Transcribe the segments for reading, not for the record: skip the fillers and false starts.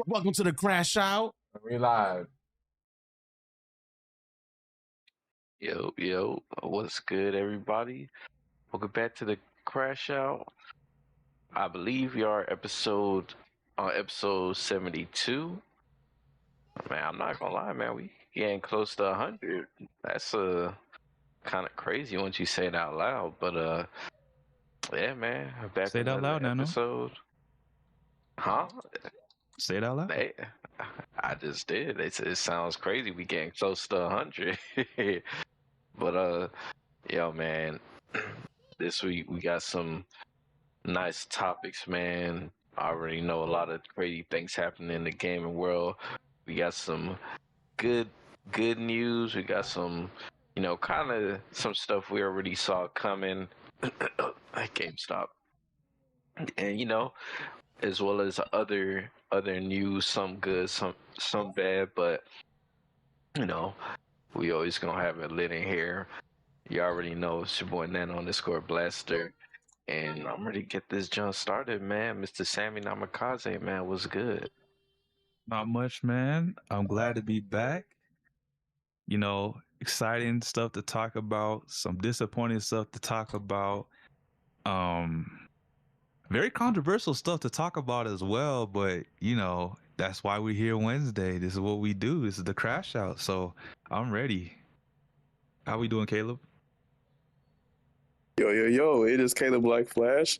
Welcome to the Crash Out. We live. Yo, what's good, everybody? Welcome back to the Crash Out. I believe we are episode 72. Man, I'm not gonna lie, man, we getting close to 100. That's kind of crazy once you say it out loud, but yeah, man, back Say it out loud now, no? episode. Huh? Say it out loud. Hey, I just did. It sounds crazy. We getting close to 100. But yo, man, this week we got some nice topics, man. I already know a lot of crazy things happening in the gaming world. We got some good news. We got some, kind of some stuff we already saw coming at GameStop, and as well as other news, some good, some bad, but we always gonna have it lit in here. You already know it's your boy Nano_Blaster, and I'm ready to get this jump started, man. Mr. Sammy Namikaze, man, what's good? Not much, man. I'm glad to be back. Exciting stuff to talk about, some disappointing stuff to talk about. Very controversial stuff to talk about as well, but that's why we're here Wednesday. This is what we do. This is the Crash Out. So I'm ready. How we doing, Caleb? Yo, it is Caleb Black Flash,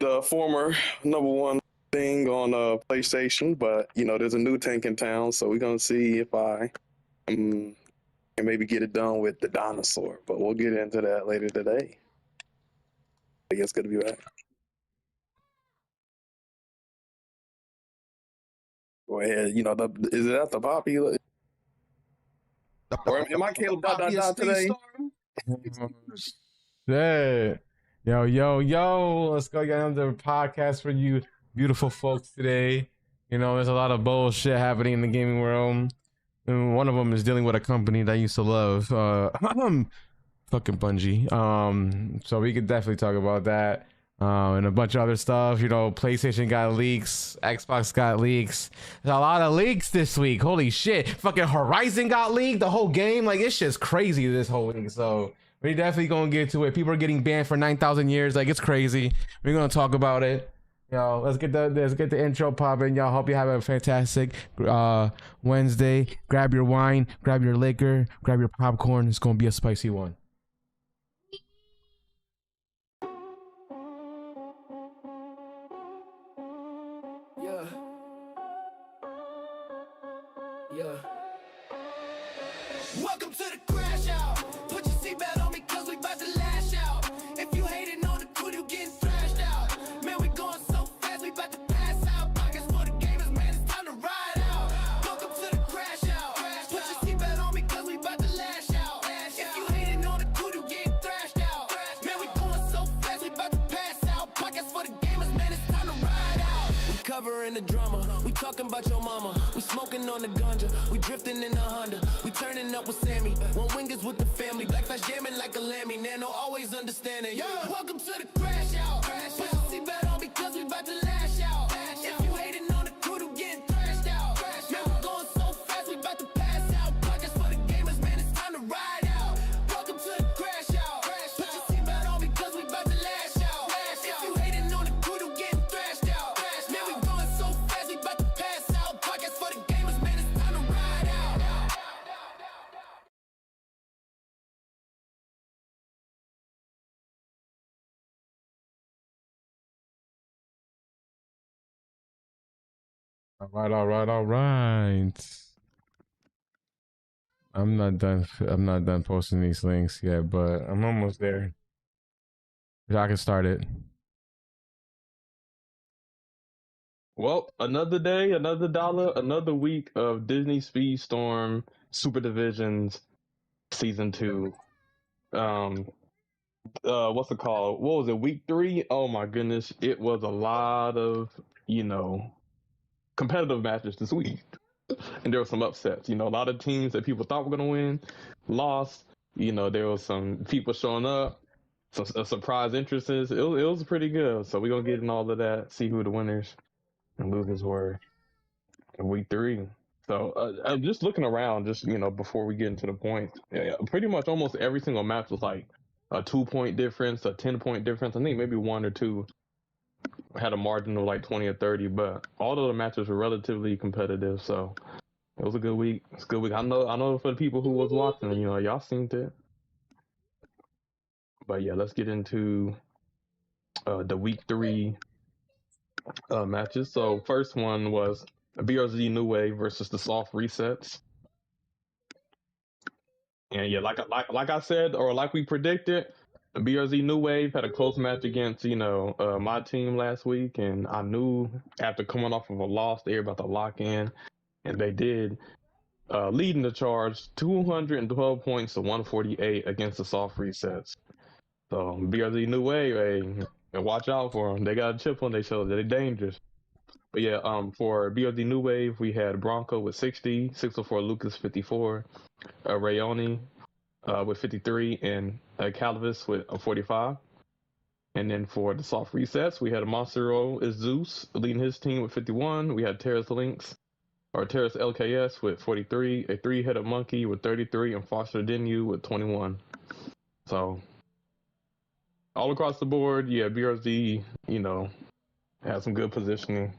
the former #1 thing on PlayStation, but there's a new tank in town, so we're gonna see if I can maybe get it done with the Dinosaur, but we'll get into that later today. I guess good to be back. Go ahead, is it at the Poppy? Or am I Caleb today? Shit. Yo. Let's go get another podcast for you beautiful folks today. There's a lot of bullshit happening in the gaming world. And one of them is dealing with a company that I used to love. Fucking Bungie. So we could definitely talk about that. And a bunch of other stuff. PlayStation got leaks, Xbox got leaks. There's a lot of leaks this week. Holy shit. Fucking Horizon got leaked, the whole game. Like, it's just crazy this whole week. So we're definitely gonna get to it. People are getting banned for 9,000 years. Like, it's crazy. We're gonna talk about it. Let's get the intro popping. Y'all, hope you have a fantastic Wednesday. Grab your wine, grab your liquor, grab your popcorn. It's gonna be a spicy one. Yeah. Welcome to the Crash Out. Put your seatbelt on me cause we about to lash out. If you hating on the crew, you getting thrashed out. Man, we going so fast, we about to pass out. Pockets for the gamers, man, it's time to ride out. Welcome to the Crash Out. Put your seatbelt on me cause we about to lash out. If you hating on the crew, you getting thrashed out. Man, we going so fast, we about to pass out. Pockets for the gamers, man, it's time to ride out. We covering the drama, we talking about your mama. We smoking on the ganja, we drifting in the Honda. We turning up with Sammy, one wingers with the family. Black Flash jamming like a lammy, Nano always understanding. Yeah. Welcome to the Crash Out. Put your seatbelt on because we about to lash out. If you hating on the crew, you getting thrashed out. Man, we going so fast, we about to pass out. Pockets for the gamers, man, it's time to ride out. Welcome to the Crash Out. Put your seatbelt on because we about to lash out. If you hating on the crew, you getting thrashed out. Man, we going so fast, we about to pass out. Pockets for the gamers, man, it's time to ride out. All right. I'm not done posting these links yet, but I'm almost there. I can start it. Well, another day, another dollar, another week of Disney Speedstorm Super Divisions Season 2. What's it called? What was it, week 3? Oh my goodness, it was a lot of, competitive matches this week. And there were some upsets. A lot of teams that people thought were going to win lost. There was some people showing up, some surprise entrances. It was pretty good. So we're going to get in all of that, see who the winners and lose his word in week 3. So I'm just looking around, just before we get into the points. Yeah, pretty much almost every single match was like a 2-point difference, a 10-point difference. I think maybe 1 or 2 had a margin of like 20 or 30, but all of the matches were relatively competitive. So it was a good week. It's a good week. I know for the people who was watching, y'all seen it. But yeah, let's get into the week 3 matches. So first one was BRZ New Wave versus the Soft Resets. And yeah, like I said, or like we predicted, BRZ New Wave had a close match against my team last week, and I knew after coming off of a loss they were about to lock in, and they did, leading the charge 212 points to 148 against the Soft Resets. So BRZ New Wave, hey, and watch out for them. They got a chip on their shoulder. They're dangerous. But yeah, for BRZ New Wave, we had Bronco with 60, 604 Lucas 54, Rayoni with 53, and Calvis with 45. And then for the Soft Resets, we had Monstero is Zeus leading his team with 51. We had Terrace LKS with 43, a 3-headed Monkey with 33, and Foster Dinu with 21. So all across the board, yeah, BRZ, had some good positioning.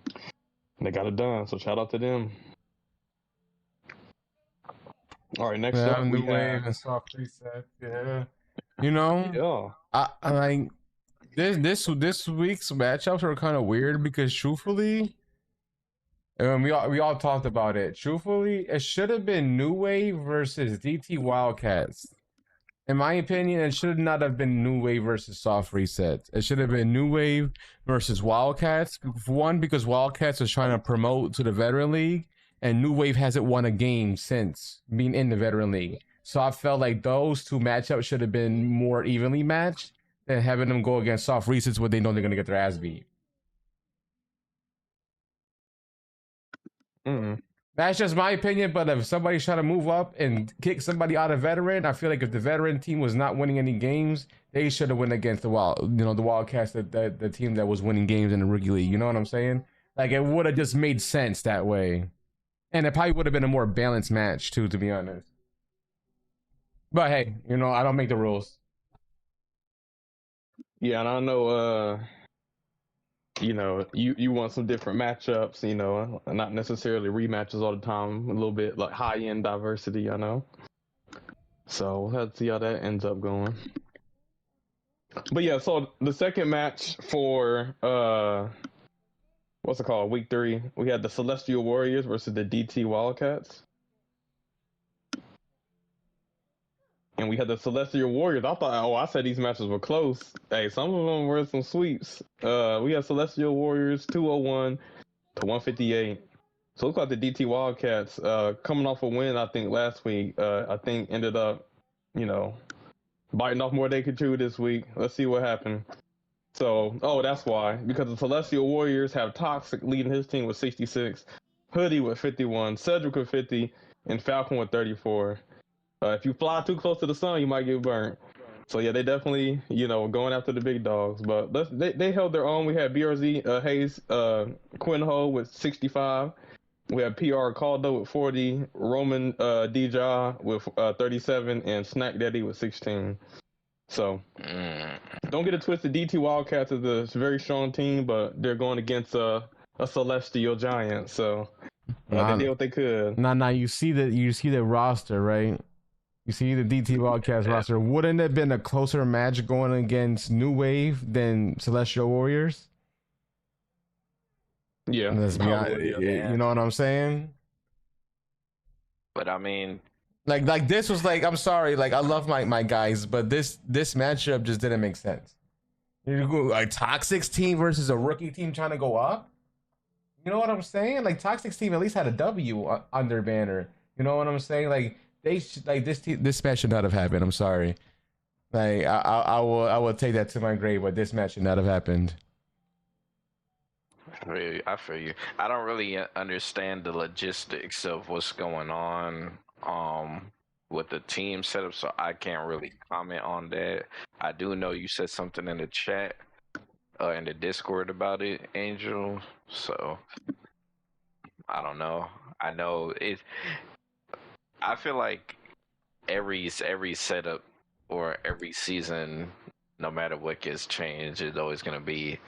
They got it done, so shout out to them. All right, next up we New Wave have and Soft Reset. Yeah, yeah. I like this week's matchups were kind of weird because truthfully, we all talked about it. Truthfully, it should have been New Wave versus DT Wildcats. In my opinion, it should not have been New Wave versus Soft Resets. It should have been New Wave versus Wildcats. One, because Wildcats was trying to promote to the Veteran League, and New Wave hasn't won a game since being in the Veteran League. So I felt like those two matchups should have been more evenly matched than having them go against Soft Resets where they know they're going to get their ass beat. Mm-hmm. That's just my opinion, but if somebody's trying to move up and kick somebody out of Veteran, I feel like if the Veteran team was not winning any games, they should have went against the Wildcats, the team that was winning games in the rookie league. You know what I'm saying? Like it would have just made sense that way, and it probably would have been a more balanced match too, to be honest. But hey, I don't make the rules. Yeah, and I know you want some different matchups, not necessarily rematches all the time, a little bit like high-end diversity, I know. So we'll have to see how that ends up going. But yeah, so the second match for what's it called, week 3, we had the Celestial Warriors versus the DT Wildcats. And we had the Celestial Warriors. I said these matches were close. Hey, some of them were some sweeps. We had Celestial Warriors 201 to 158. So it looks like the DT Wildcats, coming off a win, I think last week, I think ended up, biting off more than they could chew this week. Let's see what happened. So, that's why. Because the Celestial Warriors have Toxic leading his team with 66, Hoodie with 51, Cedric with 50, and Falcon with 34. If you fly too close to the sun, you might get burnt. So yeah, they definitely, going after the big dogs. But they held their own. We had BRZ Hayes Quinho with 65. We had PR Caldo with 40, Roman Dja with 37, and Snack Daddy with 16. So don't get it twisted. DT Wildcats is a very strong team, but they're going against a celestial giant. So they did what they could. Nah. You see the roster, right? You see the DT Wildcats roster. Wouldn't it have been a closer match going against New Wave than Celestial Warriors? Yeah. Let's be honest. You know what I'm saying? But I mean, like this was like, I'm sorry, like I love my guys, but this matchup just didn't make sense. You go a Toxic's team versus a rookie team trying to go up. You know what I'm saying? Like Toxic's team at least had a W on their banner. You know what I'm saying? Like this match should not have happened. I'm sorry. Like I will take that to my grave, but this match should not have happened. I feel you. I don't really understand the logistics of what's going on with the team setup, so I can't really comment on that. I do know you said something in the chat in the Discord about it, Angel. So I don't know. I know it. I feel like every setup or every season, no matter what gets changed, is always going to be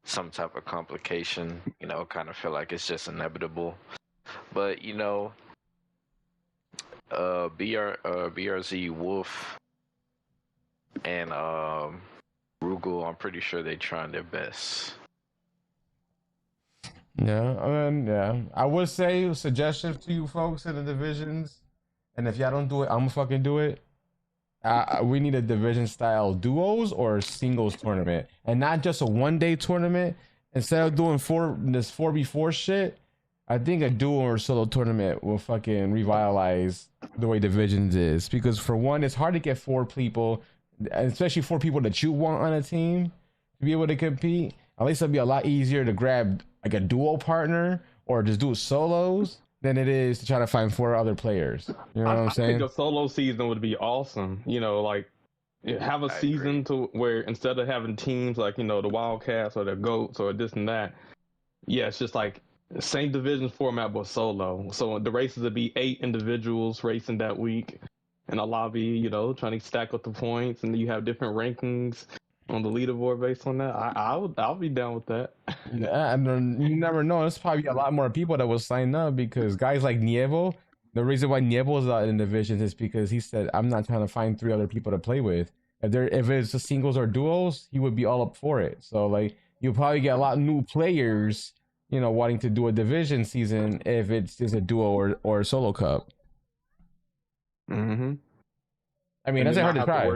some type of complication. Kind of feel like it's just inevitable. But BRZ Wolf and Rugal, I'm pretty sure they're trying their best. Yeah, I would say suggestions to you folks in the divisions, and if y'all don't do it, I'm gonna fucking do it. We need a division style duos or singles tournament, and not just a 1-day tournament. Instead of doing this 4v4 shit, I think a duo or solo tournament will fucking revitalize the way divisions is. Because for one, it's hard to get 4 people, especially 4 people that you want on a team to be able to compete. At least it'll be a lot easier to grab like a duo partner or just do solos than it is to try to find 4 other players. You know what I'm saying? I think a solo season would be awesome. Like have a season to where instead of having teams like, the Wildcats or the Goats or this and that, it's just like the same division format but solo. So the races would be 8 individuals racing that week in a lobby, trying to stack up the points, and then you have different rankings on the leaderboard based on that. I'll be down with that. Yeah, and then you never know. There's probably a lot more people that will sign up because guys like Nievo, the reason why Nievo is out in divisions is because he said, I'm not trying to find 3 other people to play with. If it's just singles or duos, he would be all up for it. So like you'll probably get a lot of new players, wanting to do a division season if it's just a duo or a solo cup. Mm-hmm. I mean, that's hard to try.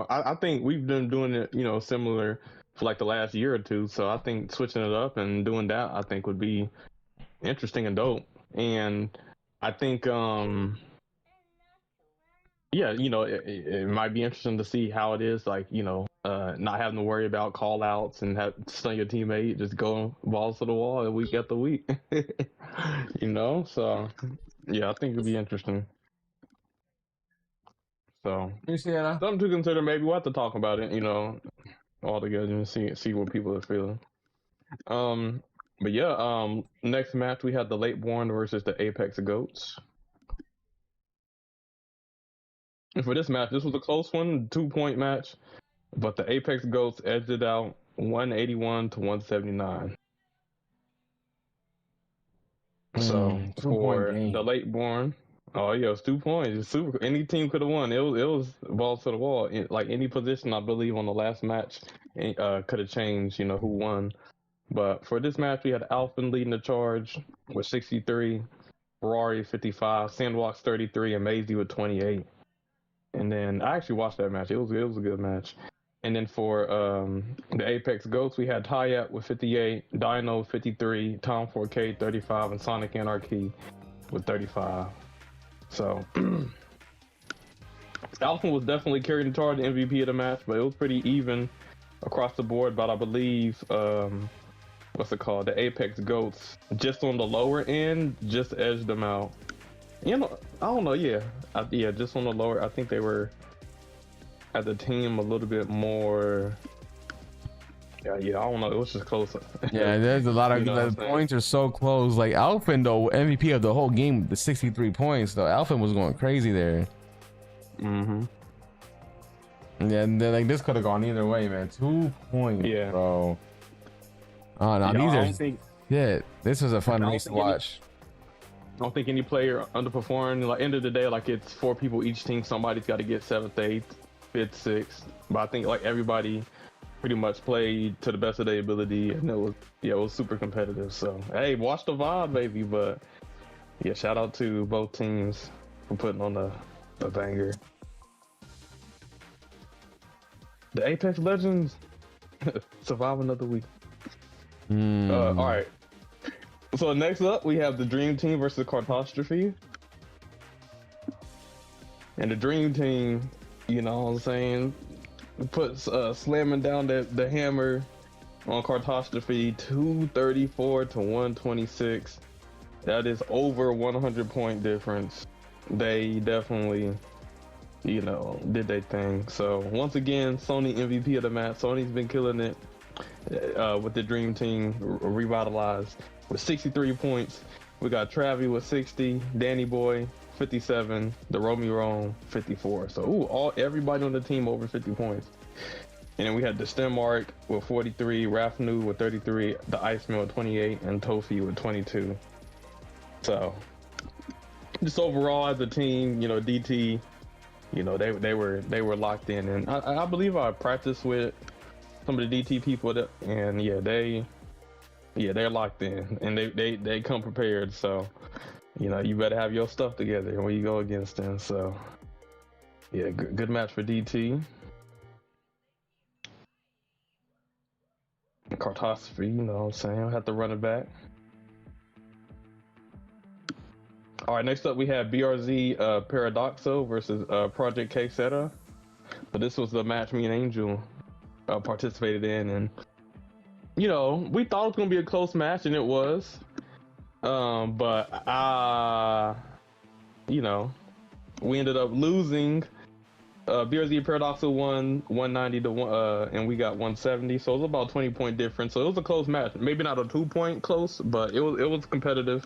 I think we've been doing it, similar for like the last year or two. So I think switching it up and doing that, I think would be interesting and dope. And I think, it might be interesting to see how it is, like, not having to worry about call outs and have stun your teammate, just go balls to the wall week after week. So yeah, I think it'd be interesting. So something to consider. Maybe we'll have to talk about it, all together and see what people are feeling. But yeah, next match we had the Lateborn versus the Apex Goats. And for this match, this was a close one, 2-point match, but the Apex Goats edged it out 181 to 179. So for the Lateborn, it was 2 points. It's super. Any team could have won. It was balls to the wall. Like any position, I believe, on the last match, could have changed. Who won. But for this match, we had Alphen leading the charge with 63, Ferrari 55, Sandbox 33, and Maisie with 28. And then I actually watched that match. It was a good match. And then for the Apex Goats, we had Tyat with 58, Dino 53, Tom 4K 35, and Sonic Anarchy with 35. So Alphen was definitely carrying the charge, the MVP of the match, but it was pretty even across the board. But I believe the Apex Goats, just on the lower end, just edged them out. I don't know. Just on the lower. I think they were at the team a little bit more. Yeah, I don't know. It was just closer. Yeah, there's a lot of the points are so close. Like Alphen, though, MVP of the whole game, the 63 points. Though Alphen was going crazy there. Mm-hmm. Yeah, and then like this could have gone either way, man. 2 points, bro. Oh no, this was a fun race to watch. I don't think any player underperformed. Like end of the day, like it's 4 people each team. Somebody's got to get 7th, 8th, 5th, 6th. But I think like everybody pretty much played to the best of their ability, and it was super competitive. So hey, watch the vibe, baby. But yeah, shout out to both teams for putting on the banger. The Apex Legends survive another week. All right. So next up, we have the Dream Team versus Cartostrophe. And the Dream Team, puts slamming down the hammer on Cartostrophe 234 to 126. That is over 100 point difference. They definitely did their thing. So once again, Sony MVP of the match. Sony's been killing it with the Dream Team revitalized with 63 points. We got Travi with 60, Danny Boy 57, the Romy Rome 54. So everybody on the team over 50 points. And then we had the Stenmark with 43, Rafnu with 33, the Iceman with 28, and Tofi with 22. So just overall as a team, DT, they were locked in, and I believe I practiced with some of the DT people, and they're locked in, and they come prepared. So you better have your stuff together when you go against them. So yeah, good match for DT. Cartography, what I'm saying? Have to run it back. All right, next up we have BRZ Paradoxo versus Project K Seta. So this was the match me and Angel participated in, and we thought it was gonna be a close match, and it was. But we ended up losing. BRZ Paradoxal won 190 to and we got 170, so it was about 20-point difference. So it was a close match. Maybe not a 2-point close, but it was competitive.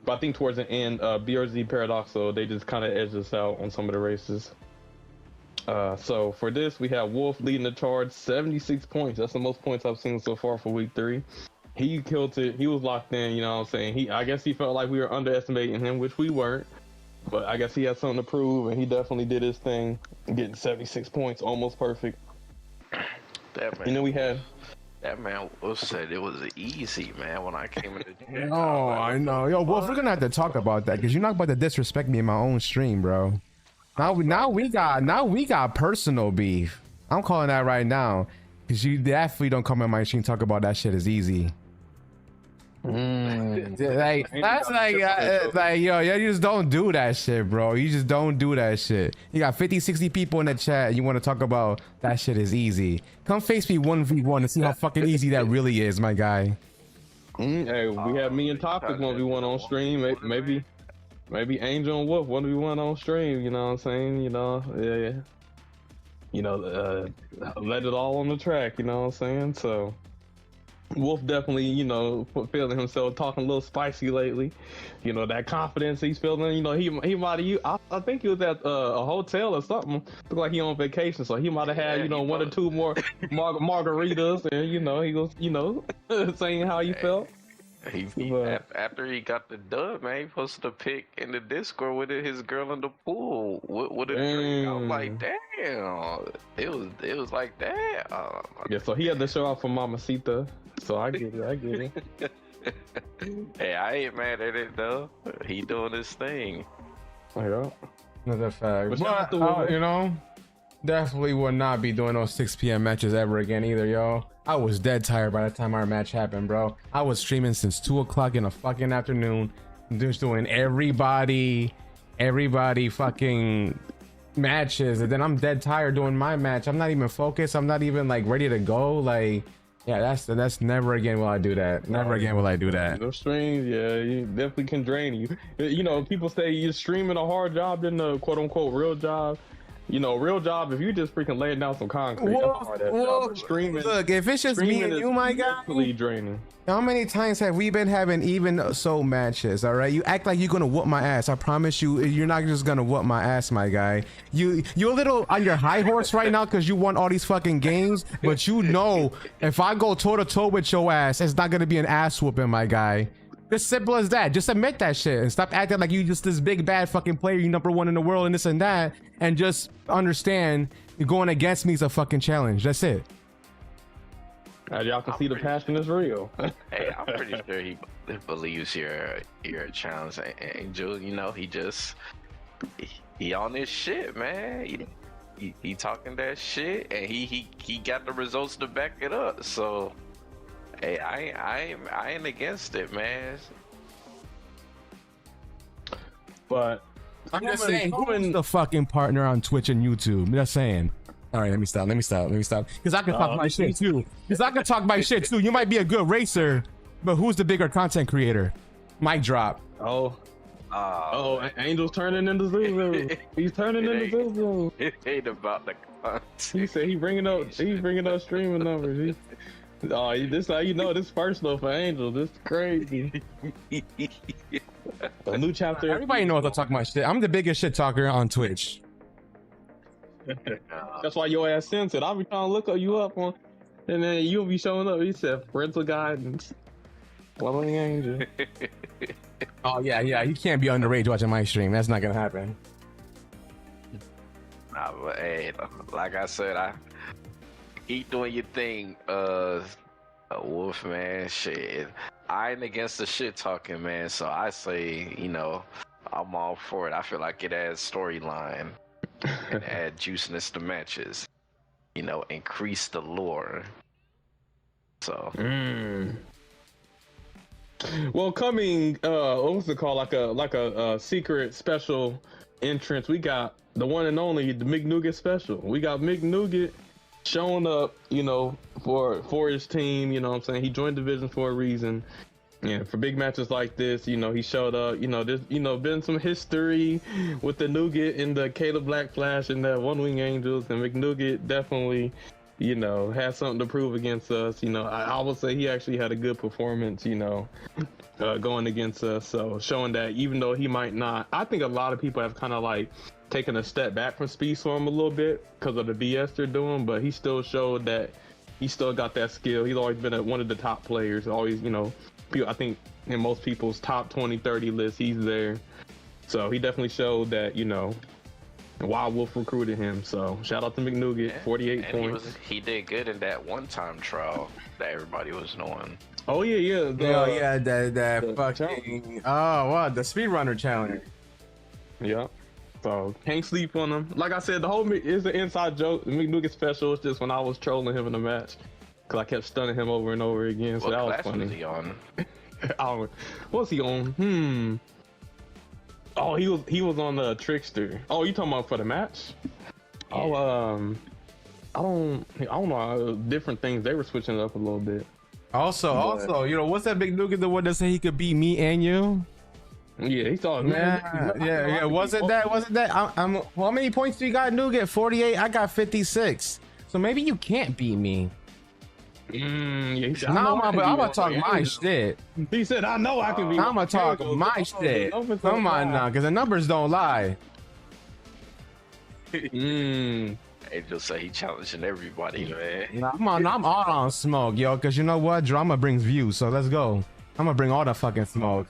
But I think towards the end, BRZ Paradoxal, they just kind of edged us out on some of the races. So for this, we have Wolf leading the charge, 76 points. That's the most points I've seen so far for week 3. He killed it. He was locked in. I guess he felt like we were underestimating him, which we weren't. But I guess he had something to prove, and he definitely did his thing, getting 76 points, almost perfect. That man, and then we had that man said it was easy, man, when I came in the gym. Oh, I know. Yo, Wolf, we're gonna have to talk about that because you're not about to disrespect me in my own stream, bro. Now we got personal beef. I'm calling that right now because you definitely don't come in my stream and talk about that shit as easy. Like that's like yo, you just don't do that shit, bro. You just don't do that shit. You got 50-60 people in the chat and you want to talk about that shit is easy. Come face me 1v1 and see how fucking easy that really is, my guy. Hey, we have me and Topic 1v1 on stream. Maybe Angel and Wolf 1v1 on stream. You know what I'm saying? Let it all on the track. You know what I'm saying? So Wolf definitely, feeling himself talking a little spicy lately. That confidence he's feeling. He might have. I think he was at a hotel or something. Looked like he on vacation, so he might have had one or two more margaritas, and he was, saying how he felt. After he got the dub, man, he posted a pic in the Discord with his girl in the pool with a drink. I was like, damn, it was like that. Yeah, so he had to show off for Mamacita. So I get it. Hey, I ain't mad at it though. He doing his thing. Yeah, Another fact. But definitely will not be doing those 6 p.m. matches ever again either, yo. I was dead tired by the time our match happened, bro. I was streaming since 2 o'clock in the fucking afternoon, just doing everybody fucking matches, and then I'm dead tired doing my match. I'm not even focused. I'm not even like ready to go. Like, yeah, that's never again will I do that. Never again will I do that. Those streams, yeah, you definitely can drain you. People say you're streaming a hard job than the quote unquote real job. Real job, if you just freaking laying down some concrete, streaming. Look, if it's just me and you, my guy, draining. How many times have we been having even so matches? All right, you act like you're gonna whoop my ass. I promise you, you're not just gonna whoop my ass, my guy. You're a little on your high horse right now because you won all these fucking games. But if I go toe to toe with your ass, it's not gonna be an ass whooping, my guy. Just simple as that. Just admit that shit and stop acting like you just this big bad fucking player, you number one in the world and this and that, and just understand you're going against me is a fucking challenge. That's it. Y'all can see the passion is real. Hey, I'm pretty sure he believes you're a challenge, Angel. He on this shit, man. He talking that shit, and he got the results to back it up. So. Hey, I ain't against it, man. But I'm just saying, who's the fucking partner on Twitch and YouTube? Just saying. All right, let me stop. Because I can talk my shit too. You might be a good racer, but who's the bigger content creator? Mic drop. Oh, Oh, Angel's turning into Zuzu. He's turning It into ain't- Zuzu. It ain't about the content. He said he's bringing up streaming numbers. This how you know this personal for Angel. This is crazy. A new chapter. Everybody knows I talk my shit. I'm the biggest shit talker on Twitch. That's why your ass censored. I'll be trying to look you up on, and then you'll be showing up. He said parental guidance. Following Angel. Oh yeah, you can't be underage watching my stream. That's not gonna happen. Nah, but hey, like I said, I keep doing your thing, Wolf, man. Shit, I ain't against the shit talking, man. So I say, I'm all for it. I feel like it adds storyline and add juiciness to matches. Increase the lore. So. Well, coming, what's it called? Like a secret special entrance. We got the one and only the McNugget special. We got McNugget showing up, for his team. You know what I'm saying? He joined Division for a reason. And for big matches like this, he showed up. There's been some history with the Nougat and the Caleb Black Flash and the One Wing Angels, and McNugget definitely, has something to prove against us. I would say he actually had a good performance, going against us. So showing that even though he might not, I think a lot of people have kind of like taken a step back from Speedstorm a little bit because of the BS they're doing, but he still showed that he still got that skill. He's always been one of the top players. Always, I think in most people's top 20, 30 list, he's there. So he definitely showed that, Wild Wolf recruited him. So shout out to McNugget, 48 points. He did good in that one-time trial that everybody was knowing. Oh yeah. The fucking the speedrunner challenge. Yeah. So can't sleep on him. Like I said, the whole is an inside joke. The McNugget special is just when I was trolling him in the match because I kept stunning him over and over again. So What that was class funny. was he on? What's he on? Oh, he was on the Trickster. Oh, you talking about for the match? Yeah. Oh, I don't know. Different things. They were switching it up a little bit. Also, what's that big nugget, the one that said he could beat me and you? Yeah, he saw. Yeah. Wasn't that? I'm. How many points do you got, Nougat? 48. I got 56. So maybe you can't beat me. Yeah, he said, I'm gonna talk my shit. He said, "I know I can be." I'm gonna talk my shit. Come on now, because the numbers don't lie. Angel say he challenging everybody, man. I'm all on smoke, yo, because you know what? Drama brings views, so let's go. I'm gonna bring all the fucking smoke.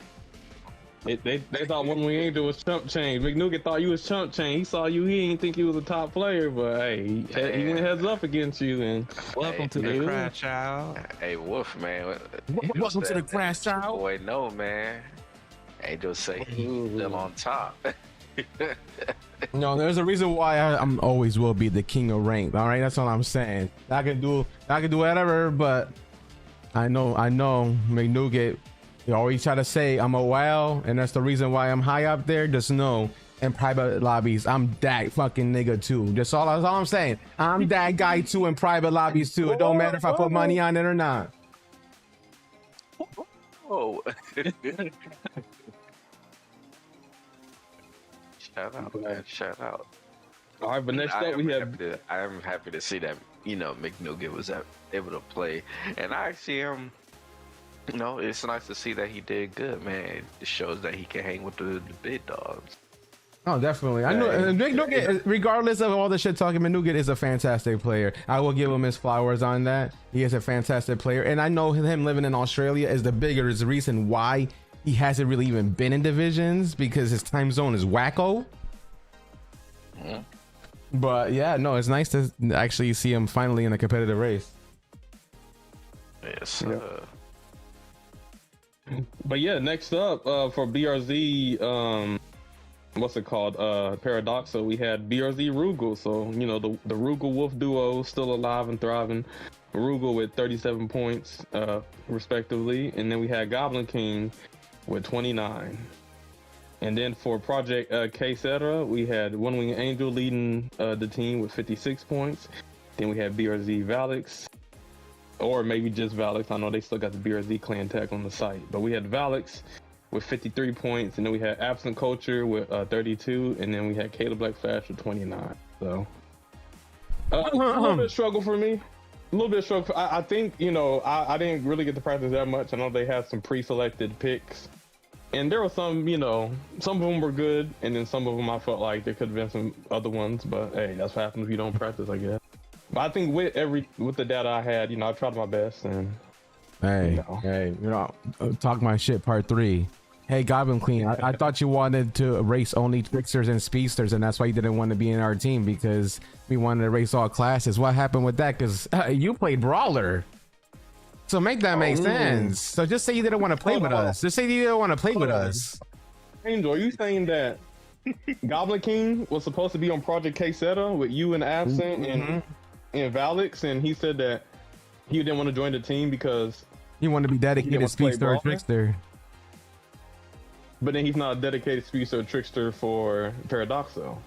They thought One Wing Angel was chump change. McNugget thought you was chump change. He saw you. He didn't think he was a top player, but hey, he went heads up against you. And Welcome to the CrashOut. Hey, Wolf, man. Welcome to the CrashOut. Boy, no, man. Angel say he's still on top. No, there's a reason why I'm always will be the king of ranked. All right, that's all I'm saying. I can do whatever, but I know McNugget. You always try to say I'm a wow, and that's the reason why I'm high up there. Just know in private lobbies, I'm that fucking nigga too. That's all I'm saying. I'm that guy too in private lobbies too. It don't matter if I put money on it or not. Oh. Shout out, man. Shout out. all right, but next up we have. I am happy to see that, McNugget was able to play. And I actually it's nice to see that he did good, man. It shows that he can hang with the big dogs. Oh, definitely. I know McNugget, regardless of all the shit talking, McNugget is a fantastic player. I will give him his flowers on that. He is a fantastic player. And I know him living in Australia is the biggest reason why he hasn't really even been in divisions, because his time zone is wacko. Yeah. But yeah, no, it's nice to actually see him finally in a competitive race. Yes. But yeah, next up for BRZ, what's it called? Paradoxo. We had BRZ Rugal. So the Rugal Wolf duo still alive and thriving. Rugal with 37 points, respectively, and then we had Goblin King with 29. And then for Project K-Cetera, we had One Wing Angel leading the team with 56 points. Then we had BRZ Valix, or maybe just Valix. I know they still got the BRZ clan tag on the site, but we had Valix with 53 points, and then we had Absent Culture with 32, and then we had Caleb Black Flash with 29. So a little bit struggle for me. A little bit struggle. I think, you know, I didn't really get to practice that much. I know they had some pre-selected picks, and there were some, you know, some of them were good, and then some of them I felt like there could have been some other ones. But hey, that's what happens if you don't practice, I guess. But I think with the data I had, you know, I tried my best. And Hey, talk my shit part 3. Hey, Goblin Queen, I thought you wanted to race only tricksters and speedsters, and that's why you didn't want to be in our team, because we wanted to race all classes. What happened with that? Because you played Brawler. So make that make sense. So just say you didn't want to play with us. Just say you didn't want to play with us. Angel, are you saying that Goblin King was supposed to be on Project K-Seta with you and Absent and Valix, and he said that he didn't want to join the team because You want to be dedicated speedster or Brawler? trickster. But then he's not a dedicated speedster or trickster for Paradoxo.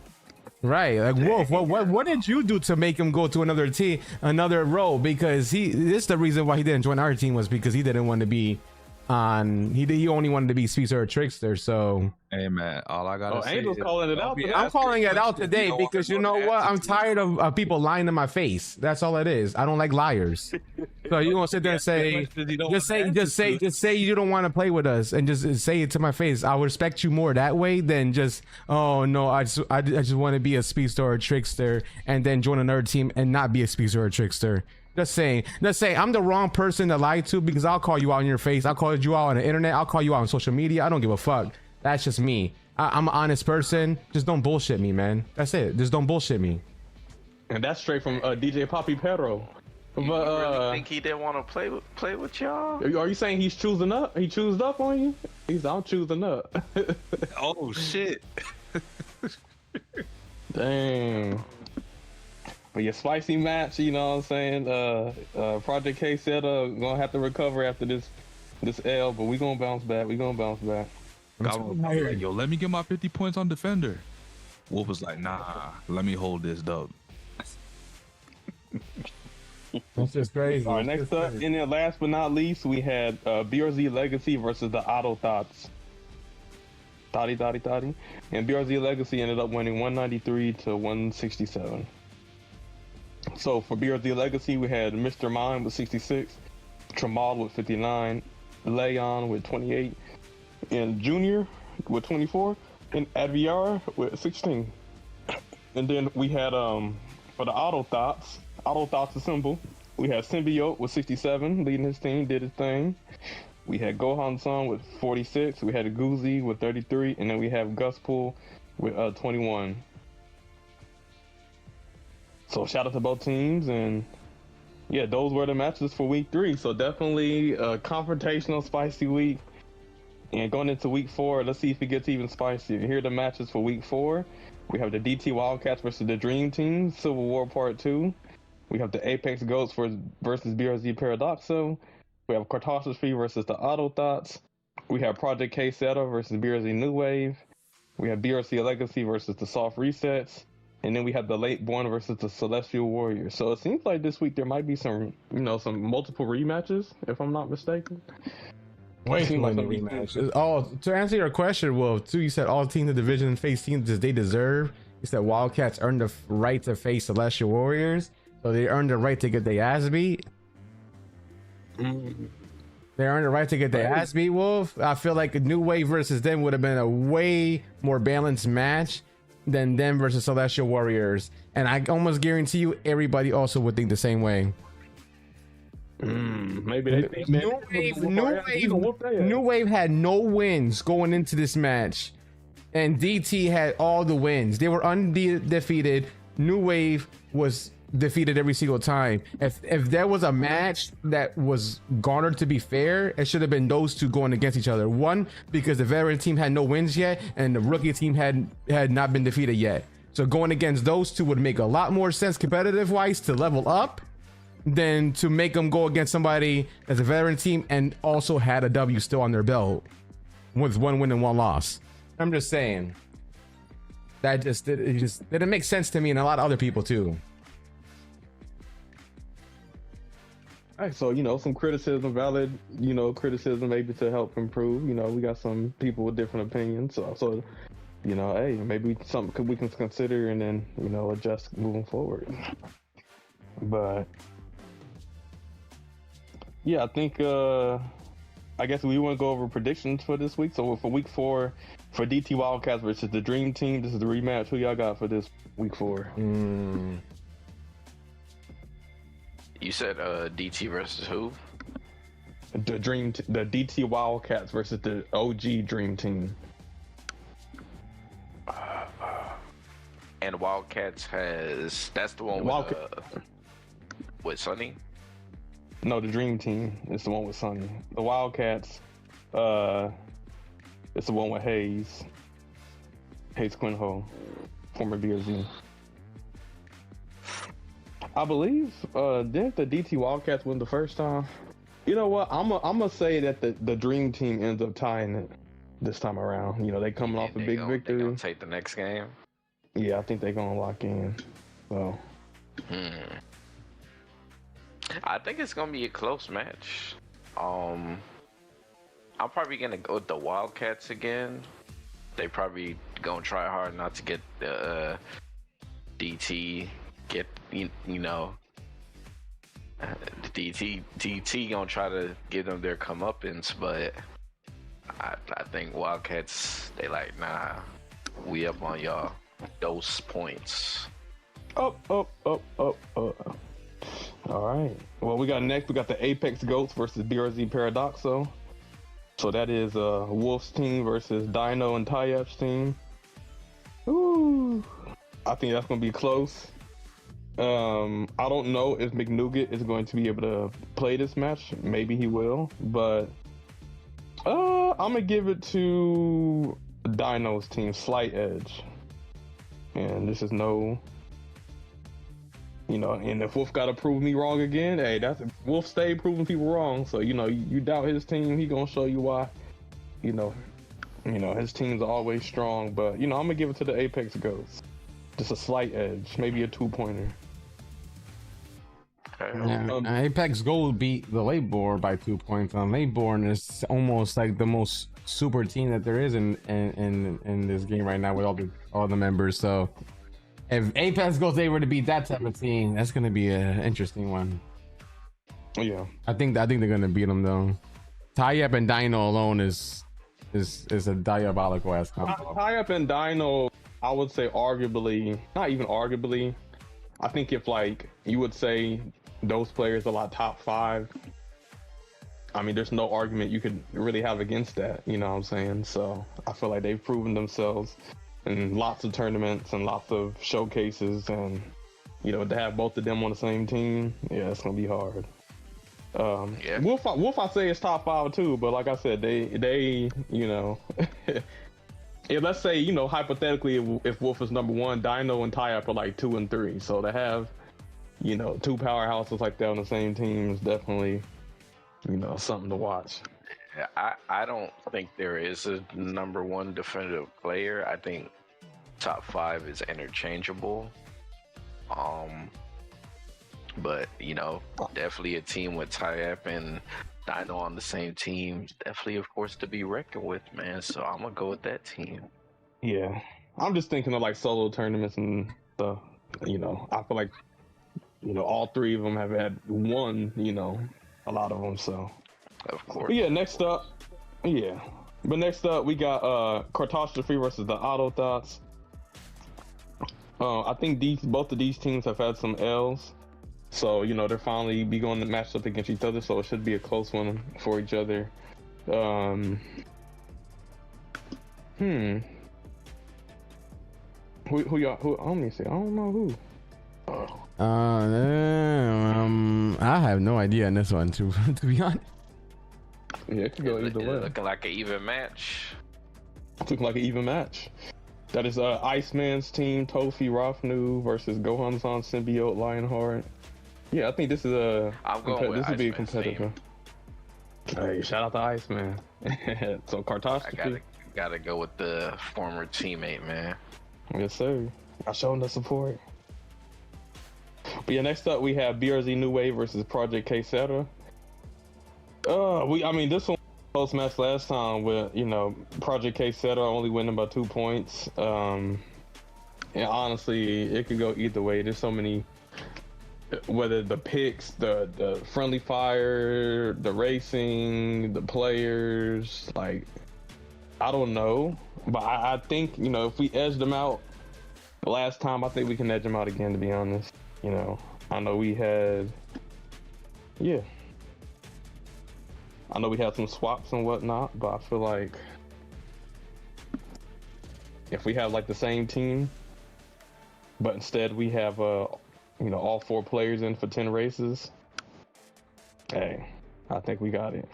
Right, like Wolf. What did you do to make him go to another team, another role? Because this is the reason why he didn't join our team, was because he didn't want to be on. He only wanted to be speedster or trickster. So Hey man, all I gotta say Angel's is calling it out. I'm calling it out today because you know what? I'm tired of people lying to my face. That's all it is. I don't like liars. So you gonna sit there and say, just say you don't want to play with us, and just say it to my face. I'll respect you more that way than just, oh no, I just want to be a speedster or a trickster and then join another team and not be a speedster or a trickster. Just saying, I'm the wrong person to lie to, because I'll call you out in your face. I'll call you out on the internet. I'll call you out on social media. I don't give a fuck. That's just me. I'm an honest person. Just don't bullshit me, man. That's it. Just don't bullshit me. And that's straight from DJ Poppy Pedro. But You really think he didn't want to play with y'all? are you saying he's choosing up? He choosed up on you? I'm choosing up. oh shit. Dang. But your spicy match, you know what I'm saying? Project K said gonna have to recover after this L, but we gonna bounce back. Goblin was like, yo, let me get my 50 points on defender. Wolf was like, nah, let me hold this dub. That's just crazy. All right, next up, and then last but not least, we had BRZ Legacy versus the Auto Thoughts. Thotty. And BRZ Legacy ended up winning 193 to 167. So for BRZ Legacy, we had Mr. Mime with 66, Tramal with 59, Leon with 28, and Junior with 24, and Adviar with 16. And then we had for the Auto Thoughts Assemble, we had Symbiote with 67, leading his team, did his thing. We had Gohan-san with 46, we had Guzi with 33, and then we have Guspool with 21. So shout out to both teams, and yeah, those were the matches for week 3. So definitely a confrontational, spicy week. And going into week 4, let's see if it gets even spicier. Here are the matches for week 4. We have the DT Wildcats versus the Dream Team, Civil War Part 2. We have the Apex Goats versus BRZ Paradoxo. We have Cartography versus the Auto Thoughts. We have Project K-Seta versus BRZ New Wave. We have BRZ Legacy versus the Soft Resets. And then we have the Late Born versus the Celestial Warriors. So it seems like this week there might be some multiple rematches, if I'm not mistaken. Way too many rematches. Oh, to answer your question, Wolf, too, you said all teams in the division face teams as they deserve. You said Wildcats earned the right to face Celestial Warriors, so they earned the right to get their ass beat. They earned the right to get their ass beat, Wolf. I feel like a New Wave versus them would have been a way more balanced match than them versus Celestial Warriors, and I almost guarantee you everybody also would think the same way. Maybe they think New Wave had no wins going into this match, and DT had all the wins. They were undefeated. New Wave was defeated every single time. If there was a match that was garnered to be fair, it should have been those two going against each other. One, because the veteran team had no wins yet, and the rookie team had not been defeated yet. So going against those two would make a lot more sense competitive wise to level up than to make them go against somebody as a veteran team and also had a W still on their belt with 1 win and 1 loss. I'm just saying that it didn't make sense to me and a lot of other people too. Alright, so some criticism, valid, criticism maybe to help improve. We got some people with different opinions, so hey, maybe something we can consider and then adjust moving forward. But yeah, I think I guess we want to go over predictions for this week. So for week 4, for DT Wildcats versus the Dream Team, this is the rematch. Who y'all got for this week 4? You said DT versus who? The DT Wildcats versus the OG Dream Team. And Wildcats that's the one with Sony? No, the Dream Team is the one with Sony. The Wildcats, it's the one with Hayes Quinho, former BRZ. I believe didn't the DT Wildcats win the first time? You know what? I'm gonna say that the Dream Team ends up tying it this time around. They coming off a big victory. They gonna take the next game. Yeah, I think they're gonna lock in. So. I think it's gonna be a close match. I'm probably gonna go with the Wildcats again. They probably gonna try hard not to get the DT. DT gonna try to give them their comeuppance, but I think Wildcats, they like, nah, we up on y'all. Those points. All right. Well, we got the Apex Goats versus BRZ Paradoxo. So that is Wolf's team versus Dino and Tyep's team. Ooh, I think that's gonna be close. I don't know if McNugget is going to be able to play this match. Maybe he will, but I'm gonna give it to Dino's team, slight edge. And this is and if Wolf got to prove me wrong again, hey, Wolf stayed proving people wrong. So you doubt his team, he gonna show you why. His team's always strong. But I'm gonna give it to the Apex Ghosts. Just a slight edge, maybe a 2-pointer. Apex Gold beat the Lateborn by 2 points. Lateborn is almost like the most super team that there is in this game right now with all the members. So if Apex goes able to beat that type of team, that's gonna be an interesting one. Yeah, I think they're gonna beat them though. Tyep and Dino alone is a diabolical ass combo. Tyep and Dino, I would say arguably, not even arguably. I think if you would say those players are top 5. I mean, there's no argument you could really have against that. You know what I'm saying? So I feel like they've proven themselves in lots of tournaments and lots of showcases, and to have both of them on the same team, yeah, it's gonna be hard. Yeah. Wolf, I say is top 5 too, but like I said, they yeah, let's say hypothetically, if Wolf is number 1, Dino and Type are 2 and 3. So to have 2 powerhouses like that on the same team is definitely something to watch. I don't think there is a number 1 definitive player. I think top 5 is interchangeable. But definitely a team with Tyep and Dino on the same team, definitely, of course, to be reckoned with, man. So I'm gonna go with that team. Yeah, I'm just thinking of solo tournaments and stuff. I feel like all 3 of them have had won. A lot of them. So of course. But yeah. Next up, we got Catastrophe versus the Auto Thoughts. I think both of these teams have had some L's. So, they're finally be going to match up against each other, so it should be a close one for each other. Who y'all, let me see, I don't know who. I have no idea in this one, to be honest. Yeah, it could go either way. Looking like an even match. Looking like an even match. That is Iceman's team, Tofi Rafnu versus Gohan-san, Symbiote, Lionheart. Yeah, I think this is this would be a competitor. Hey, shout out to Iceman. So Catastrophe. I gotta go with the former teammate, man. Yes, sir. I showing the support. Yeah, next up we have BRZ New Wave versus Project Quesada. This one close match last time with Project Quesada only winning by 2 points. And honestly, it could go either way. There's so many, whether the picks, the friendly fire, the racing, the players, like I don't know, but I think if we edge them out last time, I think we can edge them out again. To be honest, I know we had, I know we had some swaps and whatnot, but I feel like if we have like the same team, but instead we have all 4 players in for 10 races, hey, I think we got it.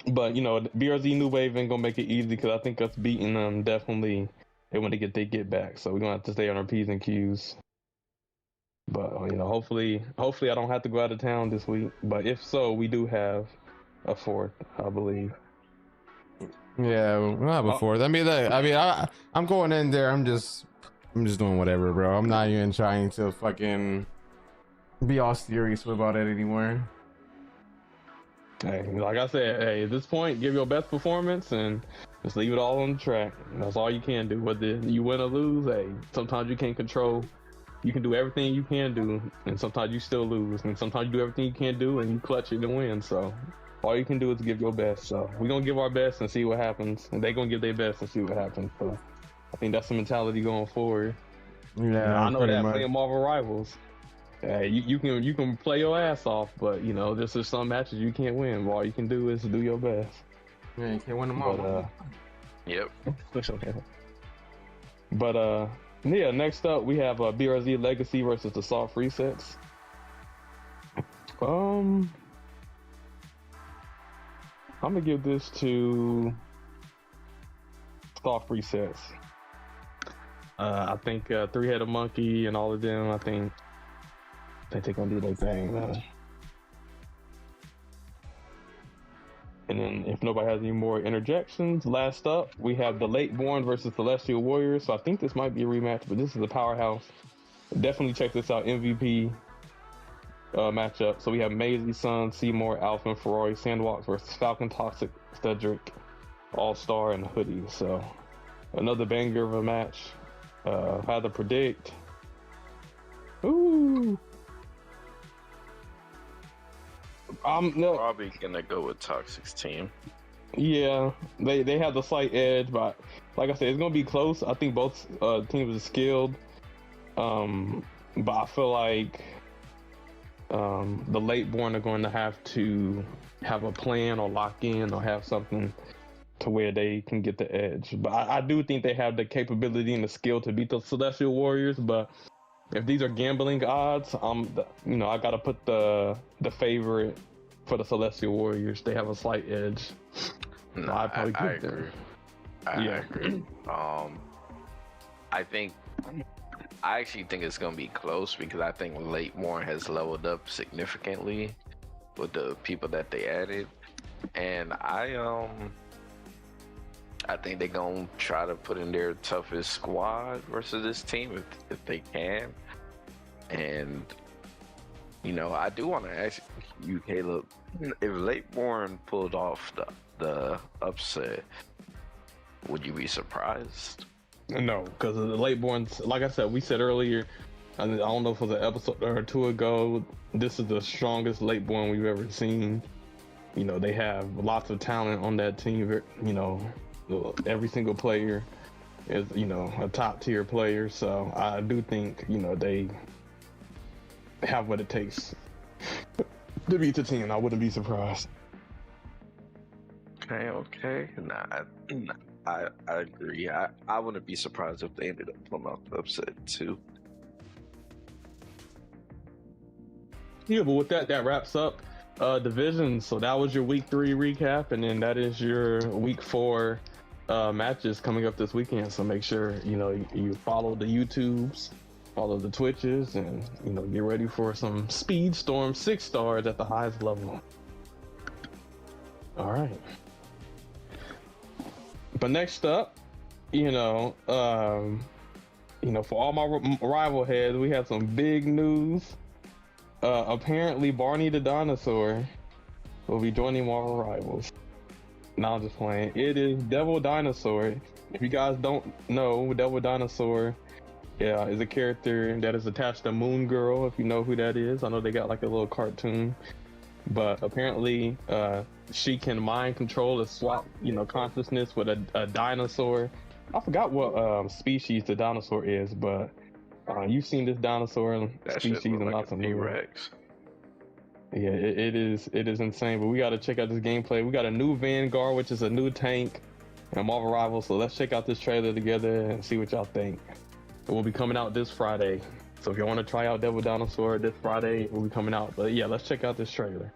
But BRZ New Wave ain't gonna make it easy because I think us beating them definitely they want to get their get back, so we're gonna have to stay on our P's and Q's. But hopefully I don't have to go out of town this week. But if so, we do have a 4th, I believe. Yeah, we'll have a 4th. I'm going in there. I'm just doing whatever, bro. I'm not even trying to fucking be all serious about it anymore. Hey, like I said, at this point, give your best performance and just leave it all on the track. That's all you can do. Whether you win or lose, hey, sometimes you can't control. You can do everything you can do, and sometimes you still lose. And sometimes you do everything you can do, and you clutch it and win. So all you can do is give your best. So we're gonna give our best and see what happens, and they're gonna give their best and see what happens. So I think that's the mentality going forward. Yeah, I know that playing Marvel Rivals. You can play your ass off, but there's just some matches you can't win. All you can do is do your best. Yeah, you can't win them all. Yep. But next up we have BRZ Legacy versus the Soft Resets. I'm gonna give this to Soft Resets. I think 3-Headed Monkey and all of them, I think they're gonna do their thing. And then if nobody has any more interjections, last up we have the Late Born versus Celestial Warriors. So I think this might be a rematch, but this is a powerhouse. Definitely check this out. MVP matchup. So we have Maisie, Sun, Seymour, Alpha, and Ferrari, Sandwalks versus Falcon, Toxic, Cedric, All-Star, and Hoodie. So another banger of a match. How to predict. Ooh. Probably gonna go with Toxic's team. Yeah, they have the slight edge, but like I said, it's gonna be close. I think both teams are skilled, but I feel like the Late Born are going to have to have a plan or lock in or have something to where they can get the edge. But I do think they have the capability and the skill to beat the Celestial Warriors. But if these are gambling odds, I gotta put the favorite for the Celestial Warriors. They have a slight edge. No, I agree. I agree. I actually think it's gonna be close because I think Late Born has leveled up significantly with the people that they added, and I think they're gonna try to put in their toughest squad versus this team if they can. And I do want to ask you, Caleb, if Late Born pulled off the upset, would you be surprised? No, because the Late Borns, like I said, we said earlier, I don't know if it was an episode or 2 ago, this is the strongest Late Born we've ever seen. They have lots of talent on that team. Every single player is, a top tier player. So I do think, they have what it takes to beat the team. I wouldn't be surprised. Okay. I agree. I wouldn't be surprised if they ended up pulling off the upset too. Yeah, but with that wraps up divisions. So that was your week 3 recap, and then that is your week 4 matches coming up this weekend. So make sure you follow the YouTubes, follow the Twitches, and get ready for some Speedstorm 6 stars at the highest level. All right. But next up, for all my rival heads, we had some big news. Apparently, Barney the Dinosaur will be joining Marvel Rivals. Now I'm just playing. It is Devil Dinosaur. If you guys don't know, Devil Dinosaur, is a character that is attached to Moon Girl. If you know who that is, I know they got like a little cartoon, but apparently, she can mind control or swap, consciousness with a dinosaur. I forgot what species the dinosaur is, but you've seen this dinosaur That species shit look and like lots a of T-Rex. Yeah, it is insane. But we got to check out this gameplay. We got a new Vanguard, which is a new tank, and Marvel Rivals. So let's check out this trailer together and see what y'all think. It will be coming out this Friday. So if y'all want to try out Devil Dinosaur this Friday, it will be coming out. But yeah, let's check out this trailer.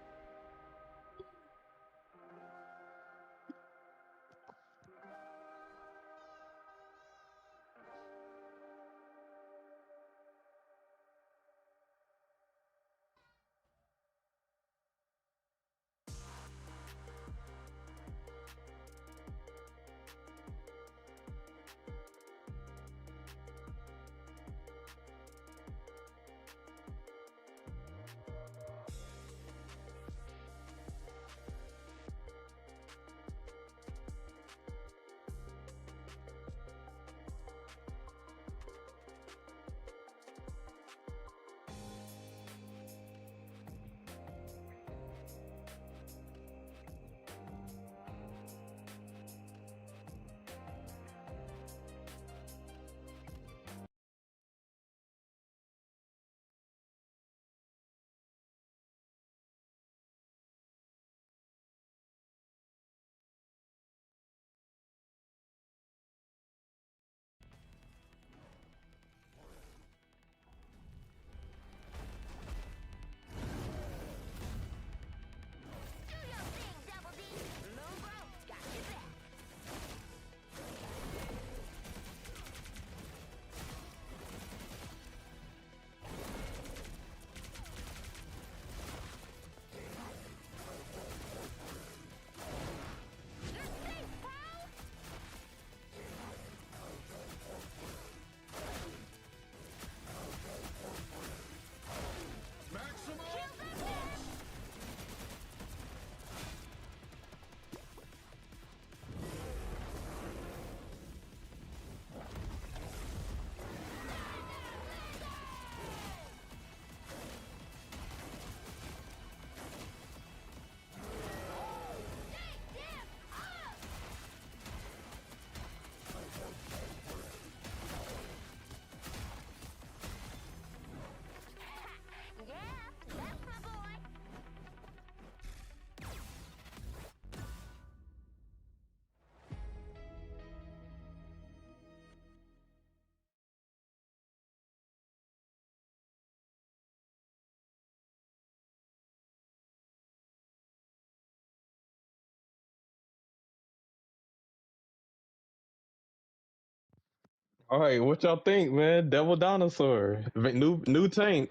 All right, what y'all think, man? Devil Dinosaur, new tank.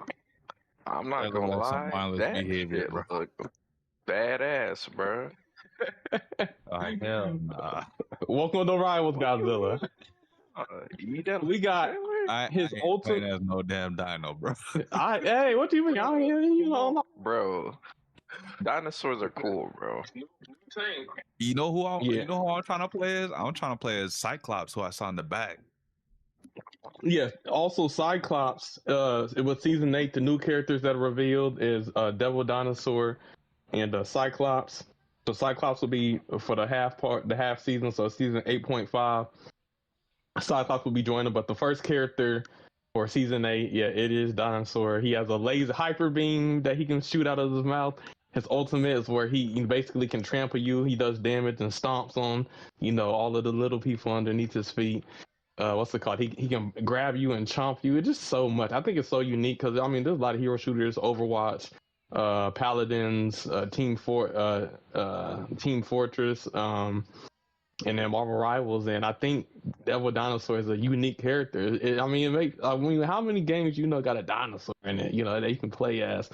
I'm That not look gonna like some lie, mindless that behavior, shit bro. look badass, bro. Oh, hell nah. Welcome to Rivals, Godzilla. You done We got really? I his ain't playing ultimate. as no damn dino, bro. Hey, what do you mean? I ain't hearing you know. Bro, dinosaurs are cool, bro. You know who Yeah. I'm trying to play as? I'm trying to play as Cyclops, who I saw in the back. Yeah. Also, Cyclops. It was season 8. The new characters that are revealed is Devil Dinosaur and Cyclops. So Cyclops will be for the half season. So season 8.5. Cyclops will be joining, but the first character for season 8, yeah, it is Dinosaur. He has a laser hyper beam that he can shoot out of his mouth. His ultimate is where he basically can trample you. He does damage and stomps on, all of the little people underneath his feet. What's it called? He can grab you and chomp you. It's just so much. I think it's so unique because there's a lot of hero shooters, Overwatch, Paladins, Team Fortress, and then Marvel Rivals, and I think Devil Dinosaur is a unique character. It makes. How many games got a dinosaur in it? That you can play as,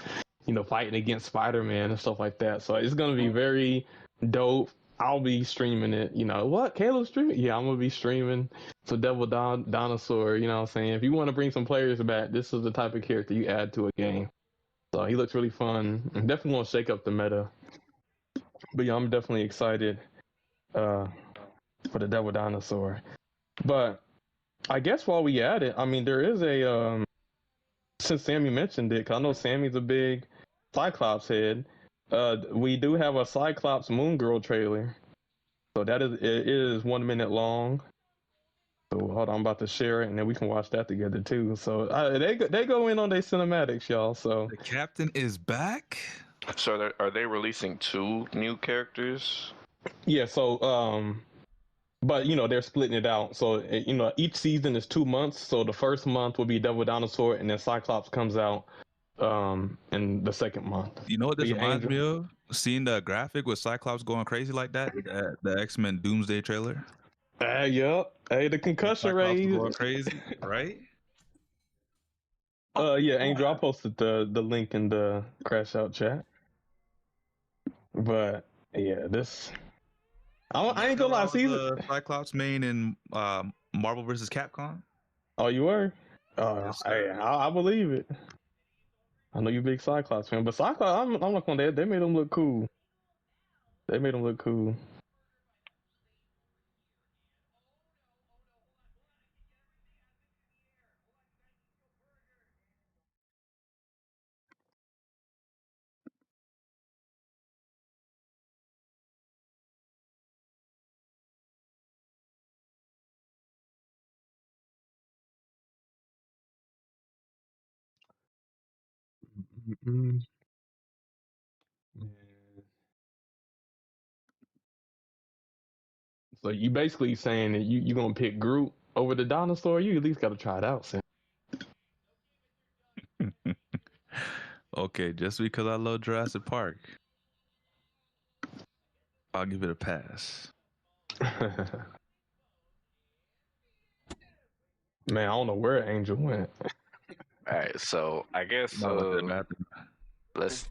fighting against Spider-Man and stuff like that. So it's gonna be very dope. I'll be streaming it. You know what? Caleb's streaming? Yeah, I'm gonna be streaming for Dinosaur. You know what I'm saying? If you want to bring some players back, this is the type of character you add to a game. So he looks really fun. I'm definitely gonna shake up the meta. But yeah, I'm definitely excited for the Devil Dinosaur. But I guess while we at it, I mean, there is a since Sammy mentioned it, 'cause I know Sammy's a big Cyclops head. We do have a Cyclops Moon Girl trailer. So it is 1 minute long. So hold on, I'm about to share it, and then we can watch that together too. So they go in on their cinematics, y'all. So The captain is back. So are they releasing 2 new characters? yeah, so but you know they're splitting it out. So you know each season is 2 months. So the first month will be Devil Dinosaur, and then Cyclops comes out in the second month. You know what this Yeah, reminds Angel. me of? Seeing the graphic with Cyclops going crazy like that, the X-Men Doomsday trailer. Yep. Hey, the concussion Cyclops rays. going crazy, right? Yeah, Angel, I posted the link in the CrashOut chat. But yeah, this I ain't gonna lie. See, the Cyclops main in Marvel vs. Capcom. oh, you were? Yes, sir. I believe it. I know you big Cyclops fan, but Cyclops, I'm not gonna. They made him look cool. They made him look cool. Mm-mm. So you basically saying that you gonna pick Groot over the dinosaur? You at least gotta try it out, Sam. Okay, just because I love Jurassic Park, I'll give it a pass. Man, I don't know where Angel went. All right, so I guess let's.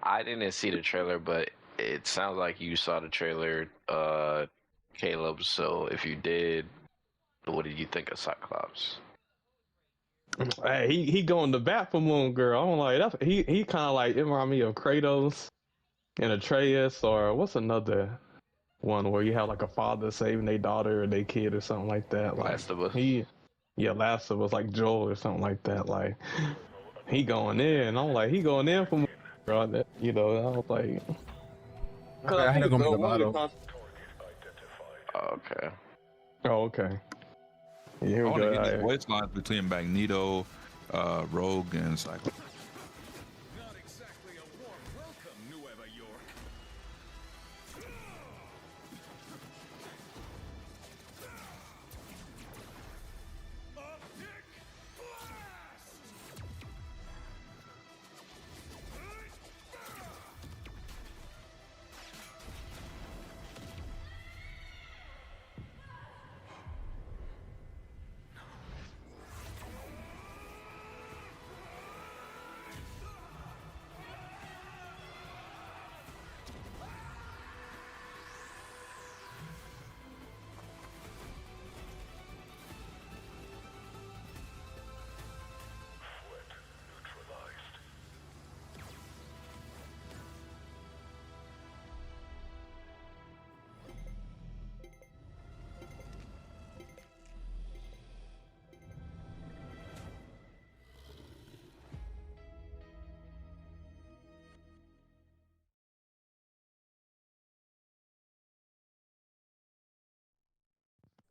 I didn't see the trailer, but it sounds like you saw the trailer, Caleb. So if you did, what did you think of Cyclops? Hey, he going to bat for Moon Girl. I'm like, he kind of like it remind me of Kratos and Atreus, or what's another one where you have like a father saving their daughter or their kid or something like that. Like Last of Us. Last of Us, like Joel or something like that. Like he going in. I'm like, he going in for Moon Girl. That, you know, I was like, I had to go with Lotto. Okay. Oh, okay. Yeah, here I we want to go. get the Alright. voice lines between Magneto, Rogue, and Cyclops. Not exactly a warm welcome, Nueva York.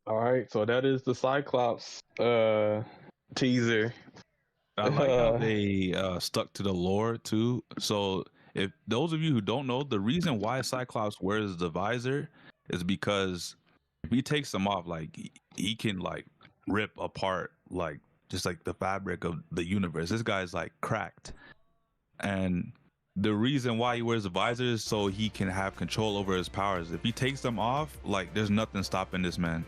All right, so that is the Cyclops teaser. I like how they stuck to the lore too. So, if those of you who don't know, the reason why Cyclops wears the visor is because if he takes them off, like he can like rip apart like just like the fabric of the universe. This guy's like cracked, and the reason why he wears the visor is so he can have control over his powers. If he takes them off, like there's nothing stopping this man.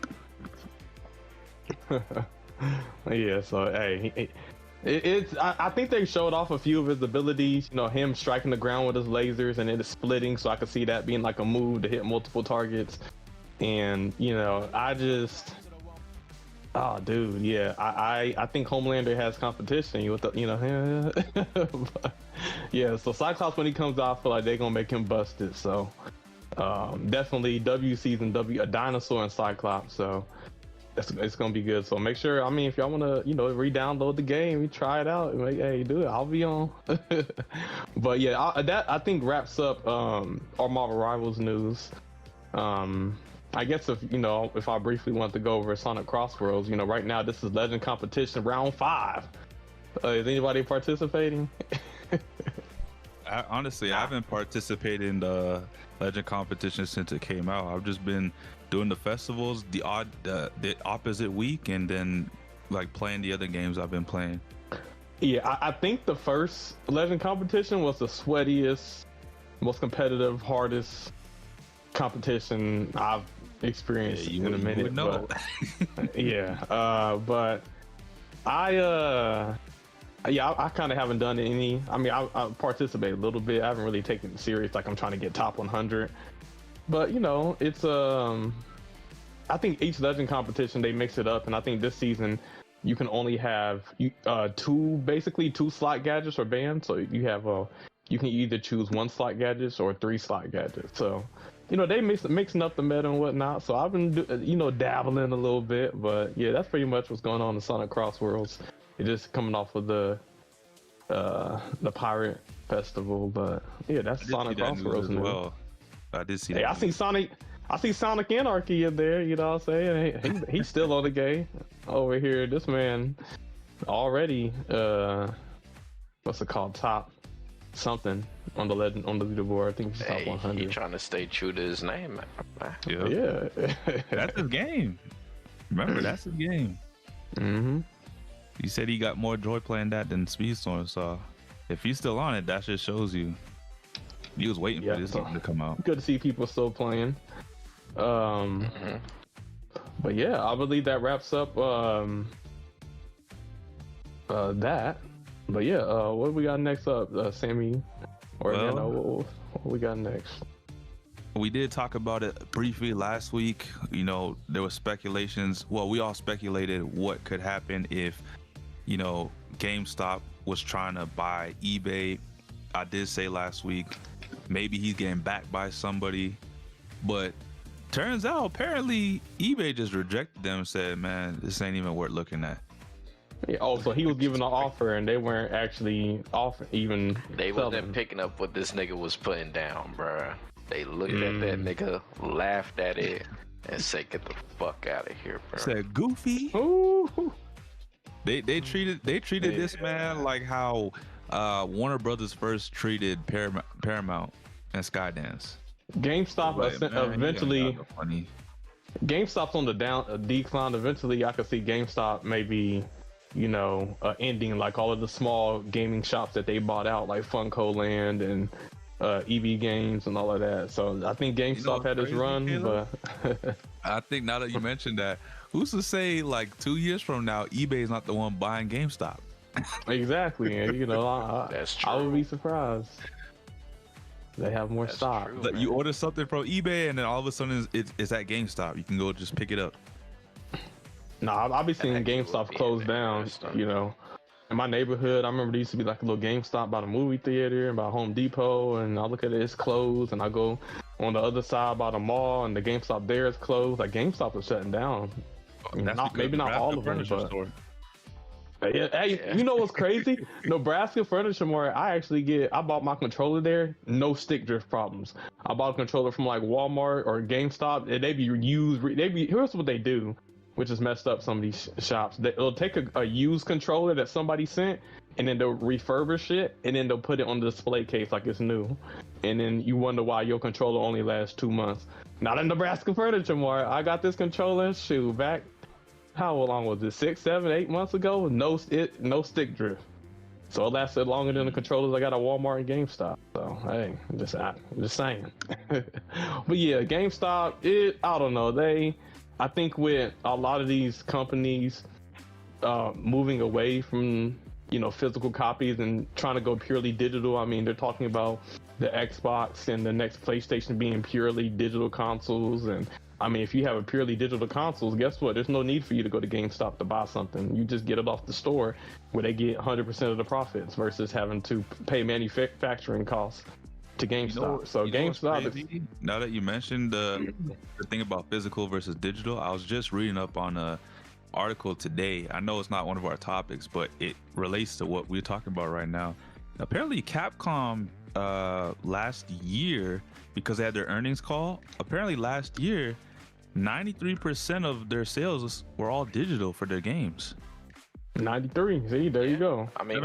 Yeah, so hey, I think they showed off a few of his abilities. You know, him striking the ground with his lasers and it is splitting. So I could see that being like a move to hit multiple targets. And you know, oh, dude, yeah, I think Homelander has competition with the, you know, yeah. So Cyclops, when he comes out, I feel like they're gonna make him busted. So definitely W season, a Dinosaur and Cyclops. So it's gonna be good. So make sure, I mean, if y'all wanna, you know, re-download the game, you try it out. Like, hey, do it. I'll be on. But yeah, that I think wraps up our Marvel Rivals news. I guess if I briefly want to go over Sonic Crossworlds, you know, right now this is Legend Competition Round 5. Is anybody participating? Honestly, I haven't participated in the Legend competition since it came out. I've just been doing the festivals the opposite week, and then like playing the other games I've been playing. Yeah, I think the first Legend competition was the sweatiest, most competitive, hardest competition I've experienced in a minute. No. Yeah, but I kind of haven't done any. I mean, I participated a little bit. I haven't really taken it serious. Like I'm trying to get top 100. But you know, it's I think each Legend competition they mix it up, and I think this season you can only have two slot gadgets or bands. So you have you can either choose 1 slot gadgets or 3 slot gadgets. So you know, they mixing up the meta and whatnot. So I've been dabbling a little bit, but yeah, that's pretty much what's going on in Sonic Crossworlds. It is coming off of the Pirate Festival, but yeah, that's Sonic Crossworlds as well. I did see that. Hey, I see Sonic Anarchy in there. You know what I'm saying? He's still on the game over here. This man already what's it called? Top something on the leaderboard. I think he's top 100. He's trying to stay true to his name. Yeah. That's his game. Remember, that's his game. Mm-hmm. He said he got more joy playing that than Speedstorm, so if he's still on it, that just shows you he was waiting for this game to come out. Good to see people still playing. But yeah, I believe that wraps up that. But yeah, what we got next up, Sammy? Or what we got next? We did talk about it briefly last week. You know, there was speculations. Well, we all speculated what could happen if, you know, GameStop was trying to buy eBay. I did say last week, maybe he's getting backed by somebody. But turns out, apparently, eBay just rejected them and said, man, this ain't even worth looking at. Yeah, so he was giving an offer and they weren't actually They wasn't picking up what this nigga was putting down, bruh. They looked at that nigga, laughed at it, and said, "Get the fuck out of here, bro." Said goofy. Ooh. They treated this man like how Warner Brothers first treated Paramount and Skydance. GameStop eventually. GameStop's on the decline. Eventually, I could see GameStop maybe, you know, ending like all of the small gaming shops that they bought out, like Funko Land and EB Games and all of that. So I think GameStop had its run, Caleb? But I think now that you mentioned that, who's to say like 2 years from now eBay is not the one buying GameStop? Exactly, and you know, That's true. I would be surprised. They have more stock. True, Like you order something from eBay and then all of a sudden it's at GameStop. You can go just pick it up. No, I'll be seeing GameStop close down. You know, in my neighborhood, I remember there used to be like a little GameStop by the movie theater and by Home Depot, and I look at it, it's closed, and I go on the other side by the mall, and the GameStop there is closed. Like GameStop is shutting down. Maybe not all of them, but hey, you know what's crazy? Nebraska Furniture Mart. I bought my controller there. No stick drift problems. I bought a controller from like Walmart or GameStop, and here's what they do, which is messed up some of these shops. They'll take a used controller that somebody sent, and then they'll refurbish it, and then they'll put it on the display case like it's new. And then you wonder why your controller only lasts 2 months. Not in Nebraska Furniture Mart. I got this controller, back, how long was it? 6, 7, 8 months ago? No stick drift. So it lasted longer than the controllers I got at Walmart and GameStop. So hey, I'm just saying. But yeah, GameStop, I don't know. I think with a lot of these companies moving away from physical copies and trying to go purely digital. I mean, they're talking about the Xbox and the next PlayStation being purely digital consoles. And I mean, if you have a purely digital consoles, guess what? There's no need for you to go to GameStop to buy something. You just get it off the store where they get 100% of the profits versus having to pay manufacturing costs to GameStop. GameStop. Now that you mentioned the thing about physical versus digital, I was just reading up on a article today. I know it's not one of our topics, but it relates to what we're talking about right now. Apparently, Capcom last year, because they had their earnings call, apparently last year, 93% of their sales were all digital for their games. 93. See, there you go. I mean,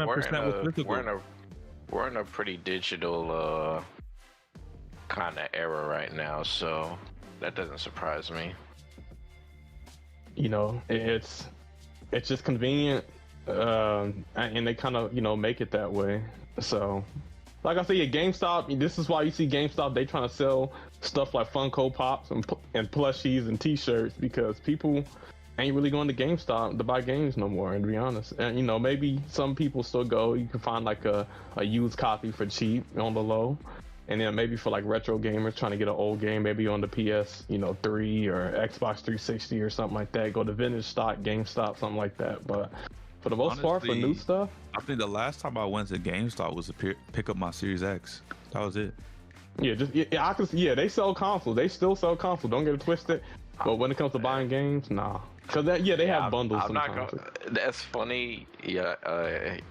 we're in a pretty digital kind of era right now, so that doesn't surprise me. It's just convenient, and they kind of make it that way. So, like I said, at GameStop, this is why you see GameStop, they trying to sell stuff like Funko Pops and plushies and T-shirts, because people ain't really going to GameStop to buy games no more, and to be honest. And maybe some people still go. You can find like a used copy for cheap on the low, and then maybe for like retro gamers trying to get an old game, maybe on the PS 3 or Xbox 360 or something like that, go to vintage stock, GameStop, something like that. But for the most part, for new stuff, I think the last time I went to GameStop was to pick up my Series X. That was it. They sell consoles. They still sell consoles. Don't get it twisted. But when it comes to buying games, nah. Because they have bundles sometimes. That's funny. Yeah,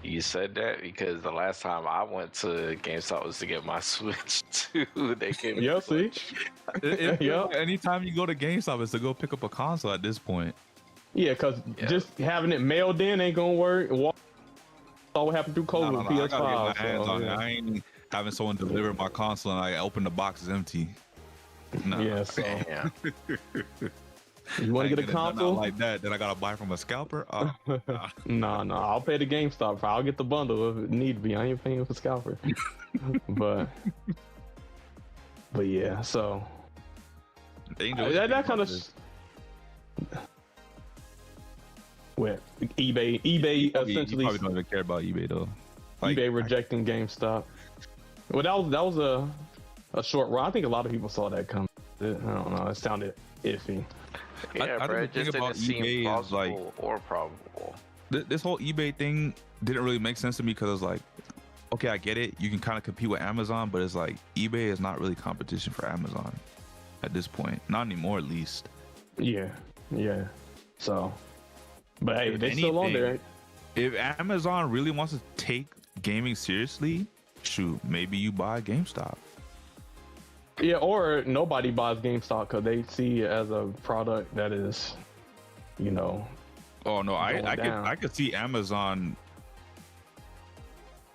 you said that, because the last time I went to GameStop was to get my Switch too. They gave me Switch. Anytime you go to GameStop, it's to go pick up a console at this point. Yeah, because just having it mailed in ain't gonna work. All what happened through COVID with PS5. I gotta get my hands on it. I ain't having someone deliver my console and I open the box is empty. No. Yeah, so you want to get a console like that? Then I gotta buy from a scalper. No, I'll pay the GameStop. I'll get the bundle if it need to be. I ain't paying for scalper. but yeah, so that kind of. What eBay essentially. You probably don't even care about eBay though. eBay rejecting GameStop. Well, that was a short run. I think a lot of people saw that coming. I don't know. It sounded iffy. Yeah, I bro, it just didn't seem eBay plausible or probable. This whole eBay thing didn't really make sense to me, because it's like, okay, I get it. You can kind of compete with Amazon, but it's like eBay is not really competition for Amazon at this point. Not anymore, at least. Yeah. So, but hey, they still on there. If Amazon really wants to take gaming seriously, shoot, maybe you buy GameStop. Yeah, or nobody buys GameStop because they see it as a product that is, Oh no, I could see Amazon.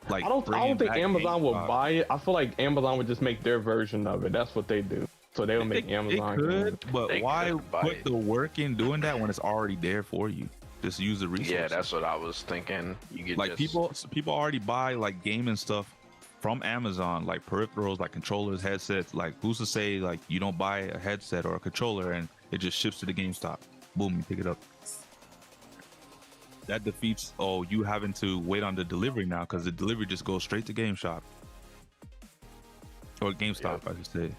Like, I don't think Amazon will buy it. I feel like Amazon would just make their version of it. That's what they do. So they will make Amazon. They could, but why put the work in doing that when it's already there for you? Just use the resources. Yeah, that's what I was thinking. You could like people already buy like gaming stuff from Amazon, like peripherals, like controllers, headsets. Like, who's to say like you don't buy a headset or a controller and it just ships to the GameStop? Boom, you pick it up. That defeats you having to wait on the delivery now, because the delivery just goes straight to GameStop or GameStop, I should say.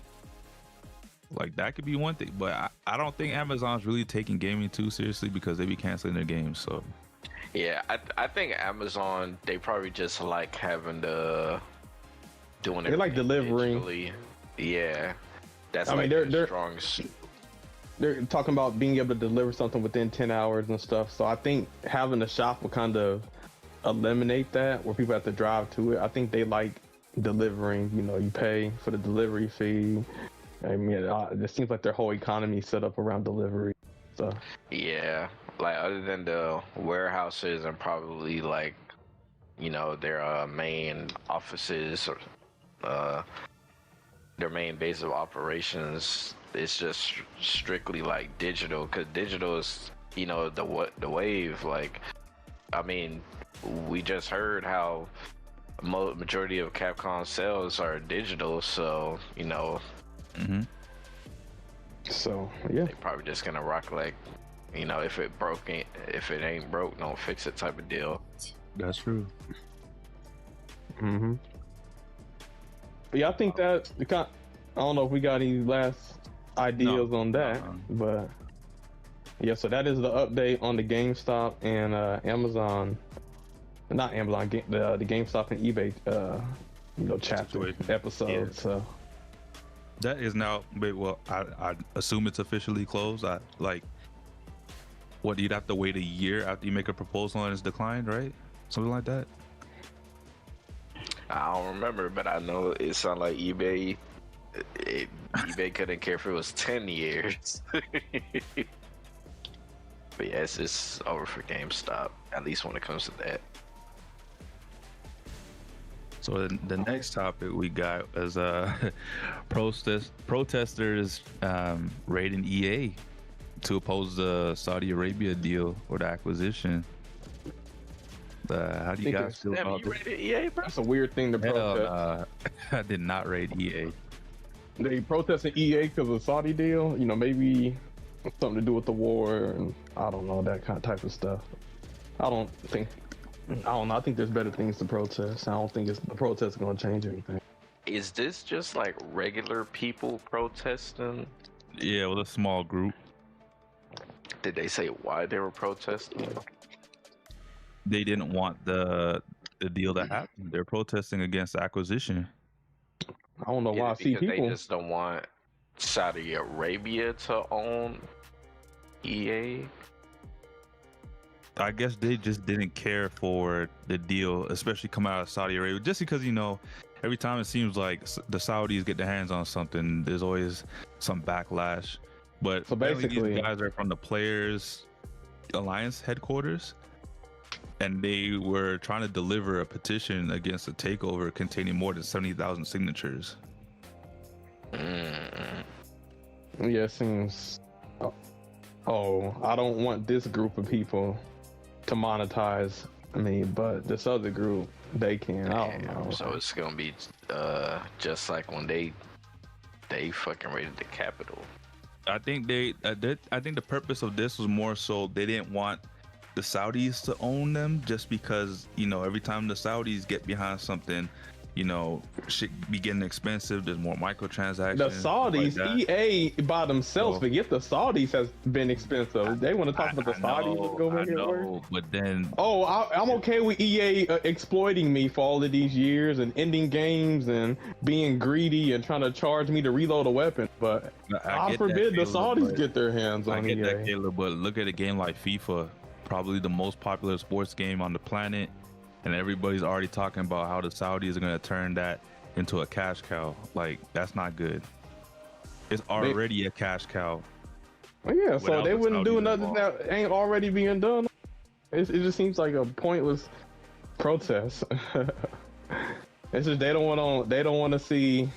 Like, that could be one thing, but I don't think Amazon's really taking gaming too seriously, because they be canceling their games. So yeah, I think Amazon, they probably just like having the doing it. They like delivering. Digitally. Yeah, that's they're strong. They're talking about being able to deliver something within 10 hours and stuff. So I think having a shop will kind of eliminate that, where people have to drive to it. I think they like delivering. You pay for the delivery fee. I mean, it seems like their whole economy is set up around delivery. So yeah, like other than the warehouses and probably like, their main offices or their main base of operations, it's just strictly like digital, because digital is, the wave. Like, I mean, we just heard how majority of Capcom sales are digital, so Mm-hmm. So yeah, they probably just gonna rock like, if it ain't broke, don't fix it type of deal. That's true. Mm-hmm. But yeah, I think that I don't know if we got any last ideas on that, but yeah. So that is the update on the GameStop and Amazon, not Amazon, the GameStop and eBay, chapter episode. Yeah. So that is now. Well, I assume it's officially closed. What, you'd have to wait a year after you make a proposal and it's declined, right? Something like that. I don't remember, but I know it sounded like eBay couldn't care if it was 10 years. But yes, it's over for GameStop, at least when it comes to that. So the next topic we got is protesters raiding EA to oppose the Saudi Arabia deal or the acquisition. How do you guys feel about you rated EA, bro? that's a weird thing to protest. I did not raid EA. They protesting EA because of the Saudi deal. Maybe something to do with the war, and I don't know, that kind of type of stuff. I don't know. I think there's better things to protest. I don't think the protest is going to change anything. Is this just like regular people protesting? Yeah, with a small group. Did they say why they were protesting? They didn't want the deal that happened. They're protesting against the acquisition. I don't know why I see because people. They just don't want Saudi Arabia to own EA. I guess they just didn't care for the deal, especially coming out of Saudi Arabia. Just because, every time it seems like the Saudis get their hands on something, there's always some backlash. But so basically, these guys are from the Players Alliance headquarters, and they were trying to deliver a petition against a takeover containing more than 70,000 signatures. Mm. Yeah, it seems. Oh, I don't want this group of people to monetize me, but this other group, they can. I don't know. So it's gonna be just like when they fucking raided the Capitol. I think I think the purpose of this was more so they didn't want the Saudis to own them, just because every time the Saudis get behind something, shit be getting expensive. There's more microtransactions. The Saudis, like EA by themselves, forget the Saudis has been expensive. They want to talk about the Saudis. Go make it work. But then, I'm okay with EA exploiting me for all of these years and ending games and being greedy and trying to charge me to reload a weapon. But I forbid the Saudis get their hands on EA. I get that, Caleb, but look at a game like FIFA, probably the most popular sports game on the planet. And everybody's already talking about how the Saudis are going to turn that into a cash cow. Like, that's not good. It's already a cash cow. Well, yeah, so they wouldn't do nothing that ain't already being done. It just seems like a pointless protest. It's just they don't want to see.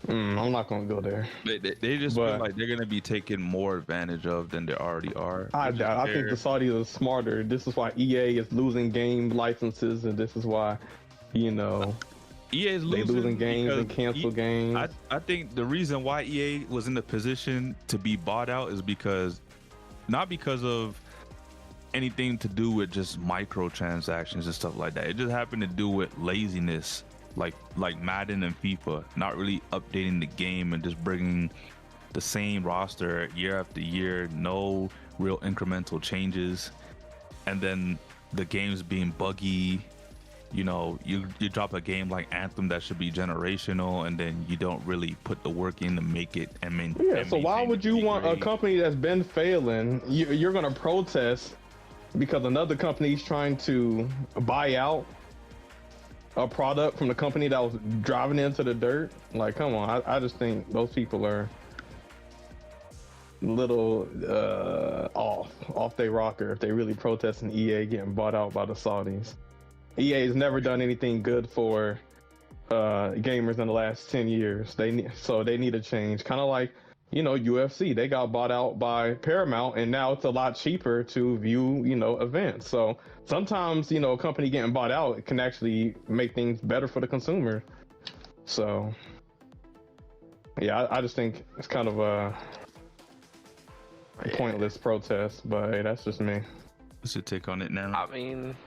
I'm not gonna go there. They just feel like they're gonna be taken more advantage of than they already are. I doubt. I think the Saudis are smarter. This is why EA is losing game licenses, and this is why, EA is losing games and cancel games. I think the reason why EA was in the position to be bought out is not because of anything to do with just microtransactions and stuff like that. It just happened to do with laziness. Like Madden and FIFA, not really updating the game and just bringing the same roster year after year, no real incremental changes, and then the games being buggy. You drop a game like Anthem that should be generational, and then you don't really put the work in to make it and maintain. Yeah, so why would you want a company that's been failing? You're gonna protest because another company is trying to buy out a product from the company that was driving into the dirt? Like, come on. I just think those people are a little off their rocker if they really protesting EA getting bought out by the Saudis. EA has never done anything good for gamers in the last 10 years. They need a change. Kind of like, UFC. They got bought out by Paramount, and now it's a lot cheaper to view, events. So sometimes, a company getting bought out, it can actually make things better for the consumer. So, yeah, I just think it's kind of a pointless protest, but hey, that's just me. What's your take on it now? I mean,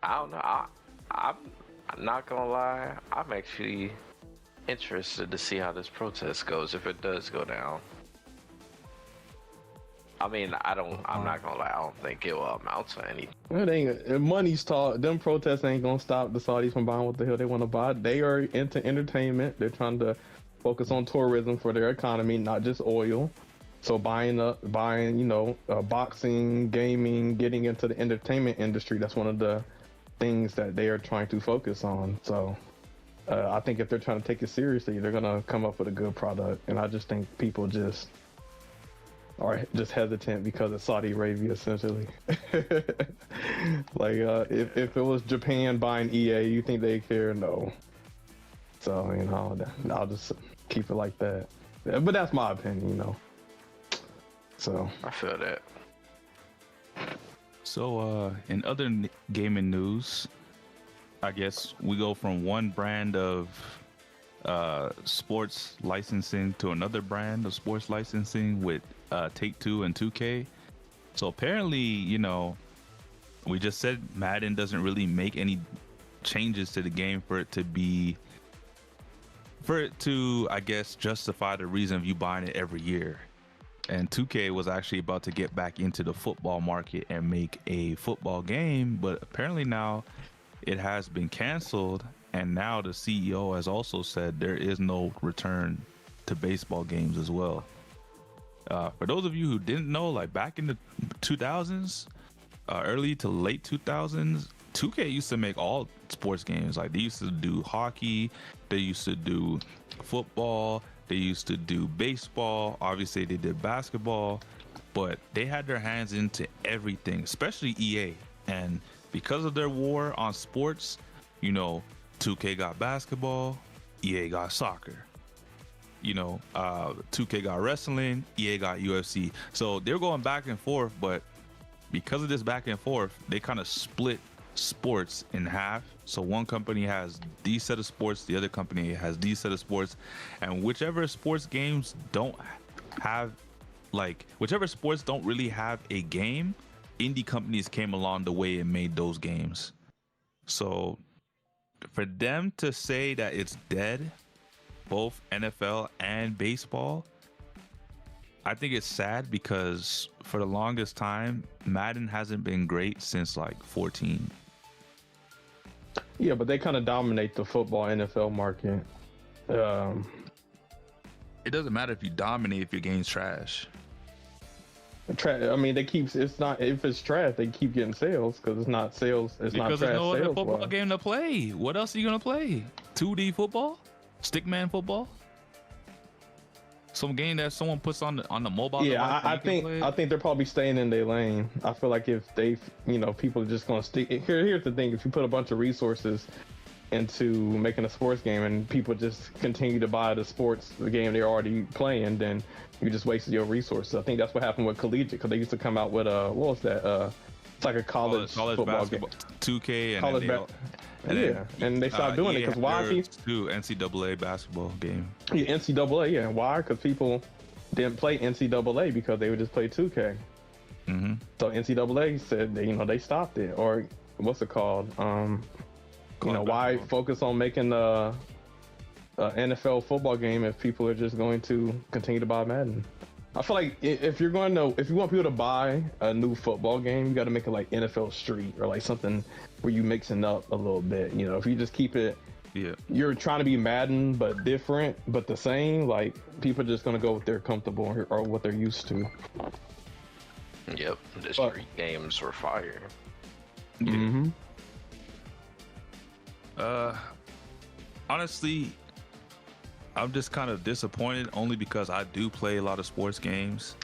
I don't know. I'm not gonna lie. I'm actually interested to see how this protest goes if it does go down. I mean, I'm not gonna lie. I don't think it will amount to anything. It ain't. Money's talk. Them protests ain't gonna stop the Saudis from buying what the hell they want to buy. They are into entertainment. They're trying to focus on tourism for their economy, not just oil. So buying, boxing, gaming, getting into the entertainment industry. That's one of the things that they are trying to focus on. So I think if they're trying to take it seriously, they're gonna come up with a good product. And I just think people just are just hesitant because of Saudi Arabia, essentially. Like, if it was Japan buying EA, you think they care? No. So, I'll just keep it like that. But that's my opinion, So I feel that. So, in other gaming news, I guess we go from one brand of sports licensing to another brand of sports licensing with Take-Two and 2K. So apparently, we just said Madden doesn't really make any changes to the game for it to, I guess, justify the reason of you buying it every year. And 2K was actually about to get back into the football market and make a football game, but apparently now it has been canceled. And now the CEO has also said there is no return to baseball games as well. For those of you who didn't know, like back in the 2000s, early to late 2000s, 2K used to make all sports games. Like they used to do hockey, they used to do football, they used to do baseball. Obviously, they did basketball, but they had their hands into everything, especially EA. And because of their war on sports, 2K got basketball, EA got soccer. 2K got wrestling, EA got UFC. So they're going back and forth, but because of this back and forth, they kind of split sports in half. So one company has these set of sports, the other company has these set of sports, and whichever sports games don't really have a game, indie companies came along the way and made those games. So for them to say that it's dead, both NFL and baseball, I think it's sad because for the longest time, Madden hasn't been great since like 14. Yeah, but they kind of dominate the football NFL market. It doesn't matter if you dominate if your game's trash. It's not, if it's trash, they keep getting sales because it's not sales. It's because not trash. There's no other football wise. game to play. What else are you gonna play? 2D football, stickman football, some game that someone puts on the mobile. Yeah, I think they're probably staying in their lane. I feel like if they, people are just gonna stick. Here's the thing: if you put a bunch of resources into making a sports game and people just continue to buy the game they're already playing, then you just wasted your resources. I think that's what happened with collegiate, because they used to come out with what was that? It's like a college football basketball, game. 2K, and college and they stopped doing it because why? Do NCAA basketball game. Yeah, NCAA. Yeah, why? Because people didn't play NCAA because they would just play 2K. Mm-hmm. So NCAA said they stopped it, or what's it called? Why focus on making a NFL football game if people are just going to continue to buy Madden? I feel like if you want people to buy a new football game, you got to make it like NFL Street or like something where you mixing up a little bit. If you just keep it, you're trying to be Madden but different but the same. Like people are just gonna go with their comfortable or what they're used to. Yep, the street games were fire. Mm-hmm. Honestly, I'm just kind of disappointed only because I do play a lot of sports games,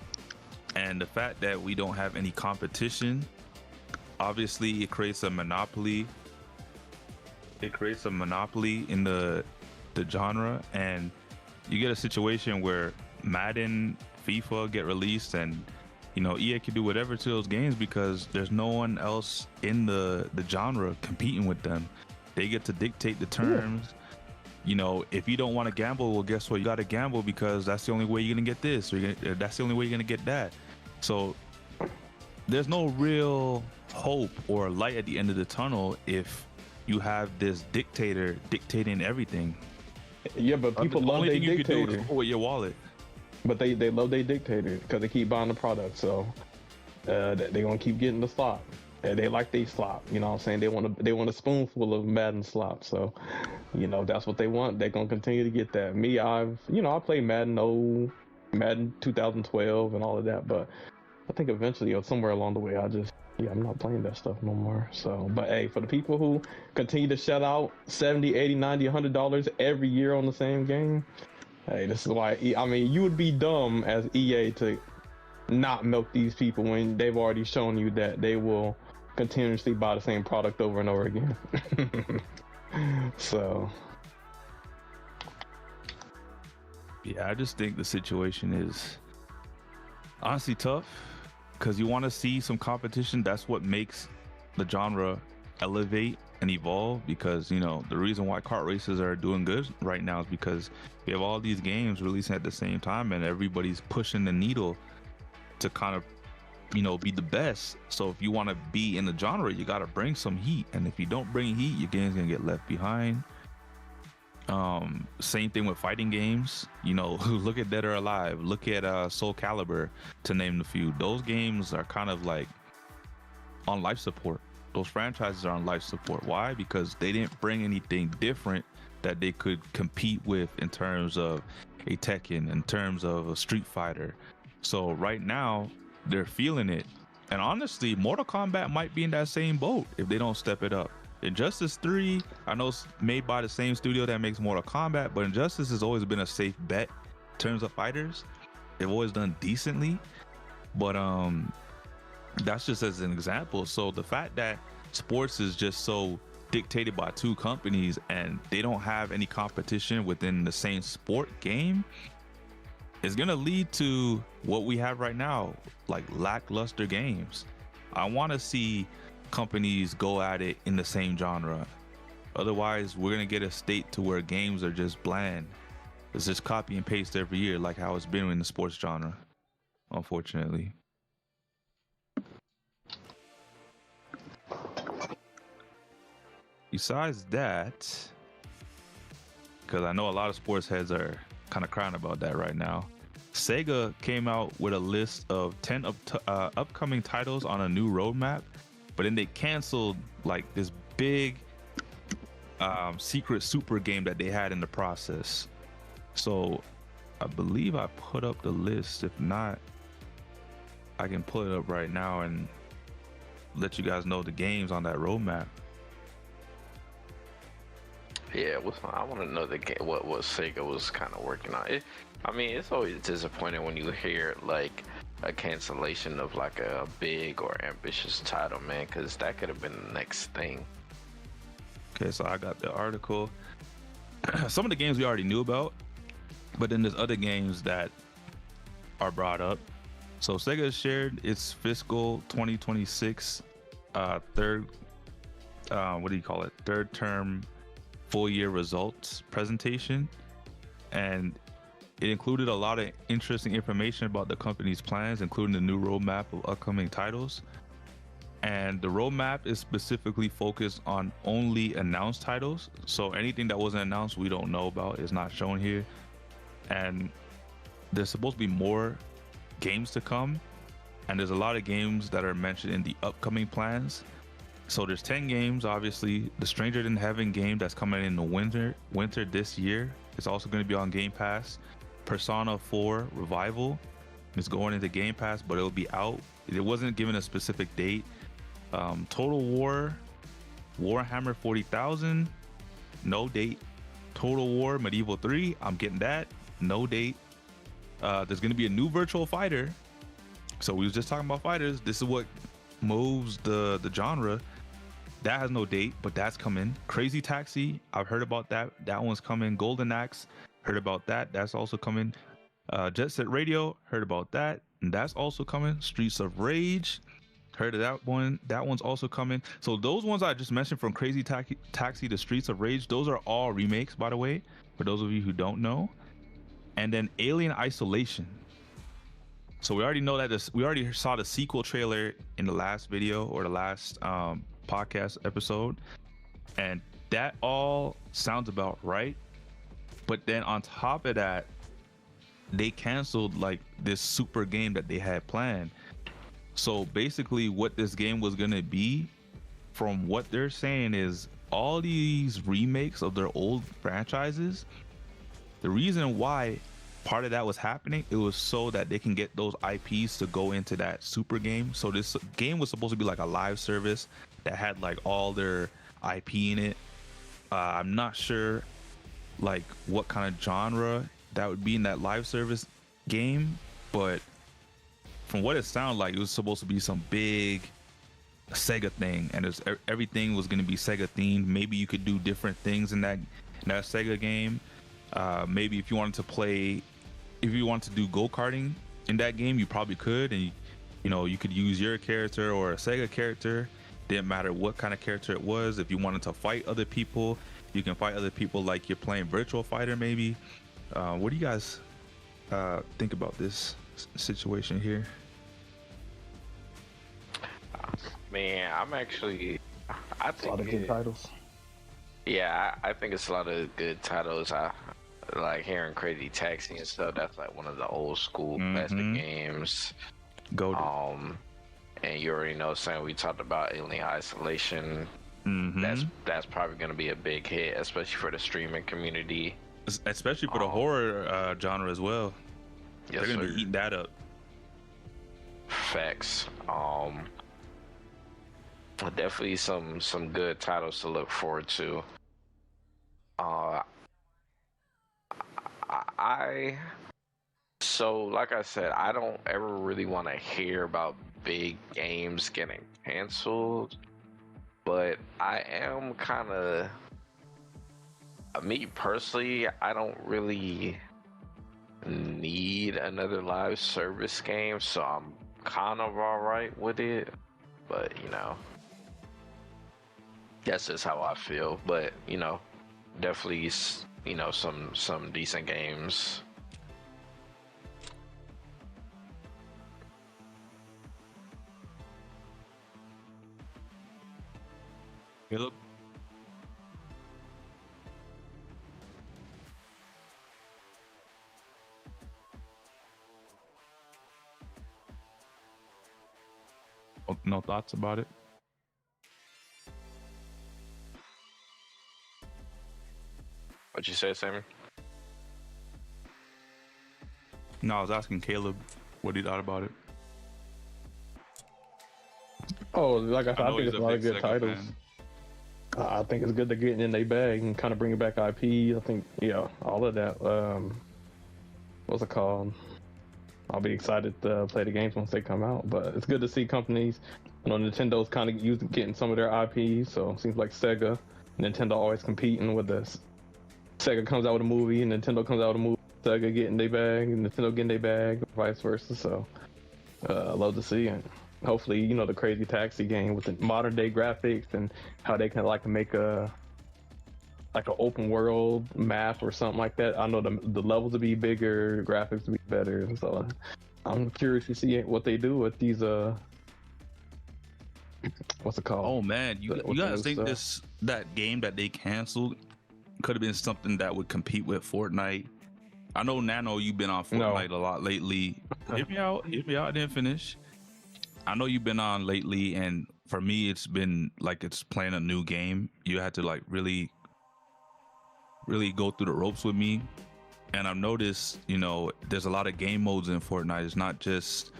and the fact that we don't have any competition, obviously it creates a monopoly. It creates a monopoly in the genre, and you get a situation where Madden, FIFA get released, and EA can do whatever to those games because there's no one else in the genre competing with them. They get to dictate the terms. If you don't want to gamble, well, guess what? You got to gamble because that's the only way you're gonna get this, or that's the only way you're gonna get that. So there's no real hope or light at the end of the tunnel if you have this dictator dictating everything. Yeah, but people love their you could do dictator. is with your wallet. But they love their dictator because they keep buying the product. So they're gonna keep getting the slop. And they like they slop. You know what I'm saying? They want a spoonful of Madden slop. So, you know, that's what they want. They're gonna continue to get that. Me, I play Madden 2012 and all of that, but I think eventually or somewhere along the way I'm not playing that stuff no more. So, but hey, for the people who continue to shell out $70, $80, $90, $100 every year on the same game, hey, this is why. I mean, you would be dumb as EA to not milk these people when they've already shown you that they will continuously buy the same product over and over again. So, yeah, I just think the situation is honestly tough because you want to see some competition. That's what makes the genre elevate and evolve, because, you know, the reason why kart races are doing good right now is because we have all these games releasing at the same time and everybody's pushing the needle to kind of, you know, be the best. So if you want to be in the genre, you got to bring some heat, and if you don't bring heat, your game's gonna get left behind. Same thing with fighting games. You know, look at Dead or Alive, look at Soul Calibur, to name a few. Those games are kind of like on life support. Those franchises are on life support. Why? Because they didn't bring anything different that they could compete with in terms of a Tekken, in terms of a Street Fighter. So right now they're feeling it, and honestly, Mortal Kombat might be in that same boat if they don't step it up. Injustice 3, I know it's made by the same studio that makes Mortal Kombat, but Injustice has always been a safe bet in terms of fighters. They've always done decently, but that's just as an example. So the fact that sports is just so dictated by two companies and they don't have any competition within the same sport game is going to lead to what we have right now, like lackluster games. I want to see companies go at it in the same genre. Otherwise, we're going to get a state to where games are just bland. It's just copy and paste every year, like how it's been in the sports genre, unfortunately. Besides that, because I know a lot of sports heads are kind of crying about that right now, SEGA came out with a list of 10 upcoming titles on a new roadmap, but then they canceled like this big secret super game that they had in the process. So I believe I put up the list. If not, I can pull it up right now and let you guys know the games on that roadmap. Yeah, I want to know what SEGA was kind of working on. I mean, it's always disappointing when you hear like a cancellation of like a big or ambitious title, man, because that could have been the next thing. Okay, so I got the article. Some of the games we already knew about, but then there's other games that are brought up. So SEGA shared its fiscal 2026 third term full year results presentation, and it included a lot of interesting information about the company's plans, including the new roadmap of upcoming titles. And the roadmap is specifically focused on only announced titles, so anything that wasn't announced we don't know about is not shown here. And there's supposed to be more games to come, and there's a lot of games that are mentioned in the upcoming plans. So there's 10 games, obviously. The Stranger Than Heaven game that's coming in the winter this year. It's also going to be on Game Pass. Persona 4 Revival is going into Game Pass, but it'll be out. It wasn't given a specific date. Total War, Warhammer 40,000, no date. Total War Medieval 3, I'm getting that, no date. There's going to be a new Virtual Fighter. So we was just talking about fighters. This is what moves the genre. That has no date, but that's coming. Crazy Taxi, I've heard about that. That one's coming. Golden Axe, heard about that. That's also coming. Jet Set Radio, heard about that, and that's also coming. Streets of Rage, heard of that one. That one's also coming. So those ones I just mentioned, from Crazy Taxi to Streets of Rage, those are all remakes, by the way, for those of you who don't know. And then Alien Isolation. So we already know that we already saw the sequel trailer in the last video or the last podcast episode, and that all sounds about right. But then on top of that, they canceled like this super game that they had planned. So basically what this game was gonna be, from what they're saying, is all these remakes of their old franchises. The reason why part of that was happening, it was so that they can get those IPs to go into that super game. So this game was supposed to be like a live service that had like all their IP in it. I'm not sure like what kind of genre that would be in that live service game, but from what it sounded like, it was supposed to be some big SEGA thing, and everything was going to be SEGA themed. Maybe you could do different things in that SEGA game. Maybe if you wanted to do go-karting in that game, you probably could, and you could use your character or a SEGA character. Didn't matter what kind of character it was. If you wanted to fight other people, you can fight other people like you're playing Virtual Fighter maybe. What do you guys think about this situation here? Man, I think A lot of good titles. Yeah, I think it's a lot of good titles. I like hearing Crazy Taxi and stuff. That's like one of the old school best games. GOTY. And you already know, Sam, we talked about Alien Isolation. That's probably going to be a big hit, especially for the streaming community. Especially for the horror genre as well. Yes, they're going to be eating that up. Facts. Definitely some good titles to look forward to. So like I said, I don't ever really want to hear about big games getting canceled, but I am kind of, me personally, I don't really need another live service game, so I'm kind of all right with it. But that's just how I feel. But definitely some decent games. Caleb? No thoughts about it? What'd you say, Sammy? No, I was asking Caleb what he thought about it. Oh, like I said, I think he's it's a lot of big good SEGA titles. fan. I think it's good to get in their bag and kind of bringing back IP. I think, all of that. What's it called? I'll be excited to play the games once they come out. But it's good to see companies. Nintendo's kind of getting some of their IPs. So it seems like Sega, Nintendo always competing with this. Sega comes out with a movie, and Nintendo comes out with a movie. Sega getting their bag, and Nintendo getting their bag, vice versa. So I love to see it. Hopefully, the Crazy Taxi game with the modern day graphics and how they can make an open world map or something like that. I know the levels will be bigger, the graphics will be better. So I'm curious to see what they do with these what's it called? Oh man, you guys think that game that they canceled could have been something that would compete with Fortnite? I know Nano, you've been on Fortnite a lot lately. Hit me out. I didn't finish. I know you've been on lately, and for me, it's been like it's playing a new game. You had to really go through the ropes with me. And I've noticed, there's a lot of game modes in Fortnite. It's not just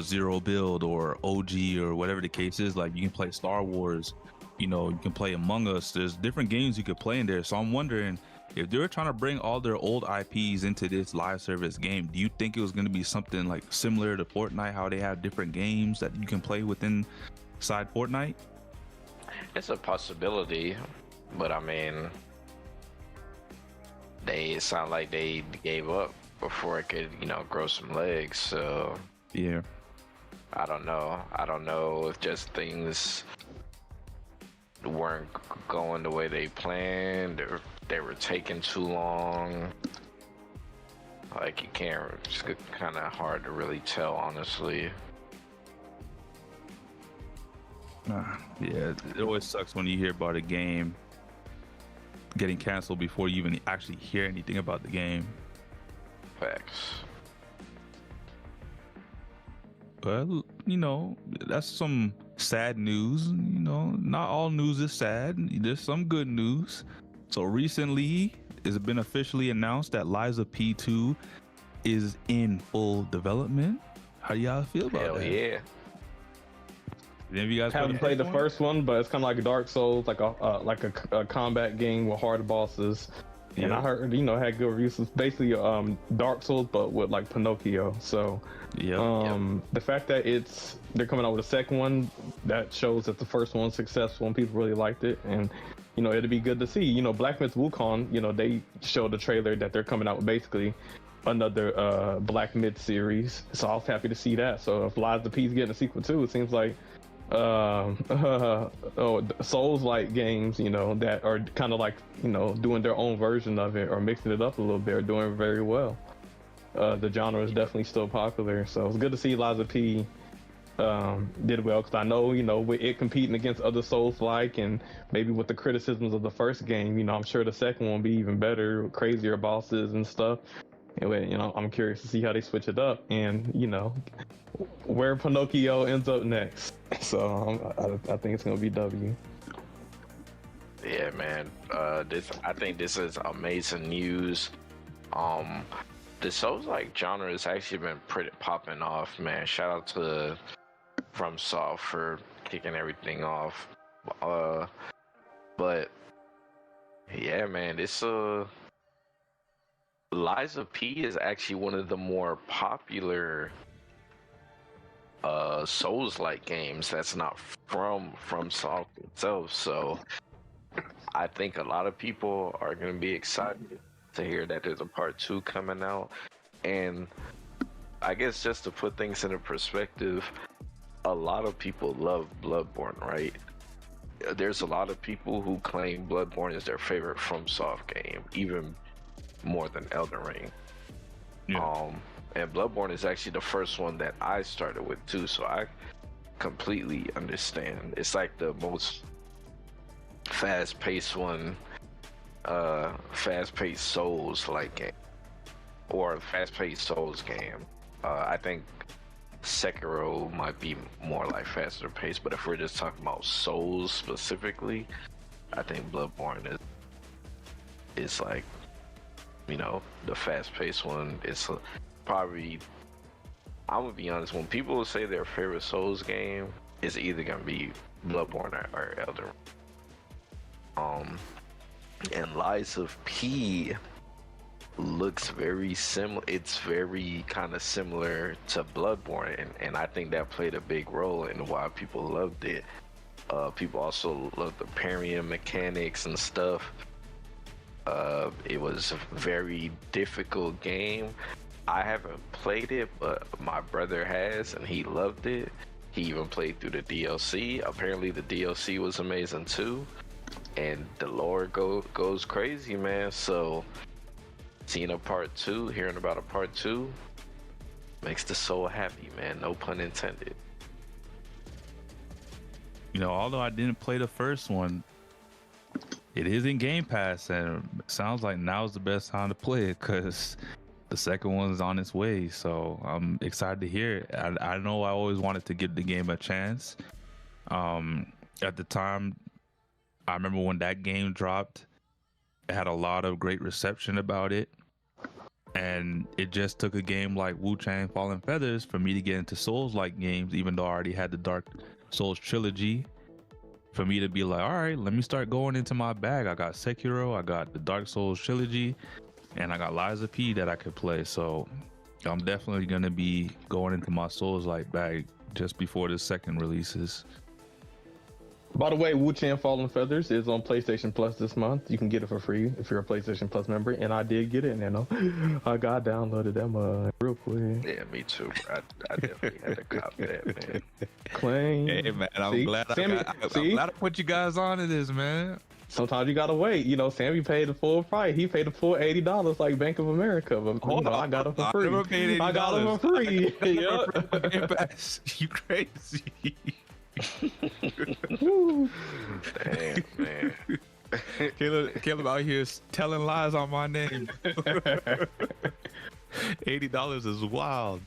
zero build or OG or whatever the case is. Like you can play Star Wars, you can play Among Us. There's different games you could play in there. So I'm wondering, if they're trying to bring all their old IPs into this live service game, do you think it was going to be something like similar to Fortnite, how they have different games that you can play inside Fortnite? It's a possibility, but I mean, it sound like they gave up before it could, grow some legs. So yeah, I don't know if just things weren't going the way they planned, or they were taking too long. Like you can't. It's kind of hard to really tell, honestly. Yeah, it always sucks when you hear about a game getting canceled before you even actually hear anything about the game. Facts. Well, you know, that's some sad news. You know, not all news is sad. There's some good news. So recently, it's been officially announced that Lies of P2 is in full development. How do y'all feel about Hell that? yeah. Any of you guys Haven't played the first one, but it's kind of like Dark Souls, like a combat game with hard bosses. And I heard, you know, it had good reviews. It's basically Dark Souls, but with like Pinocchio. So, the fact that they're coming out with a second one, that shows that the first one's successful and people really liked it. And, you know, it'd be good to see. You know, Black Myth Wukong, you know, they showed the trailer that they're coming out with basically another Black Myth series. So I was happy to see that. So if Lies of P's getting a sequel too, it seems like Souls-like games, you know, that are kind of like, you know, doing their own version of it or mixing it up a little bit are doing very well. The genre is definitely still popular, so it's good to see Lies of P did well, because I know, you know, with it competing against other Souls-like and maybe with the criticisms of the first game, you know, I'm sure the second one will be even better, crazier bosses and stuff. Anyway, you know, I'm curious to see how they switch it up and, you know, where Pinocchio ends up next. So I think it's gonna be W. Yeah, man. I think this is amazing news. The Souls-like genre has actually been pretty popping off, man. Shout out to FromSoft for kicking everything off. But yeah, man, this Lies of P is actually one of the more popular Souls-like games that's not from FromSoft itself. So I think a lot of people are going to be excited to hear that there's a part 2 coming out. And I guess just to put things into perspective, a lot of people love Bloodborne, right? There's a lot of people who claim Bloodborne is their favorite FromSoft game, even more than Elden Ring. Yeah. And Bloodborne is actually the first one that I started with too, so I completely understand. It's like the most fast-paced one, fast-paced Souls-like game, or fast-paced Souls game. I think Sekiro might be more like faster-paced, but if we're just talking about Souls specifically, I think Bloodborne is like, you know, the fast-paced one. It's probably, I'm gonna be honest, when people say their favorite Souls game, it's either gonna be Bloodborne or Elden Ring. And Lies of P looks very similar. It's very kind of similar to Bloodborne, and I think that played a big role in why people loved it. People also love the parrying mechanics and stuff. It was a very difficult game. I haven't played it, but my brother has, and he loved it. He even played through the DLC. Apparently the DLC was amazing too, and the lore goes crazy, man. So seeing a part 2, hearing about a part 2 makes the soul happy, man. No pun intended. You know, although I didn't play the first one, it is in Game Pass, and it sounds like now's the best time to play it because the second one's on its way. So I'm excited to hear it. I know I always wanted to give the game a chance. At the time, I remember when that game dropped, it had a lot of great reception about it. And it just took a game like Wu-Chang Fallen Feathers for me to get into Souls-like games, even though I already had the Dark Souls trilogy, for me to be like, all right, let me start going into my bag. I got Sekiro, I got the Dark Souls trilogy, and I got Lies of P that I could play. So I'm definitely going to be going into my Souls-like bag just before the second releases. By the way, Wu-Chang Fallen Feathers is on PlayStation Plus this month. You can get it for free if you're a PlayStation Plus member, and I did get it, and I got downloaded them real quick. Yeah, me too. I definitely had to cop that, man. Claim. Hey man, I'm glad I put you guys on to this, man. sometimes you gotta wait. You know, Sammy paid the full price. He paid the full $80 like Bank of America. But you know, I got him for free. I never paid $80. I got him for free. Yep. You crazy. Damn, man. Caleb out here telling lies on my name. $80 is wild.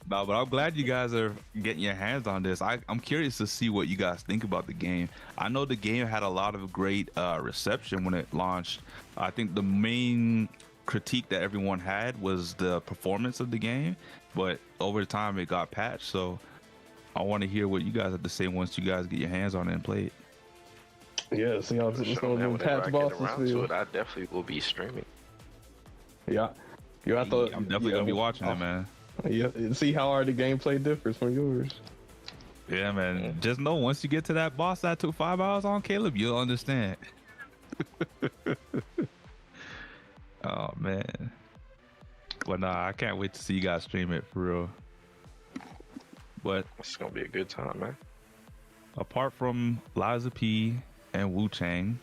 No, but I'm glad you guys are getting your hands on this. I'm curious to see what you guys think about the game. I know the game had a lot of great reception when it launched. I think the main critique that everyone had was the performance of the game, but over time it got patched. So I want to hear what you guys have to say once you guys get your hands on it and play it. Yeah, see how it's Sure, man, going to patch whenever I get bosses around to feel. it, I definitely will be streaming. Yeah. I thought I'm definitely gonna be watching it, man. Yeah, see how hard the gameplay differs from yours. Yeah, man. Just know once you get to that boss that took 5 hours on, Caleb, you'll understand. Oh man. But nah, I can't wait to see you guys stream it for real. But It's gonna be a good time, man. apart from Liza P and Wu Chang,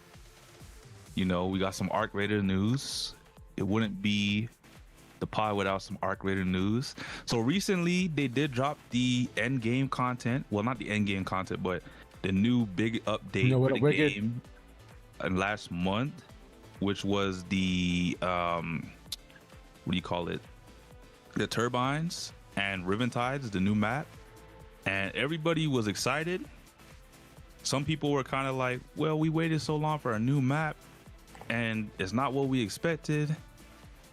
you know, we got some Arc Raider news. It wouldn't be the pod without some Arc Raider news. So recently they did drop the end game content. Well, not the end game content, but the new big update You know what, for the Wicked? game last month, which was the what do you call it? The turbines and Riventides, the new map. And everybody was excited. Some people were kind of like, well, we waited so long for a new map and it's not what we expected.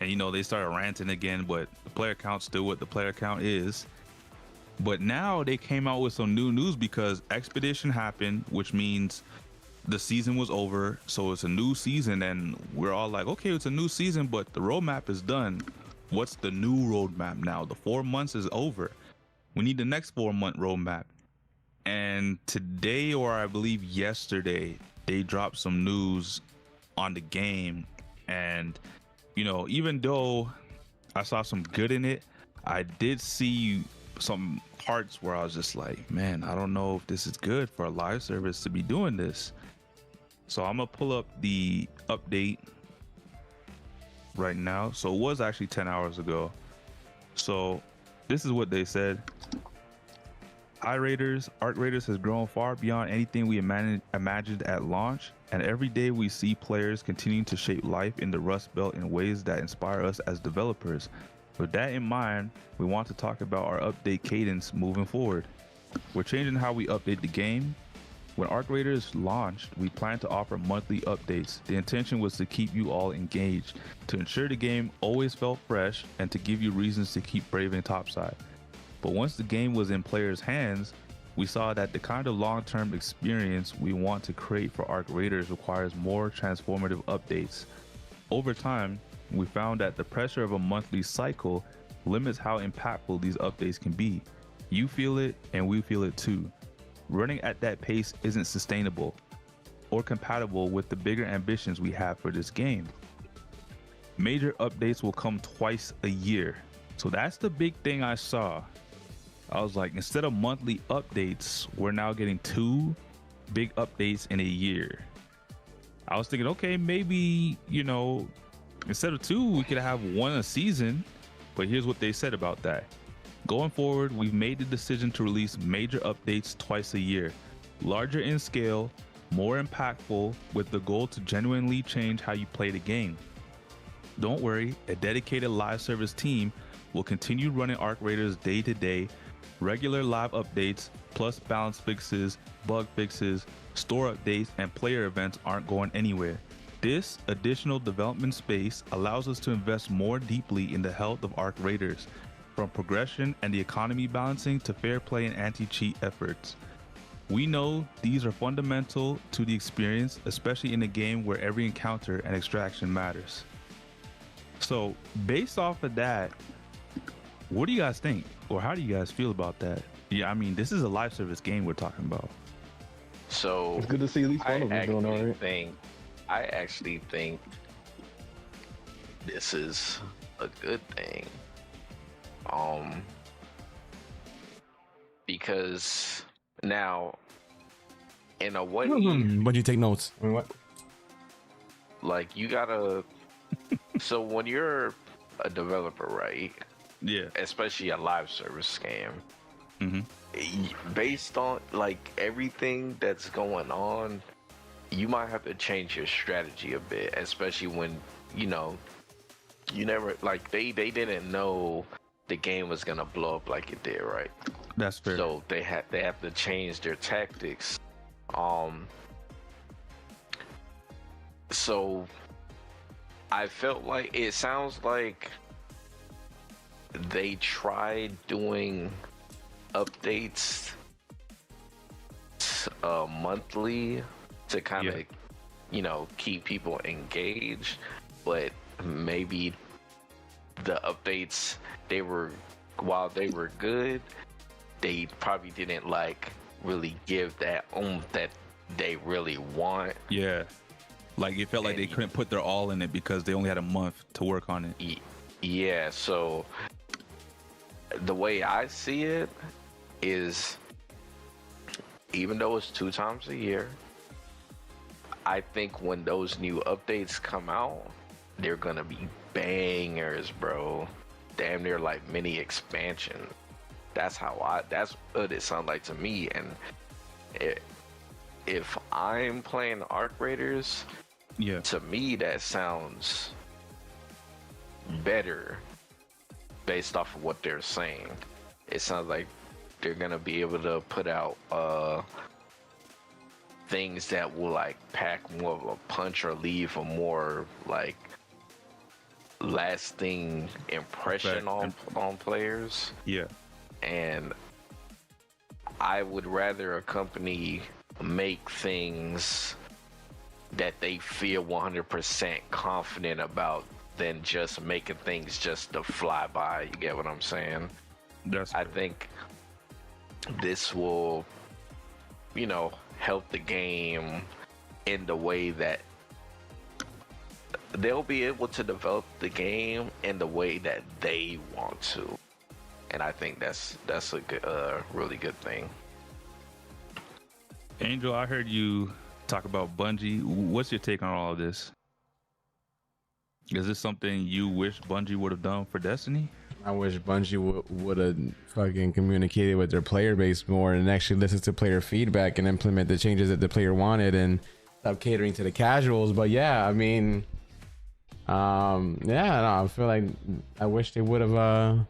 And, you know, they started ranting again, but the player count's still what the player count is. But now they came out with some new news because Expedition happened, which means the season was over. So it's a new season and we're all like, okay, it's a new season, but the roadmap is done. What's the new roadmap now? The 4 months is over. We need the next 4-month roadmap. And today, or I believe yesterday, they dropped some news on the game. And, you know, even though I saw some good in it, I did see some parts where I was just like, man, I don't know if this is good for a live service to be doing this. So I'm gonna pull up the update right now. So it was actually 10 hours ago. So this is what they said. Arc Raiders has grown far beyond anything we imagined at launch, and every day we see players continuing to shape life in the Rust Belt in ways that inspire us as developers. With that in mind, we want to talk about our update cadence moving forward. We're changing how we update the game. When Arc Raiders launched, we planned to offer monthly updates. The intention was to keep you all engaged, to ensure the game always felt fresh, and to give you reasons to keep braving topside. But once the game was in players' hands, we saw that the kind of long-term experience we want to create for Arc Raiders requires more transformative updates. Over time, we found that the pressure of a monthly cycle limits how impactful these updates can be. You feel it, and we feel it too. Running at that pace isn't sustainable or compatible with the bigger ambitions we have for this game. Major updates will come twice a year. So that's the big thing I saw. I was like, instead of monthly updates, we're now getting 2 big updates in a year. I was thinking, okay, maybe, you know, instead of 2, we could have 1 a season. But here's what they said about that. Going forward, we've made the decision to release major updates twice a year, larger in scale, more impactful, with the goal to genuinely change how you play the game. Don't worry, a dedicated live service team will continue running Arc Raiders day to day. Regular live updates, plus balance fixes, bug fixes, store updates, and player events aren't going anywhere. This additional development space allows us to invest more deeply in the health of Arc Raiders, from progression and the economy balancing to fair play and anti-cheat efforts. We know these are fundamental to the experience, especially in a game where every encounter and extraction matters. So based off of that, what do you guys think? Or how do you guys feel about that? Yeah, I mean, this is a live service game we're talking about. So It's good to see at least one of them doing all right. I actually think this is a good thing. Because now in a way, But you take notes. I mean, what? like you gotta. So when you're a developer, right? Yeah. Especially a live service game, Mm-hmm. based on like everything that's going on, you might have to change your strategy a bit, especially when you never like they didn't know the game was gonna blow up like it did, right? That's fair. So they have to change their tactics. So I felt like it sounds like they tried doing updates monthly to kind of keep people engaged, but maybe the updates while they were good, they probably didn't like really give that that they really want. Yeah. Like it felt like they couldn't put their all in it because they only had a month to work on it. Yeah, so the way I see it is, even though it's 2 times a year, I think when those new updates come out, they're gonna be bangers, bro. Damn near like mini expansion. That's what it sounds like to me. And if I'm playing Arc Raiders, to me that sounds better based off of what they're saying. It sounds like they're gonna be able to put out things that will like pack more of a punch or leave a more like lasting impression on players. Yeah. And I would rather a company make things that they feel 100% confident about than just making things just to fly by. You get what I'm saying? I think this will, help the game in the way that they'll be able to develop the game in the way that they want to. And I think that's a good, really good thing. Angel, I heard you talk about Bungie. What's your take on all of this? Is this something you wish Bungie would have done for Destiny? I wish Bungie would have fucking communicated with their player base more and actually listened to player feedback and implement the changes that the player wanted and stop catering to the casuals. But yeah, I mean, I feel like I wish they would have,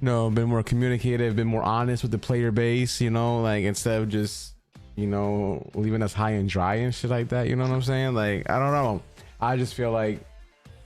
been more communicative, been more honest with the player base, like instead of just, leaving us high and dry and shit like that. You know what I'm saying? Like, I don't know. I just feel like,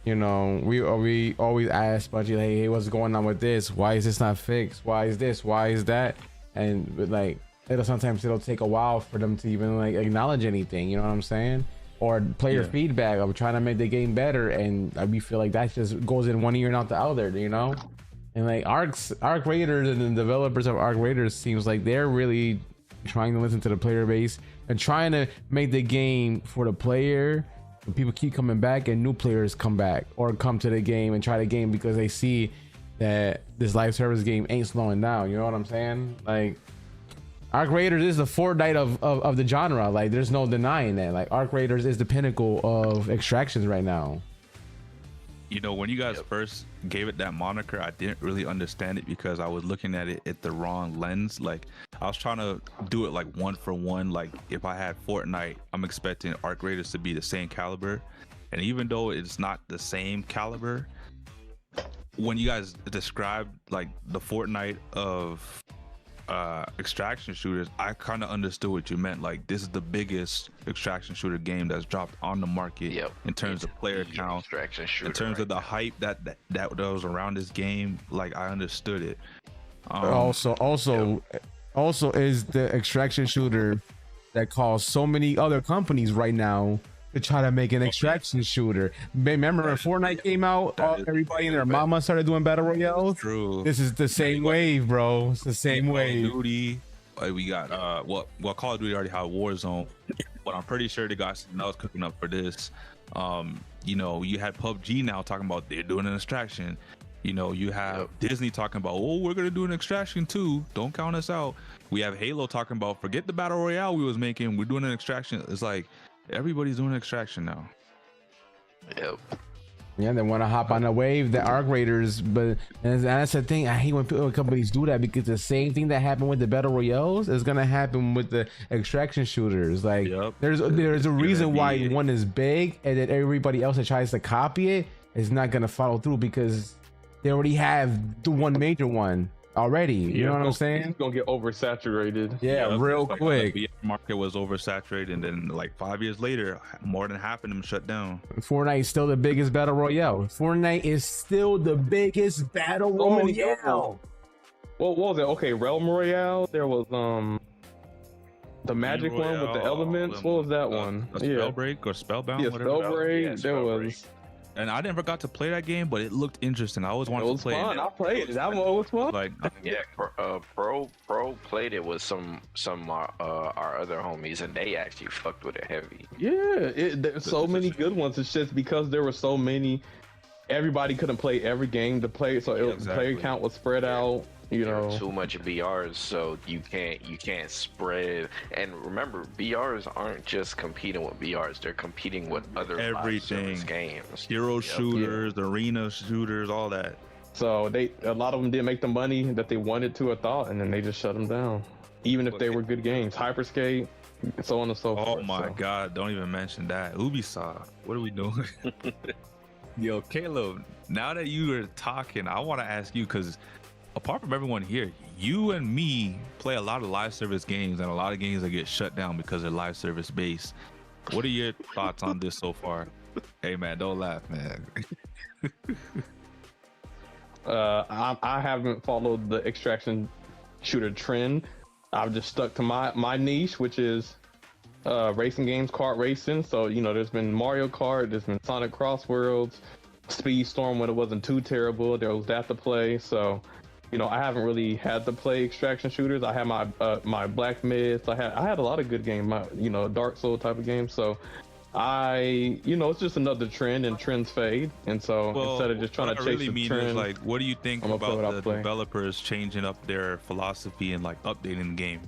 we always ask Bungie, like, hey, what's going on with this? Why is this not fixed? Why is this? Why is that? And like, sometimes it'll take a while for them to even like acknowledge anything. You know what I'm saying? Or player feedback of trying to make the game better, and we feel like that just goes in one ear and out the other. And like Arc Raiders and the developers of Arc Raiders seems like they're really trying to listen to the player base and trying to make the game for the player. When people keep coming back and new players come back or come to the game and try the game because they see that this live service game ain't slowing down. You know what I'm saying? Like, Arc Raiders is the Fortnite of the genre. Like, there's no denying that. Like, Arc Raiders is the pinnacle of extractions right now. When you guys first gave it that moniker, I didn't really understand it because I was looking at it at the wrong lens. Like, I was trying to do it like one for one. Like, if I had Fortnite, I'm expecting Arc Raiders to be the same caliber. And even though it's not the same caliber, when you guys described like the Fortnite of extraction shooters, I kind of understood what you meant. Like, this is the biggest extraction shooter game that's dropped on the market in terms of player count, in terms of the hype that was around this game. Like, I understood it. Also is the extraction shooter that caused so many other companies right now to try to make an extraction shooter. Remember when Fortnite came out, everybody and their mama started doing battle royales? True. This is the same wave, bro. It's the same wave. Call of Duty, we got Call of Duty already had Warzone, but I'm pretty sure they got something else cooking up for this. You had PUBG now talking about they're doing an extraction. You know, you have Disney talking about, oh, we're gonna do an Extraction 2. Don't count us out. We have Halo talking about, forget the battle royale we was making. We're doing an Extraction. It's like everybody's doing an Extraction now. Yep. Yeah, they want to hop on the wave, the ARC Raiders, but and that's the thing. I hate when companies do that, because the same thing that happened with the battle royales is gonna happen with the extraction shooters. Like, there's a reason why one is big, and then everybody else that tries to copy it is not gonna follow through, because they already have the one major one already. You know what I'm saying? It's gonna get oversaturated. Yeah, real quick. The market was oversaturated, and then like 5 years later, more than half of them shut down. Fortnite is still the biggest battle royale. Fortnite is still the biggest battle royale. What was it? Okay, Realm Royale. There was the magic one with the elements. What was that one? Spellbreak or Spellbound? Yeah, Spellbreak. Yeah, there was. And I never got to play that game, but it looked interesting. I always wanted to play fun. it. I played it. That one was fun. Like, Yeah, Pro played it with some our other homies, and they actually fucked with it heavy. Yeah, there's so many good ones. It's just because there were so many, everybody couldn't play every game to play, so player count was spread out. You know, too much BRs, so you can't spread. And remember, BRs aren't just competing with BRs; they're competing with other live service games, hero shooters, arena shooters, all that. So a lot of them didn't make the money that they wanted to or thought, and then they just shut them down, even if they were good games. Hyperscape, so on and so forth. Oh my God! Don't even mention that. Ubisoft, what are we doing? Yo, Caleb, now that you are talking, I want to ask you, because apart from everyone here, you and me play a lot of live service games, and a lot of games that get shut down because they're live service based. What are your thoughts on this so far? Hey man, don't laugh, man. I haven't followed the extraction shooter trend. I've just stuck to my niche, which is racing games, kart racing. So, you know, there's been Mario Kart, there's been Sonic Crossworlds, Speedstorm when it wasn't too terrible. There was that to play. So, you know, I haven't really had to play extraction shooters. I had my Black Myths. I had a lot of good games, Dark Soul type of games. So it's just another trend, and trends fade. And so instead of just trying to chase the trend, is, like, what do you think about the developers changing up their philosophy and like updating the game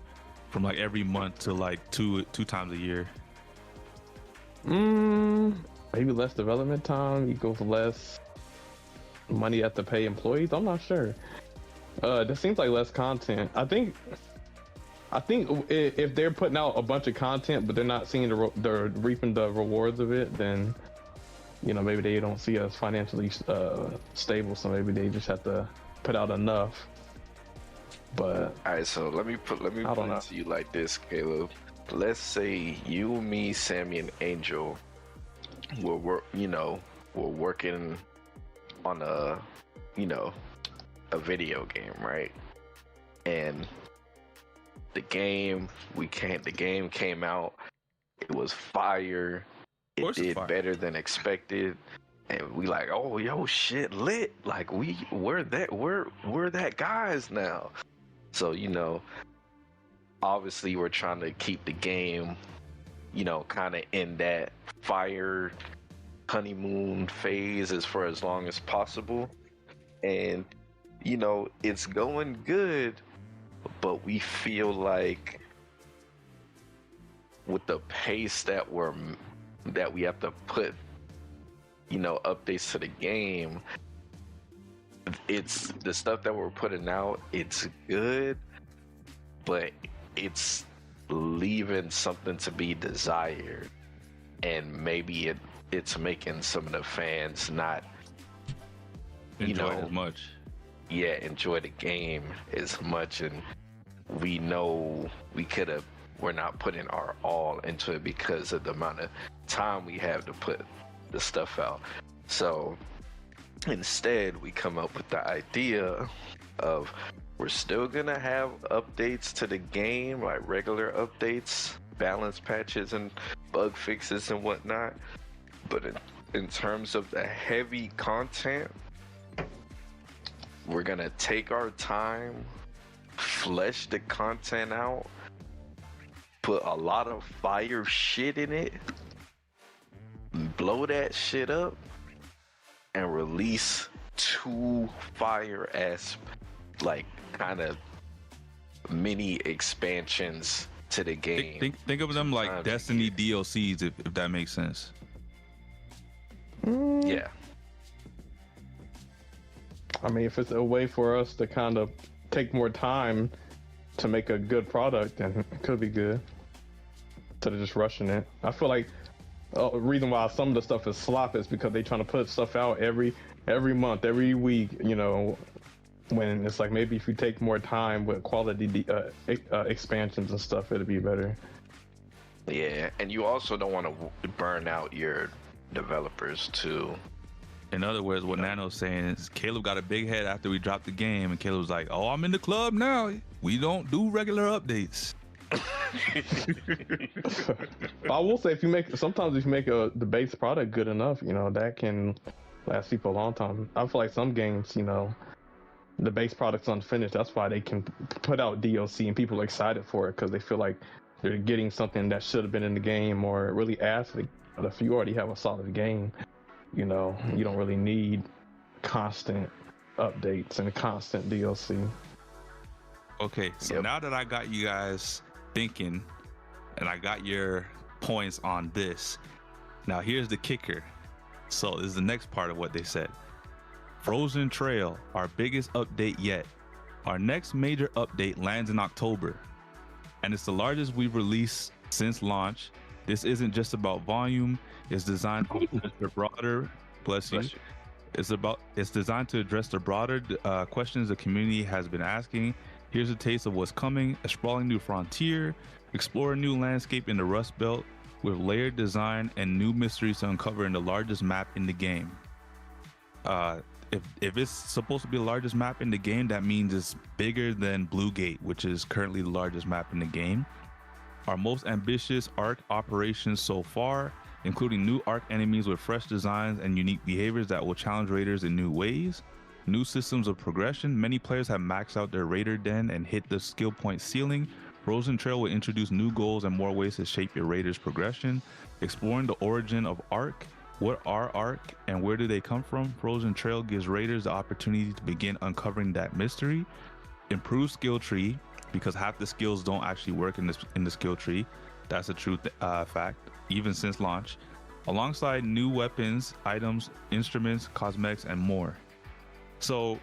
from like every month to like two times a year? Maybe less development time equals less money you have to pay employees. I'm not sure. This seems like less content. I think if they're putting out a bunch of content but they're not seeing they're reaping the rewards of it, then maybe they don't see us financially stable. So maybe they just have to put out enough. But all right, so let me put it to you like this, Caleb. Let's say you, me, Sammy, and Angel we're working on a video game, right? And the game came out. It was fire. It did better than expected, and we like, oh yo, shit lit. Like we're that guys now. So obviously we're trying to keep the game, kind of in that fire honeymoon phase for as long as possible, and it's going good. But we feel like with the pace that we have to put, updates to the game, it's the stuff that we're putting out, it's good, but it's leaving something to be desired. And maybe it's making some of the fans not enjoy as much. Yeah, enjoy the game as much, and we know we're not putting our all into it because of the amount of time we have to put the stuff out. So instead we come up with the idea of we're still gonna have updates to the game, like regular updates, balance patches and bug fixes and whatnot, but in terms of the heavy content, we're gonna take our time, flesh the content out, put a lot of fire shit in it, blow that shit up, and release two fire ass, like kind of mini expansions to the game. Think of them like Destiny DLCs, if that makes sense. Yeah. I mean, if it's a way for us to kind of take more time to make a good product, then it could be good. Instead of just rushing it. I feel like the reason why some of the stuff is slop is because they're trying to put stuff out every month, every week, you know, when it's like maybe if you take more time with quality expansions and stuff, it'd be better. Yeah, and you also don't want to burn out your developers too. In other words, what Nano's saying is Caleb got a big head after we dropped the game, and Caleb was like, "Oh, I'm in the club now. We don't do regular updates." I will say, sometimes if you make the base product good enough, you know, that can last people a long time. I feel like some games, you know, the base product's unfinished. That's why they can put out DLC and people are excited for it because they feel like they're getting something that should have been in the game or really asked. But if you already have a solid game, you know, you don't really need constant updates and constant DLC. Okay, so now that I got you guys thinking and I got your points on this, now here's the kicker. So this is the next part of what they said. Frozen Trail, our biggest update yet. Our next major update lands in October, and it's the largest we've released since launch. This isn't just about volume. It's designed to address the broader. Bless you. It's designed to address the broader questions the community has been asking. Here's a taste of what's coming: a sprawling new frontier, explore a new landscape in the Rust Belt with layered design and new mysteries to uncover in the largest map in the game. If it's supposed to be the largest map in the game, that means it's bigger than Blue Gate, which is currently the largest map in the game. Our most ambitious ARC operations so far, including new ARC enemies with fresh designs and unique behaviors that will challenge raiders in new ways. New systems of progression. Many players have maxed out their raider den and hit the skill point ceiling. Frozen Trail will introduce new goals and more ways to shape your raider's progression. Exploring the origin of ARC. What are ARC and where do they come from? Frozen Trail gives raiders the opportunity to begin uncovering that mystery. Improve skill tree, because half the skills don't actually work in the skill tree. That's a true fact, even since launch. Alongside new weapons, items, instruments, cosmetics, and more. So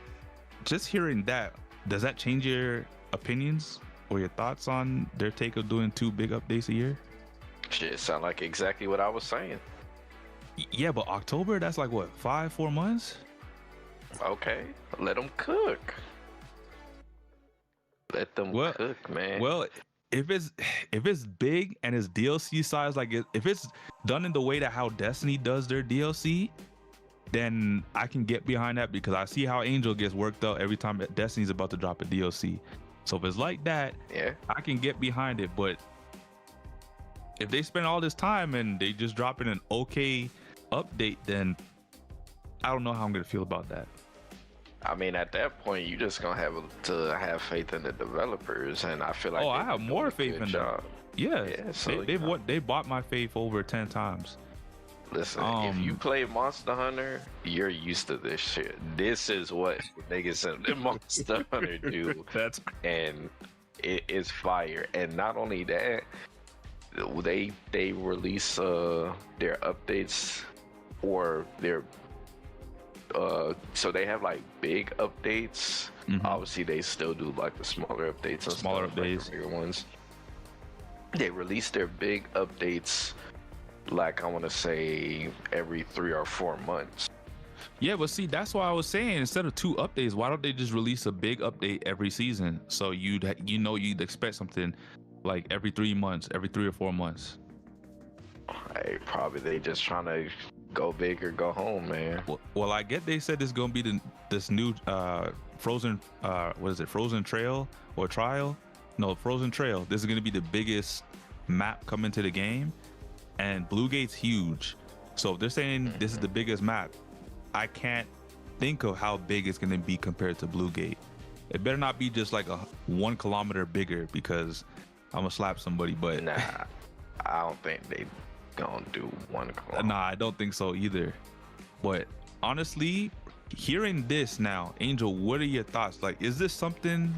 just hearing that, does that change your opinions or your thoughts on their take of doing 2 big updates a year? Shit, sound like exactly what I was saying. Yeah, but October, that's like what, 4 months? Okay, let them cook. Let them cook, man. Well, if it's big and it's DLC size, like if it's done in the way that how Destiny does their DLC, then I can get behind that, because I see how Angel gets worked out every time Destiny's about to drop a DLC. So if it's like that, yeah, I can get behind it. But if they spend all this time and they just drop in an okay update, then I don't know how I'm gonna feel about that. I mean, at that point, you just gonna have to have faith in the developers, and I feel like I have more faith in them. Yeah, so they bought my faith over 10 times. Listen, if you play Monster Hunter, you're used to this shit. This is what niggas in Monster Hunter do. And it is fire. And not only that, they release their updates or their so they have like big updates. Obviously they still do like the smaller updates and smaller stuff, updates, like the bigger ones. They release their big updates like I want to say every 3 or 4 months. Yeah, but see, that's why I was saying, instead of 2 updates, why don't they just release a big update every season? So you'd expect something like every 3 months, every 3 or 4 months. Probably they just trying to go big or go home, man. Well, I get they said it's gonna be this new Frozen Frozen Trail or Trial? No, Frozen Trail. This is gonna be the biggest map coming to the game, and Blue Gate's huge. So if they're saying this is the biggest map, I can't think of how big it's gonna be compared to Blue Gate. It better not be just like a 1 kilometer bigger, because I'm gonna slap somebody. But nah, I don't think they gonna do 1 kilometer. Nah, I don't think so either. But honestly, hearing this now, Angel, what are your thoughts? Like, is this something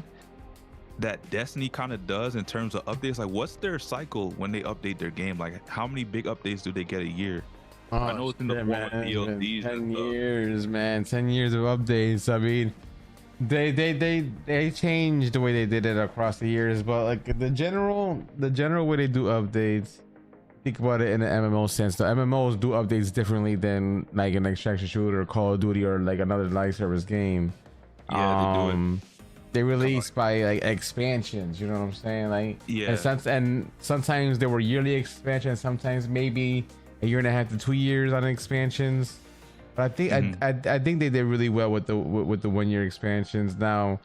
that Destiny kind of does in terms of updates? Like, what's their cycle when they update their game? Like, how many big updates do they get a year? I know it's in the form of DLCs. 10 years, man. 10 years of updates. I mean, they changed the way they did it across the years, but like the general way they do updates, think about it in the MMO sense. The MMOs do updates differently than like an extraction shooter, Call of Duty, or like another live service game. Yeah, they do it. They release by like expansions, you know what I'm saying? Like, yeah. And sometimes they were yearly expansions, sometimes maybe a year and a half to 2 years on expansions. But I think I think they did really well with the 1 year expansions. Now,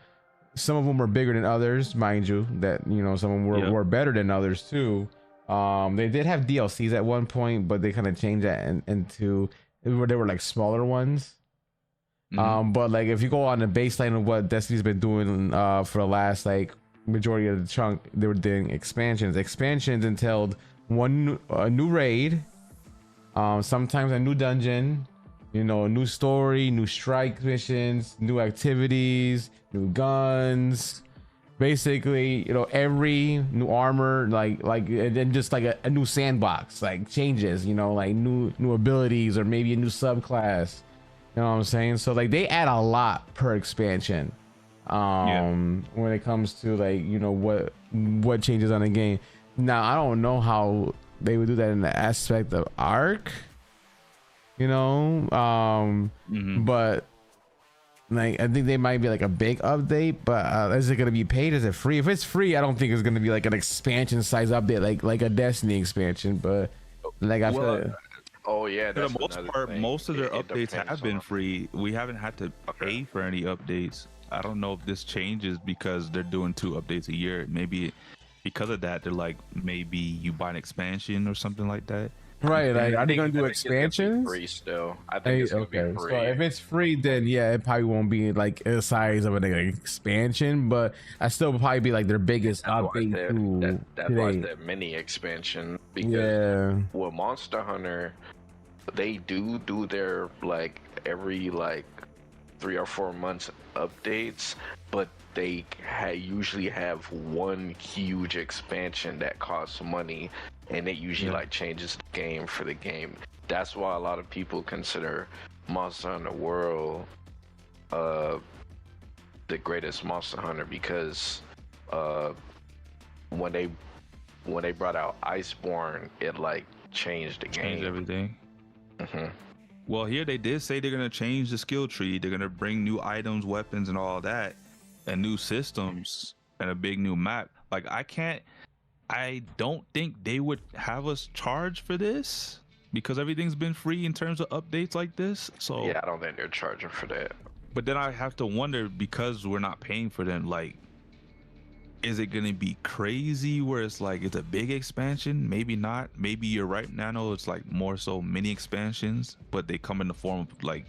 some of them were bigger than others, mind you. That, you know, some of them were better than others too. They did have DLCs at one point, but they kind of changed that into where they were like smaller ones. But like if you go on the baseline of what Destiny's been doing for the last like majority of the chunk, they were doing expansions. Expansions entailed a new raid, sometimes a new dungeon, you know, a new story, new strike missions, new activities, new guns, basically, you know, every new armor, like and then just like a new sandbox, like changes, you know, like new abilities or maybe a new subclass. You know what I'm saying? So like they add a lot per expansion when it comes to like, you know, what changes on the game. Now I don't know how they would do that in the aspect of Arc, you know, but like I think they might be like a big update, but is it gonna be paid? Is it free? If it's free, I don't think it's gonna be like an expansion size update like a Destiny expansion, but like I feel like, oh yeah, for the most part, most of their updates have been free. We haven't had to pay for any updates. I don't know if this changes because they're doing 2 updates a year. Maybe because of that, they're like, maybe you buy an expansion or something like that. Right, like are they gonna do expansions? Free still. I think it's gonna be free. So if it's free, then yeah, it probably won't be like the size of an expansion, but I still will probably be like their biggest update. That was their mini expansion, because with Monster Hunter, they do their like every like 3 or 4 months updates, but they usually have one huge expansion that costs money, and it usually like changes the game for the game. That's why a lot of people consider Monster Hunter World the greatest Monster Hunter, because when they brought out Iceborne, it like changed the game. Changed everything. Well, here they did say they're gonna change the skill tree. They're gonna bring new items, weapons, and all that, and new systems, and a big new map. Like I don't think they would have us charge for this because everything's been free in terms of updates like this. So yeah, I don't think they're charging for that. But then I have to wonder, because we're not paying for them, like, is it gonna be crazy where it's like it's a big expansion? Maybe not. Maybe you're right, Nano. It's like more so mini expansions, but they come in the form of like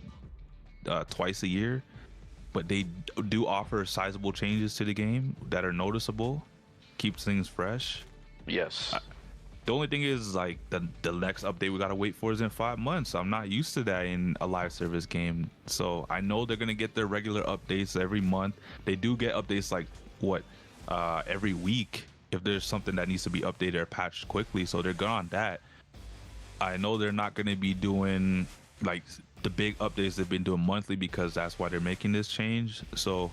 twice a year. But they do offer sizable changes to the game that are noticeable, keeps things fresh. Yes. The only thing is like the next update we gotta wait for is in 5 months. I'm not used to that in a live service game. So I know they're gonna get their regular updates every month. They do get updates like every week if there's something that needs to be updated or patched quickly. So they're good on that. I know they're not gonna be doing like the big updates they've been doing monthly, because that's why they're making this change. So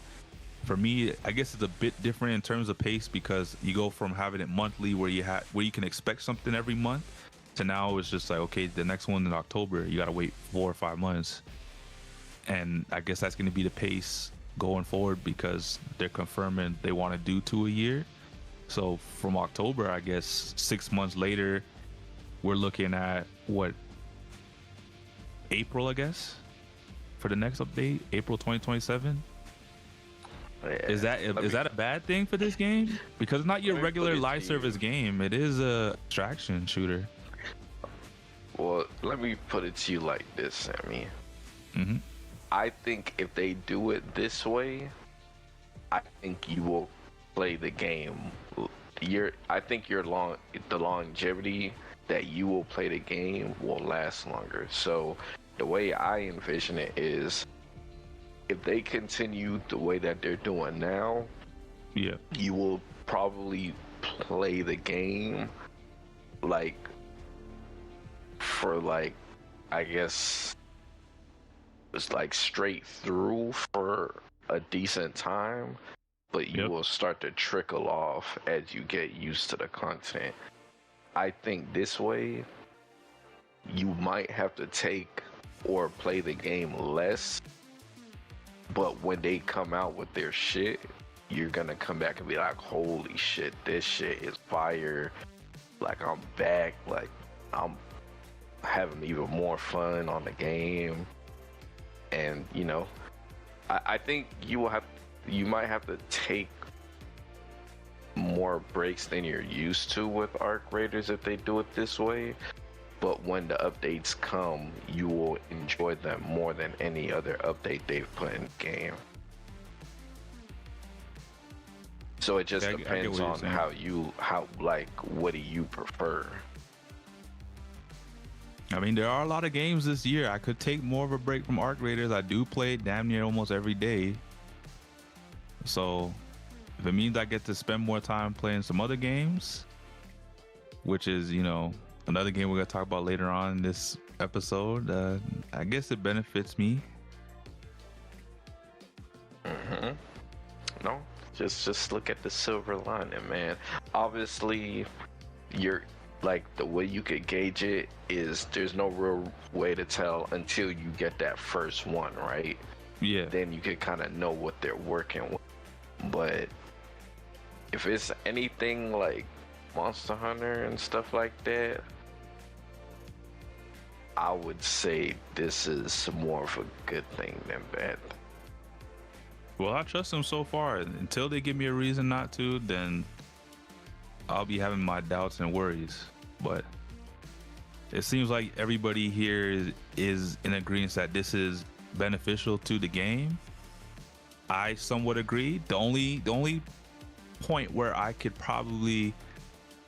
for me, I guess it's a bit different in terms of pace, because you go from having it monthly where you can expect something every month, to now it's just like, okay, the next one in October, you gotta wait 4 or 5 months. And I guess that's gonna be the pace going forward, because they're confirming they want to do 2 a year. So from October, I guess 6 months later, we're looking at what, April, I guess, for the next update, April 2027. Is that a bad thing for this game? Because it's not your regular live service game. It is a extraction shooter. Well, let me put it to you like this, Sammy. I think if they do it this way, I think you will play the game. I think the longevity that you will play the game will last longer. So the way I envision it is, if they continue the way that they're doing now, Yeah. you will probably play the game like for like, I guess it's like straight through for a decent time, but you will start to trickle off as you get used to the content. I think this way you might have to take or play the game less, but when they come out with their shit, you're gonna come back and be like, holy shit, this shit is fire. Like, I'm back, like I'm having even more fun on the game. And you know, I think you might have to take more breaks than you're used to with Arc Raiders if they do it this way. But when the updates come, you will enjoy them more than any other update they've put in the game. So it just depends on what do you prefer? I mean, there are a lot of games this year. I could take more of a break from Arc Raiders. I do play it damn near almost every day. So if it means I get to spend more time playing some other games, which is, you know, another game we're going to talk about later on in this episode, I guess it benefits me. No, just look at the silver lining, man. Obviously, you're like, the way you could gauge it is there's no real way to tell until you get that first one, right? Yeah. Then you could kind of know what they're working with. But if it's anything like Monster Hunter and stuff like that, I would say this is more of a good thing than bad. Well, I trust them so far. Until they give me a reason not to, then I'll be having my doubts and worries. But it seems like everybody here is in agreement that this is beneficial to the game. I somewhat agree. The only point where I could probably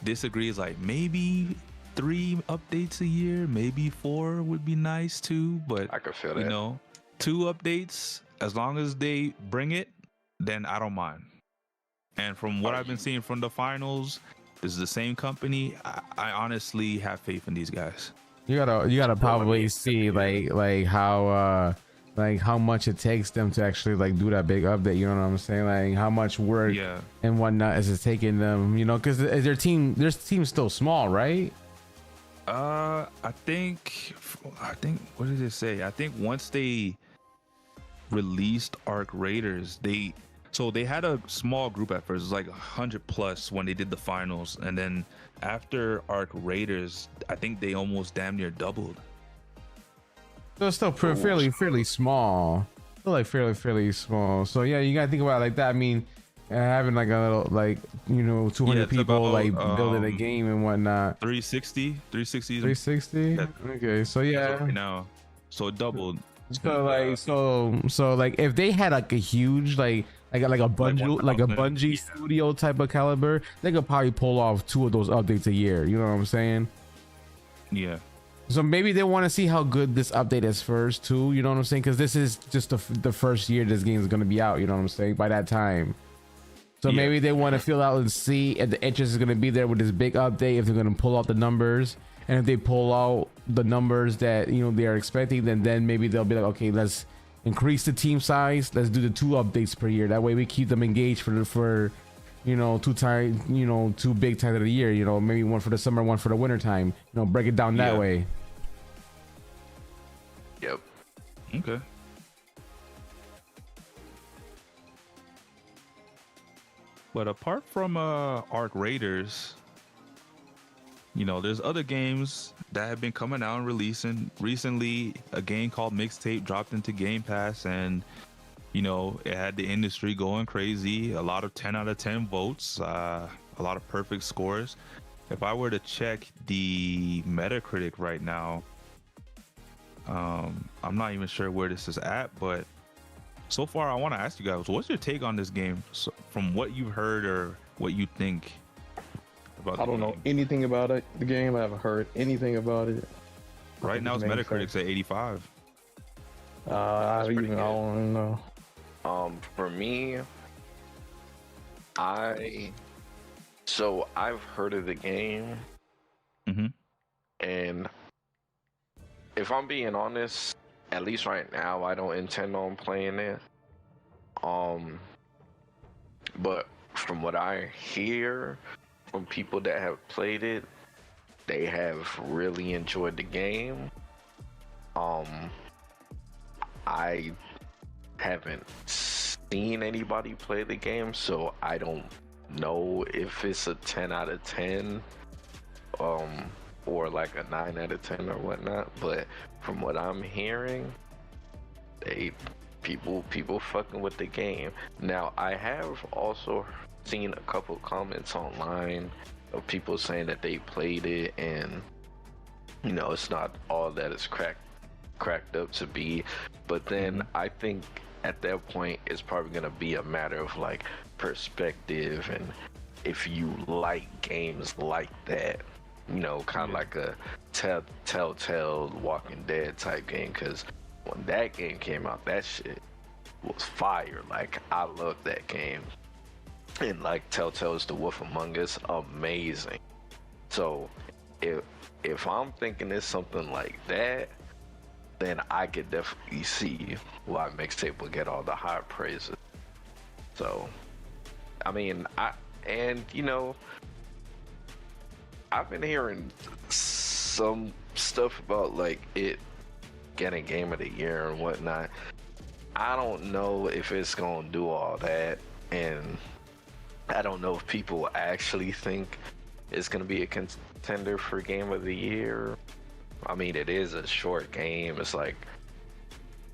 disagree is like maybe 3 updates a year, maybe 4 would be nice too. But I could feel that. You know, 2 updates, as long as they bring it, then I don't mind. And from what I've been seeing from the finals, this is the same company. I honestly have faith in these guys. You gotta probably see like how much it takes them to actually like do that big update. You know what I'm saying? Like how much work and whatnot is it taking them? You know, because their team's still small, right? I think what did it say? I think once they released Arc Raiders, they had a small group at first. It was like 100 plus when they did the finals, and then after Arc Raiders, I think they almost damn near doubled. So it's still fairly small. Still like fairly small. So yeah, you gotta think about it like that. I mean, having like a little 200 people about, building a game and whatnot. 360. Yeah. Okay, so yeah. Right now, so it doubled. So like if they had like a huge like a Bungie studio type of caliber, they could probably pull off 2 of those updates a year. You know what I'm saying? Yeah. So maybe they want to see how good this update is first too. You know what I'm saying? Because this is just the first year this game is going to be out. You know what I'm saying? By that time. So maybe they want to feel out and see if the interest is going to be there with this big update, if they're going to pull out the numbers. And if they pull out the numbers that, you know, they are expecting, then maybe they'll be like, okay, let's increase the team size. Let's do the 2 updates per year. That way we keep them engaged for 2 big times of the year. You know, maybe one for the summer, one for the winter time. You know, break it down that way. Yep. Okay. But apart from Arc Raiders, you know, there's other games that have been coming out and releasing. Recently, a game called Mixtape dropped into Game Pass, and you know, it had the industry going crazy. A lot of 10 out of 10 votes, a lot of perfect scores. If I were to check the Metacritic right now, I'm not even sure where this is at, but so far I want to ask you guys, what's your take on this game? So, from what you've heard or what you think about I don't know anything about it. The game, I haven't heard anything about it. Right now, it's Metacritic's at 85. I pretty good. don't know. For me, I've heard of the game, Mm-hmm. and if I'm being honest, at least right now, I don't intend on playing it. But from what I hear from people that have played it, they have really enjoyed the game. I haven't seen anybody play the game, so I don't know if it's a 10 out of 10, or like a 9 out of 10 or whatnot. But from what I'm hearing, people fucking with the game. Now, I have also seen a couple comments online of people saying that they played it and it's not all that it's cracked up to be. But then I think at that point it's probably gonna be a matter of like perspective, and if you like games like that, kind of like a Telltale Walking Dead type game, because when that game came out, that shit was fire. Like, I love that game. And like Telltale's The Wolf Among Us, amazing. So if I'm thinking it's something like that, then I could definitely see why Mixtape will get all the high praises. So, I mean, I've been hearing some stuff about like it getting Game of the Year and whatnot. I don't know if it's gonna do all that, and I don't know if people actually think it's gonna be a contender for Game of the Year. I mean, it is a short game. It's like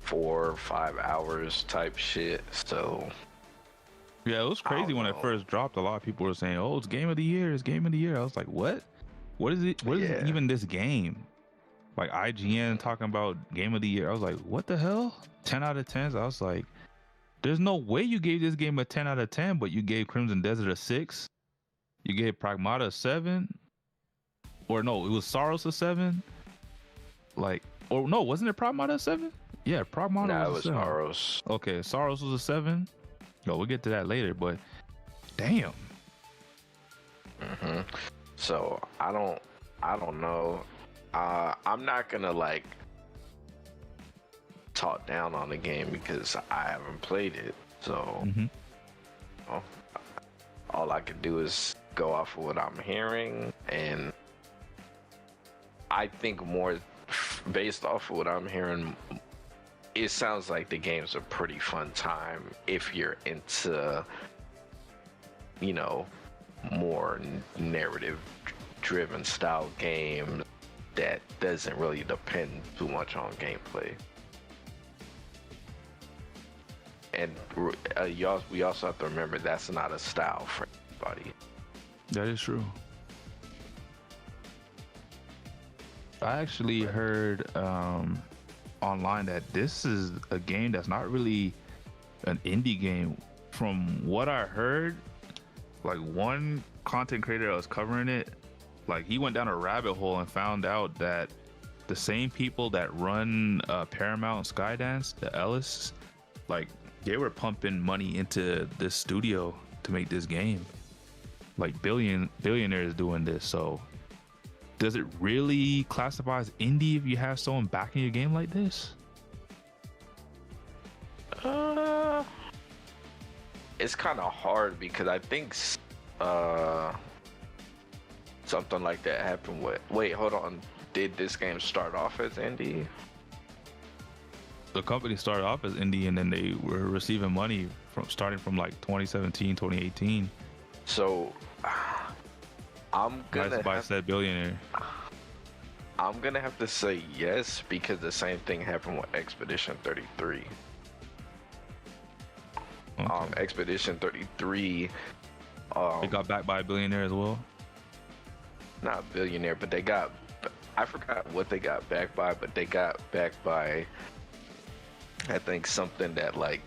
4 or 5 hours type shit. So yeah, it was crazy when it first dropped. A lot of people were saying, "Oh, it's Game of the Year. It's Game of the Year." I was like, "What? What is it? What is even this game?" Like IGN talking about Game of the Year. I was like, "What the hell? 10 out of 10s?" I was like, "There's no way you gave this game a 10 out of 10, but you gave Crimson Desert a 6. You gave Pragmata a 7, or no, it was Soros a 7." Like, or no, wasn't it Pragmata a 7? Yeah, Pragmata was a 7. Soros. Okay, Soros was a 7. Yo, we'll get to that later, but damn. So I don't know. I'm not gonna like talk down on the game because I haven't played it. So all I can do is go off of what I'm hearing, and I think more based off of what I'm hearing, it sounds like the game's a pretty fun time if you're into, more narrative driven style game that doesn't really depend too much on gameplay. And we also have to remember that's not a style for everybody. That is true. I actually heard online that this is a game that's not really an indie game. From what I heard, like one content creator that was covering it, like he went down a rabbit hole and found out that the same people that run Paramount Skydance, the Ellis, like they were pumping money into this studio to make this game. Like billionaires doing this. So does it really classify as indie if you have someone backing your game like this? It's kind of hard because I think something like that happened with. Wait, hold on. Did this game start off as indie? The company started off as indie, and then they were receiving money starting from like 2017, 2018. So I'm gonna by said billionaire. I'm gonna have to say yes because the same thing happened with Expedition 33. Okay. Expedition 33. They got backed by a billionaire as well. Not a billionaire, but they got. I forgot what they got backed by, but they got backed by, I think, something that like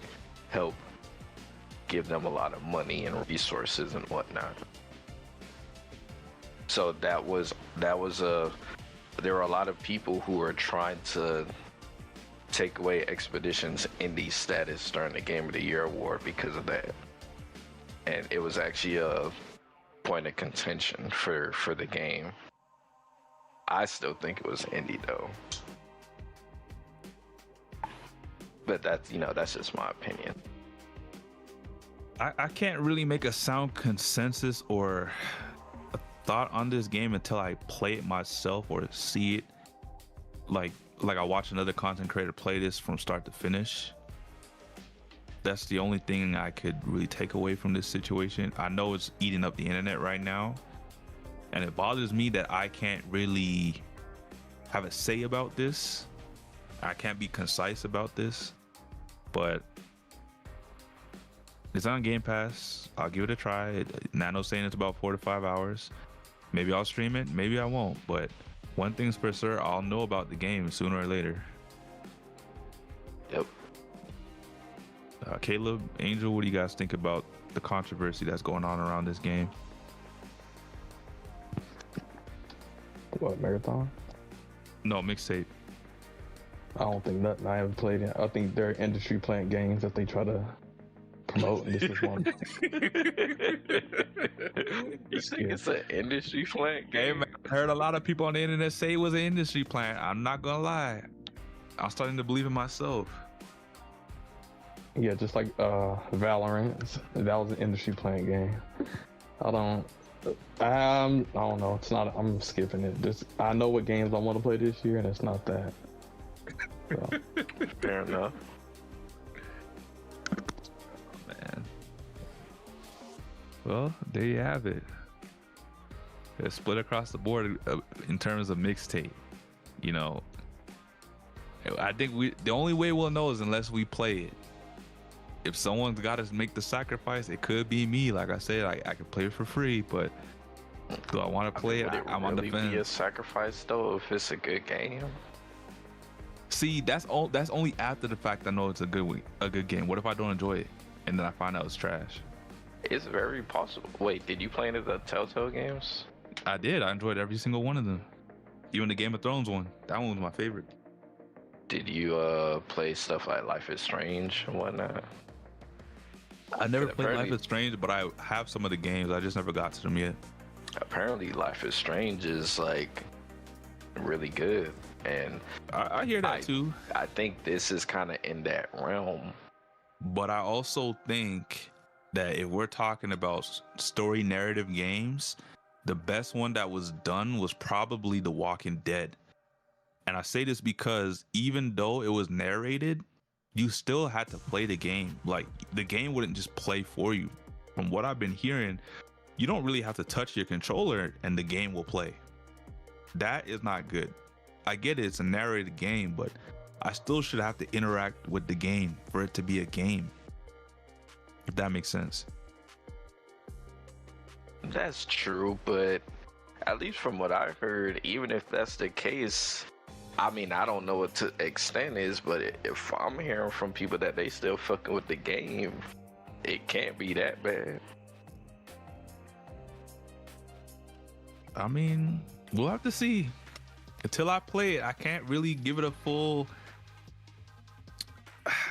helped give them a lot of money and resources and whatnot. So there were a lot of people who were trying to take away Expedition's indie status during the Game of the Year award because of that. And it was actually a point of contention for the game. I still think it was indie though. But that's, you know, that's just my opinion. I can't really make a sound consensus or a thought on this game until I play it myself or see it. Like I watch another content creator play this from start to finish. That's the only thing I could really take away from this situation. I know it's eating up the internet right now, and it bothers me that I can't really have a say about this. I can't be concise about this, but it's on Game Pass. I'll give it a try. Nano's saying it's about 4 to 5 hours. Maybe I'll stream it, maybe I won't, but one thing's for sure, I'll know about the game sooner or later. Yep. Caleb, Angel, what do you guys think about the controversy that's going on around this game? What, Marathon? No, Mixtape. I don't think nothing. I haven't played it. I think they're industry plant games that they try to promote, and this is one. You think it's an industry plant game? I heard a lot of people on the internet say it was an industry plant. I'm not gonna lie. I'm starting to believe in myself. Yeah, just like Valorant. That was an industry plant game. I don't know. It's not. I'm skipping it. Just I know what games I want to play this year, and it's not that. So. Fair enough. Man. Well, there you have it. It's split across the board in terms of Mixtape. You know, I think the only way we'll know is unless we play it. If someone's got to make the sacrifice, it could be me. Like I said, I could play it for free, but do I want to play it? I'm on the fence. Would it really be a sacrifice though if it's a good game? See, that's only after the fact I know it's a good game. What if I don't enjoy it and then I find out it's trash? It's very possible. Wait, did you play any of the Telltale games? I did. I enjoyed every single one of them. Even the Game of Thrones one. That one was my favorite. Did you play stuff like Life is Strange and whatnot? I never played Life is Strange, but I have some of the games. I just never got to them yet. Apparently, Life is Strange is like really good, and I hear that too. I think this is kind of in that realm. But I also think that if we're talking about story narrative games, the best one that was done was probably The Walking Dead. And I say this because even though it was narrated, you still had to play the game. Like, the game wouldn't just play for you. From what I've been hearing, you don't really have to touch your controller and the game will play. That is not good. I get it, it's a narrated game, but I still should have to interact with the game for it to be a game. If that makes sense. That's true, but at least from what I've heard, even if that's the case, I mean, I don't know what the extent is, but if I'm hearing from people that they still fucking with the game, it can't be that bad. I mean, we'll have to see. Until I play it, I can't really give it a full...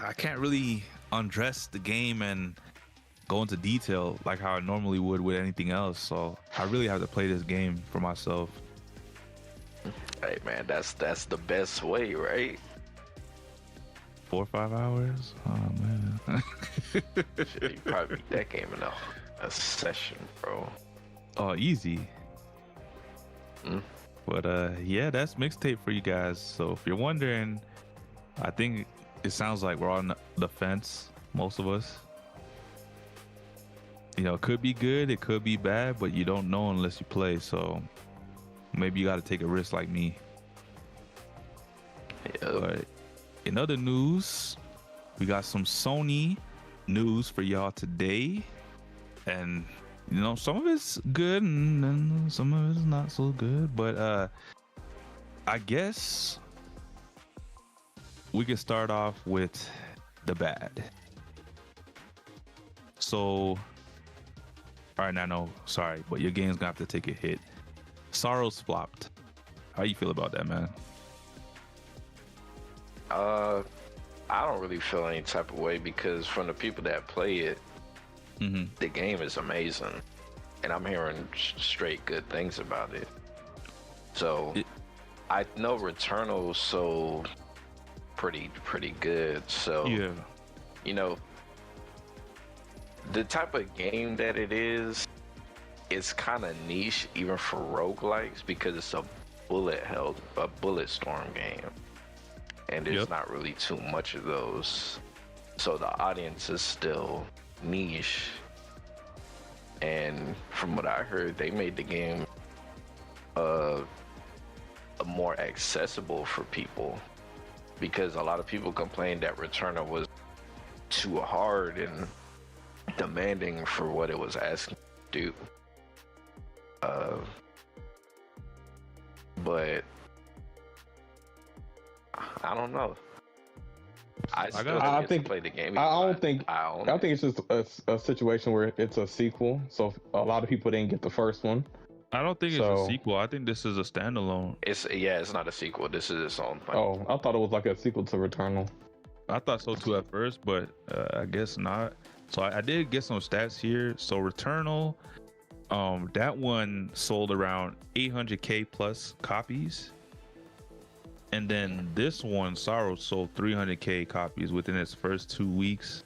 I can't really undress the game and go into detail like how I normally would with anything else. So I really have to play this game for myself. Hey man, that's the best way, right? 4 or 5 hours? Oh man. Shit, you probably beat that game in a session, bro. Oh, easy. But yeah, that's Mixtape for you guys. So if you're wondering, I think it sounds like we're on the fence, most of us. You know, it could be good, it could be bad, but you don't know unless you play. So maybe you got to take a risk like me. Yeah. But in other news, we got some Sony news for y'all today. And, you know, some of it's good and some of it's not so good. But I guess we can start off with the bad. So, all right, Nano, sorry, but your game's gonna have to take a hit. Sorrows flopped. How you feel about that, man? I don't really feel any type of way because from the people that play it, the game is amazing, and I'm hearing straight good things about it. So I know Returnal's so pretty good. So Yeah. you know, the type of game that it is, it's kind of niche even for roguelikes because it's a bullet storm game, and there's not really too much of those. So the audience is still niche. And from what I heard, they made the game more accessible for people because a lot of people complained that Returnal was too hard and demanding for what it was asking to do. But I don't know. I still I think play the game. I think it's just a situation where it's a sequel, so a lot of people didn't get the first one. I don't think it's a sequel. I think this is a standalone. It's not a sequel. This is its own thing. Oh, I thought it was like a sequel to Returnal. I thought so too at first, but I guess not. So I did get some stats here. So Returnal, that one sold around 800K plus copies. And then this one, Sorrow, sold 300K copies within its first 2 weeks.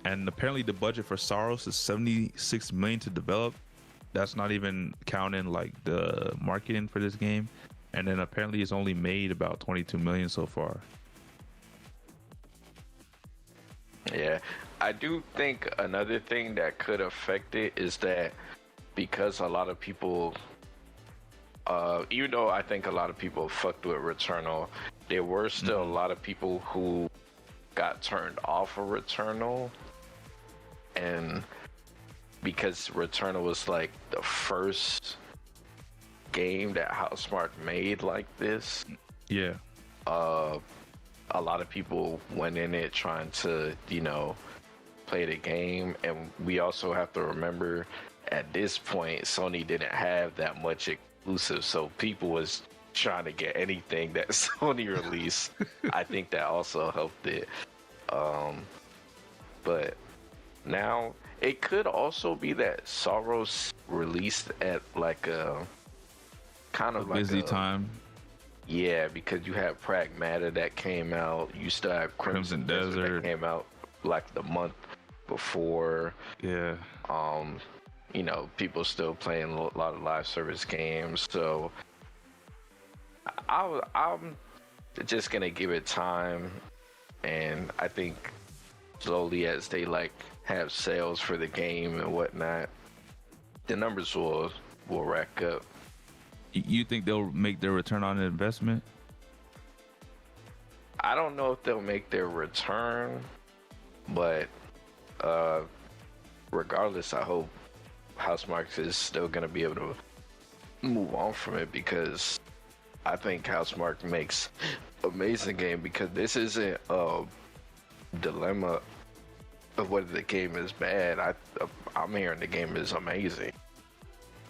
And apparently the budget for Sorrows is 76 million to develop. That's not even counting like the marketing for this game. And then apparently it's only made about 22 million so far. Yeah, I do think another thing that could affect it is that because a lot of people, even though I think a lot of people fucked with Returnal, there were still a lot of people who got turned off of Returnal. And because Returnal was like the first game that Housemarque made like this. Yeah. A lot of people went in it trying to, play the game. And we also have to remember at this point, Sony didn't have that much exclusive. So people was trying to get anything that Sony released. I think that also helped it. But now it could also be that Sorrows released at like a kind of like busy time. Yeah, because you have Pragmata that came out. You still have Crimson Desert that came out like the month before. Yeah. People still playing a lot of live service games. So I'm just gonna give it time, and I think slowly as they have sales for the game and whatnot, the numbers will rack up. You think they'll make their return on investment? I don't know if they'll make their return, but regardless, I hope Housemarque is still going to be able to move on from it, because I think Housemarque makes amazing game, because this isn't a dilemma of whether the game is bad. I'm hearing the game is amazing.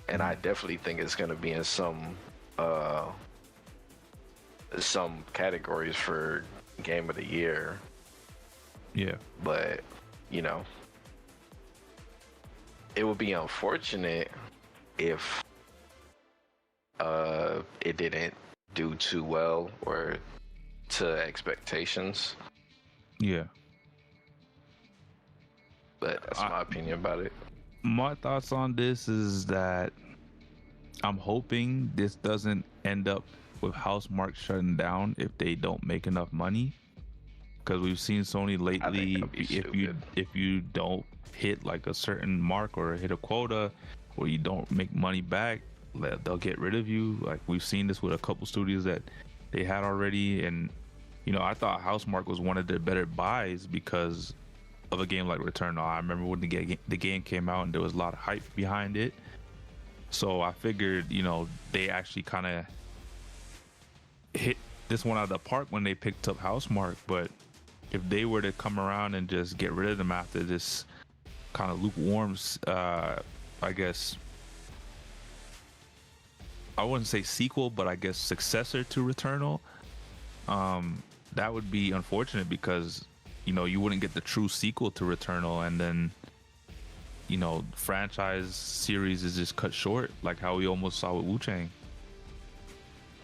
And I definitely think it's going to be in some categories for Game of the Year. Yeah. But, it would be unfortunate if it didn't do too well or to expectations. Yeah. But that's my opinion about it. My thoughts on this is that I'm hoping this doesn't end up with Housemarque shutting down if they don't make enough money, because we've seen Sony lately, if you don't hit like a certain mark or hit a quota, or you don't make money back, they'll get rid of you. Like we've seen this with a couple studios that they had already. And I thought Housemarque was one of their better buys because of a game like Returnal. I remember when the game came out and there was a lot of hype behind it. So I figured, they actually kind of hit this one out of the park when they picked up Housemarque. But if they were to come around and just get rid of them after this kind of lukewarm, I guess, I wouldn't say sequel, but I guess successor to Returnal, that would be unfortunate because, you know, you wouldn't get the true sequel to Returnal, and then, you know, franchise series is just cut short, like how we almost saw with Wu-Chang.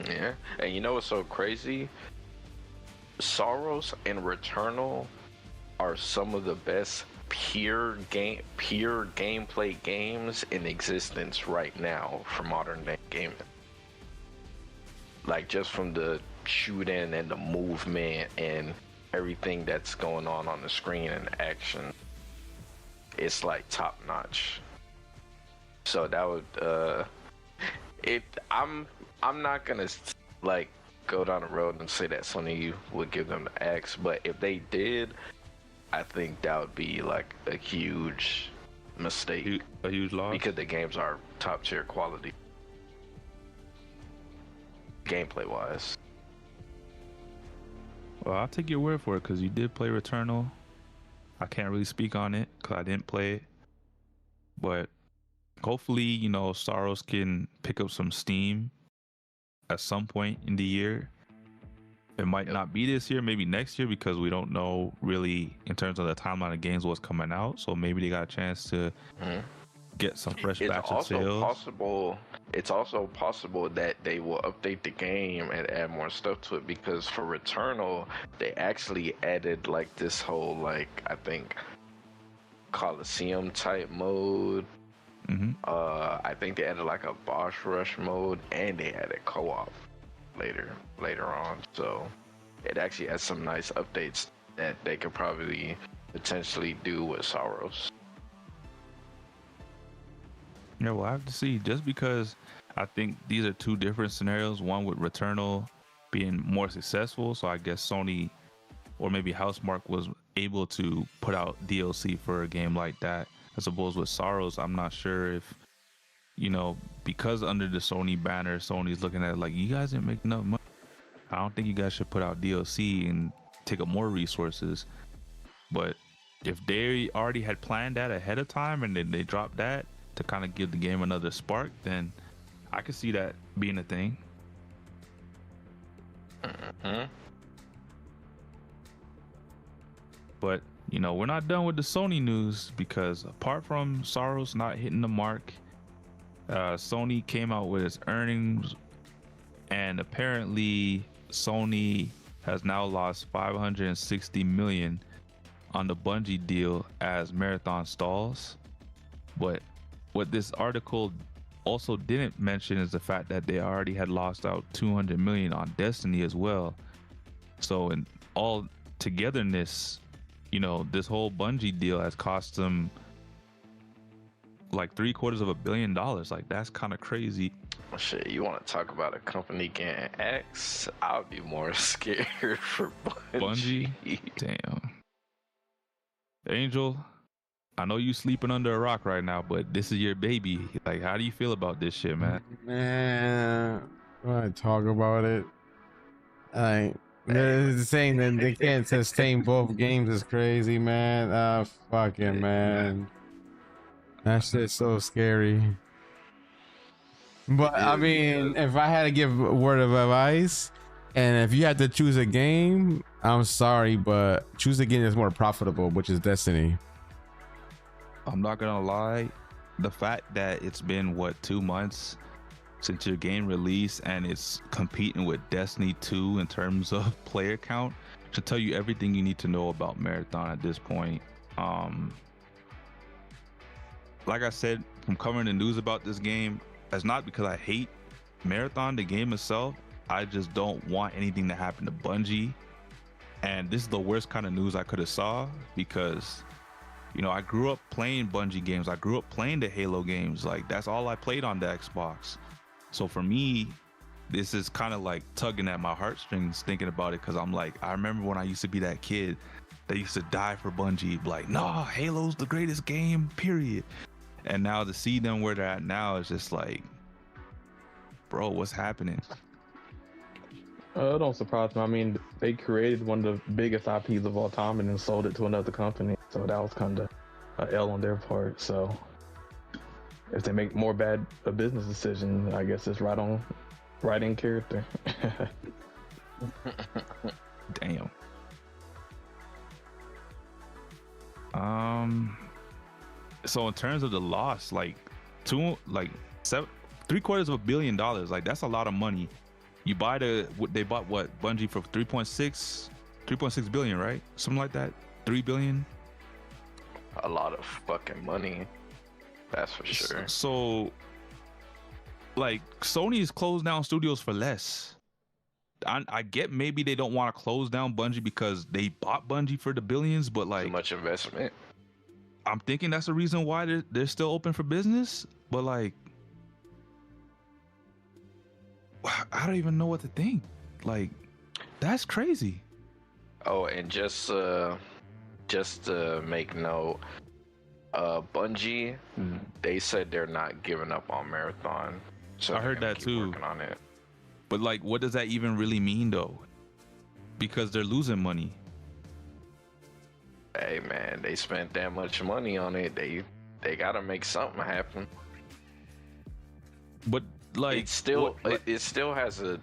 Yeah, and you know what's so crazy? Sorrows and Returnal are some of the best pure gameplay games in existence right now for modern day gaming. Like, just from the shooting and the movement and everything that's going on the screen and action, it's like top notch. So that would I'm not gonna like go down the road and say that Sony would give them the X, but if they did, I think that would be like a huge mistake, A huge loss, because the games are top tier quality, gameplay wise. Well, I'll take your word for it because you did play Returnal. I can't really speak on it because I didn't play it, but hopefully, you know, Sorrows can pick up some steam at some point in the year. It might not be this year, maybe next year, because we don't know really in terms of the timeline of games what's coming out. So maybe they got a chance to get some fresh batch of sales. It's also possible that they will update the game and add more stuff to it, because for Returnal, they actually added like this whole, like, I think Coliseum type mode. I think they added like a boss rush mode, and they added co-op later on. So it actually has some nice updates that they could probably potentially do with Sorrows. Yeah, we'll have to see. Just because I think these are two different scenarios. One with Returnal being more successful, so I guess Sony or maybe Housemarque was able to put out DLC for a game like that. I suppose with Sorrows, I'm not sure if, you know, because under the Sony banner, Sony's looking at it like, you guys didn't make enough money. I don't think you guys should put out DLC and take up more resources. But if they already had planned that ahead of time and then they dropped that to kind of give the game another spark, then I could see that being a thing. But, you know, we're not done with the Sony news, because apart from Sorrows not hitting the mark, Sony came out with its earnings, and apparently Sony has now lost $560 million on the Bungie deal as Marathon stalls. But what this article also didn't mention is the fact that they already had lost out $200 million on Destiny as well. So in all togetherness, you know, this whole Bungie deal has cost them like $750 million. Like, that's kind of crazy. Shit, you want to talk about a company getting X? I'll be more scared for Bungie. Damn. Angel, I know you sleeping under a rock right now, but this is your baby. Like, how do you feel about this shit, man? Man, when I talk about it, they're saying that they can't sustain both games is crazy, man. Fucking man, that shit's so scary. But I mean, if I had to give a word of advice, and if you had to choose a game, I'm sorry, but choose a game that's more profitable, which is Destiny. I'm not gonna lie, the fact that it's been 2 months since your game released and it's competing with Destiny 2 in terms of player count should tell you everything you need to know about Marathon at this point. Like I said, from covering the news about this game, it's not because I hate Marathon, the game itself. I just don't want anything to happen to Bungie. And this is the worst kind of news I could have saw, because, you know, I grew up playing Bungie games. I grew up playing the Halo games. Like, that's all I played on the Xbox. So for me, this is kind of like tugging at my heartstrings thinking about it, because I'm like, I remember when I used to be that kid that used to die for Bungie. Like, no, Halo's the greatest game, period. And now to see them where they're at now is just like, bro, what's happening? It don't surprise me. I mean, they created one of the biggest IPs of all time and then sold it to another company. So that was kind of an L on their part. So if they make more bad a business decision, I guess it's right in character. Damn. So in terms of the loss, like $3/4 of $1 billion, like that's a lot of money. You buy they bought what, Bungie for 3.6 billion, right? Something like that. 3 billion. A lot of fucking money. That's for sure. So like Sony's closed down studios for less. I get maybe they don't want to close down Bungie because they bought Bungie for the billions, but like too much investment. I'm thinking that's the reason why they're still open for business. But like, I don't even know what to think. Like, that's crazy. Oh, and just to make note, Bungie, they said they're not giving up on Marathon. So I heard that too. Working on it. But like, what does that even really mean though? Because they're losing money. Hey man, they spent that much money on it. They gotta make something happen. But like, it still has a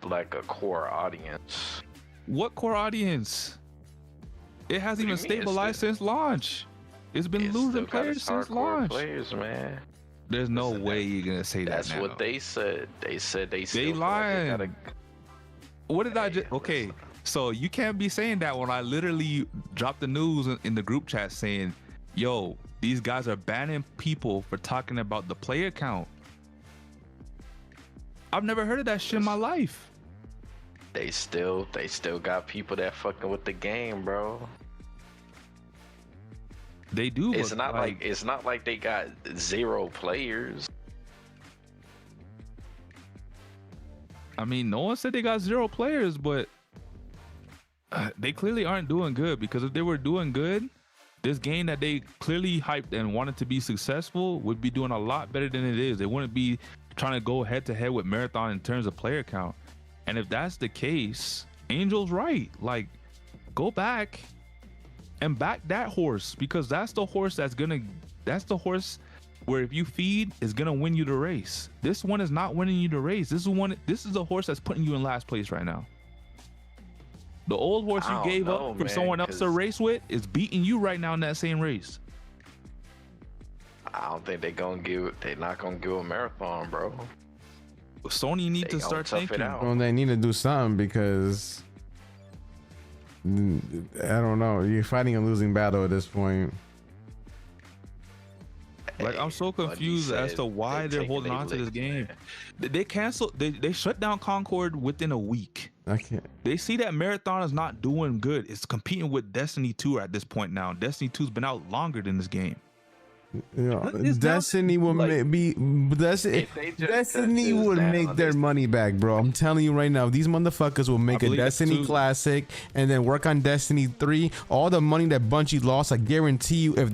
core audience. What core audience? It hasn't even stabilized since launch. It's been losing players since launch. Players, man. There's no way you're gonna say that. That's what they said. They said they still lying. What did I just? Okay, so you can't be saying that when I literally dropped the news in the group chat saying, "Yo, these guys are banning people for talking about the player count." I've never heard of that shit in my life. They still got people that fucking with the game, bro. They do. It's not like they got 0 players. I mean, no one said they got 0 players, but they clearly aren't doing good, because if they were doing good, this game that they clearly hyped and wanted to be successful would be doing a lot better than it is. They wouldn't be trying to go head to head with Marathon in terms of player count. And if that's the case, Angel's right. Like, go back and back that horse, because that's the horse that's the horse where if you feed is gonna win you the race. This one is not winning you the race. This is a horse that's putting you in last place right now. The old horse you gave up for someone else to race with is beating you right now in that same race. I don't think they're not gonna give a Marathon, bro. Sony need to start thinking. Well, they need to do something, because I don't know. You're fighting a losing battle at this point. Like, I'm so confused as to why they're holding on to this game. They canceled. They shut down Concord within a week. I can't. They see that Marathon is not doing good. It's competing with Destiny 2 at this point now. Destiny 2's been out longer than this game. Destiny will Destiny would make their money back, bro. I'm telling you right now, these motherfuckers will make a Destiny classic and then work on Destiny 3. All the money that Bungie lost, I guarantee you, if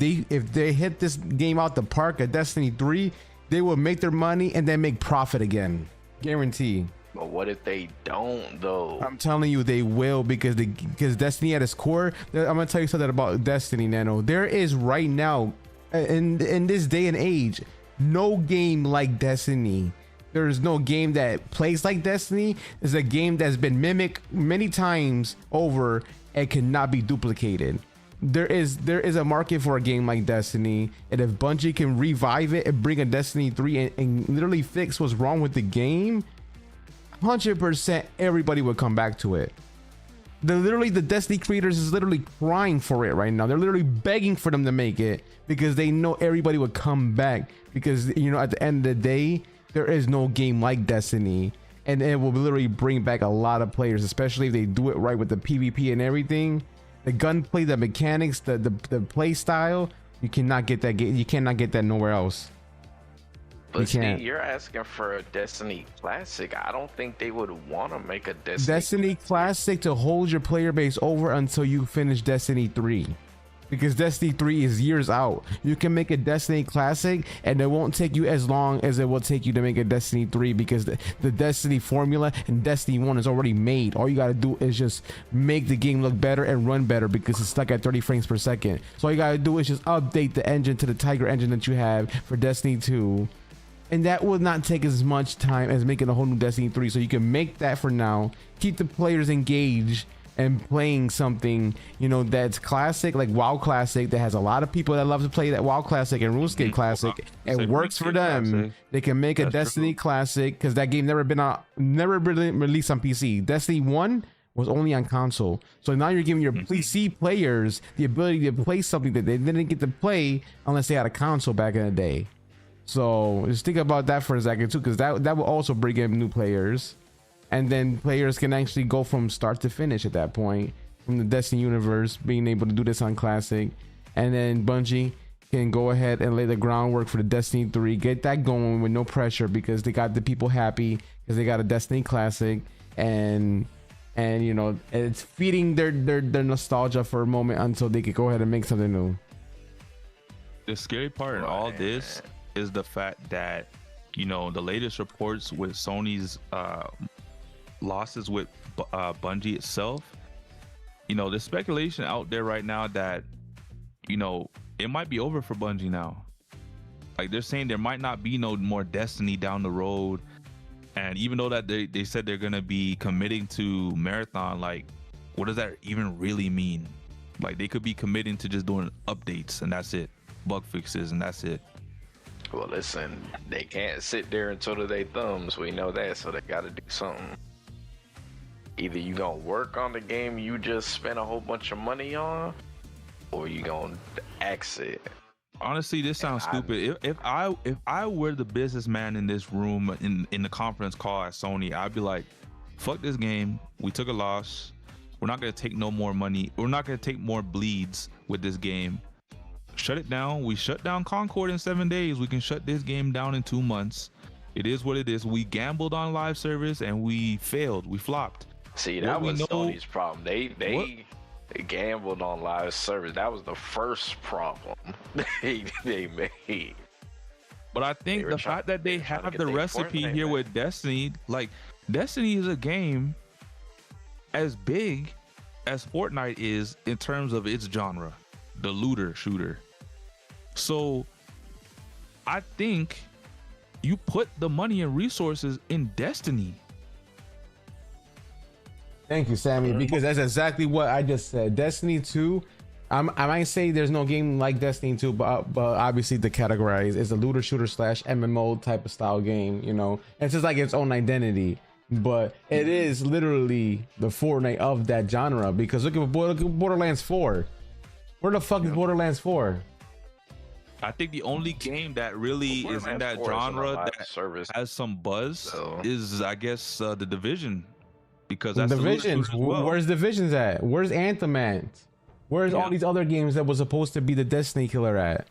they hit this game out the park at Destiny 3, they will make their money and then make profit again. Guarantee. But what if they don't, though? I'm telling you, they will, because Destiny at its core. I'm gonna tell you something about Destiny, Nano. There is right now, in this day and age, no game like Destiny. There is no game that plays like Destiny. It's a game that's been mimicked many times over and cannot be duplicated. There is a market for a game like Destiny, and if Bungie can revive it and bring a Destiny 3 and literally fix what's wrong with the game, 100% everybody would come back to it. The Destiny creators is literally crying for it right now. They're literally begging for them to make it, because they know everybody would come back, because, you know, at the end of the day, there is no game like Destiny, and it will literally bring back a lot of players, especially if they do it right with the PvP and everything, the gunplay, the mechanics, the play style. You cannot get that game. You cannot get that nowhere else. But Steve, you're asking for a Destiny Classic. I don't think they would want to make a Destiny Classic to hold your player base over until you finish Destiny 3. Because Destiny 3 is years out. You can make a Destiny Classic and it won't take you as long as it will take you to make a Destiny 3, because the Destiny formula and Destiny 1 is already made. All you gotta do is just make the game look better and run better, because it's stuck at 30 frames per second. So all you gotta do is just update the engine to the Tiger engine that you have for Destiny 2. And that will not take as much time as making a whole new Destiny 3. So you can make that for now, keep the players engaged, and playing something, you know, that's classic, like WoW Classic, that has a lot of people that love to play that WoW Classic and RuneScape Classic. It works for them. Classic. They can make a Destiny Classic because that game never really released on PC. Destiny 1 was only on console. So now you're giving your PC players the ability to play something that they didn't get to play unless they had a console back in the day. So just think about that for a second too, because that will also bring in new players. And then players can actually go from start to finish at that point from the Destiny universe, being able to do this on Classic. And then Bungie can go ahead and lay the groundwork for the Destiny 3, get that going with no pressure because they got the people happy because they got a Destiny Classic, and you know, it's feeding their nostalgia for a moment until they could go ahead and make something new. The scary part in all this is the fact that, you know, the latest reports with Sony's losses with Bungie itself, you know, there's speculation out there right now that, you know, it might be over for Bungie now. Like, they're saying there might not be no more Destiny down the road. And even though that they said they're gonna be committing to Marathon, like, what does that even really mean? Like, they could be committing to just doing updates and that's it, bug fixes and that's it. Well, listen, they can't sit there and twiddle their thumbs. We know that, so they got to do something. Either you gonna work on the game you just spent a whole bunch of money on, or you gonna exit. Honestly, this sounds stupid. If I were the businessman in this room in the conference call at Sony, I'd be like, fuck this game. We took a loss. We're not gonna take no more money. We're not gonna take more bleeds with this game. Shut it down. We shut down Concord in 7 days. We can shut this game down in 2 months. It is what it is. We gambled on live service and we failed. We flopped. See, that was Sony's problem. They gambled on live service. That was the first problem they made. But I think the fact that they have the recipe here with Destiny, like, Destiny is a game as big as Fortnite is in terms of its genre, the looter shooter. So I think you put the money and resources in Destiny. Thank you, Sammy, because that's exactly what I just said. Destiny 2, I might say there's no game like Destiny 2, but obviously the categorize is a looter shooter / MMO type of style game, you know. It's just like its own identity, but it is literally the Fortnite of that genre, because look at Borderlands 4. Where the fuck is Borderlands 4? I think the only game that really is in that genre that has some buzz is, I guess, the Division. Because that's Divisions. Where's Divisions at? Where's Anthem at? Where's all these other games that was supposed to be the Destiny killer at?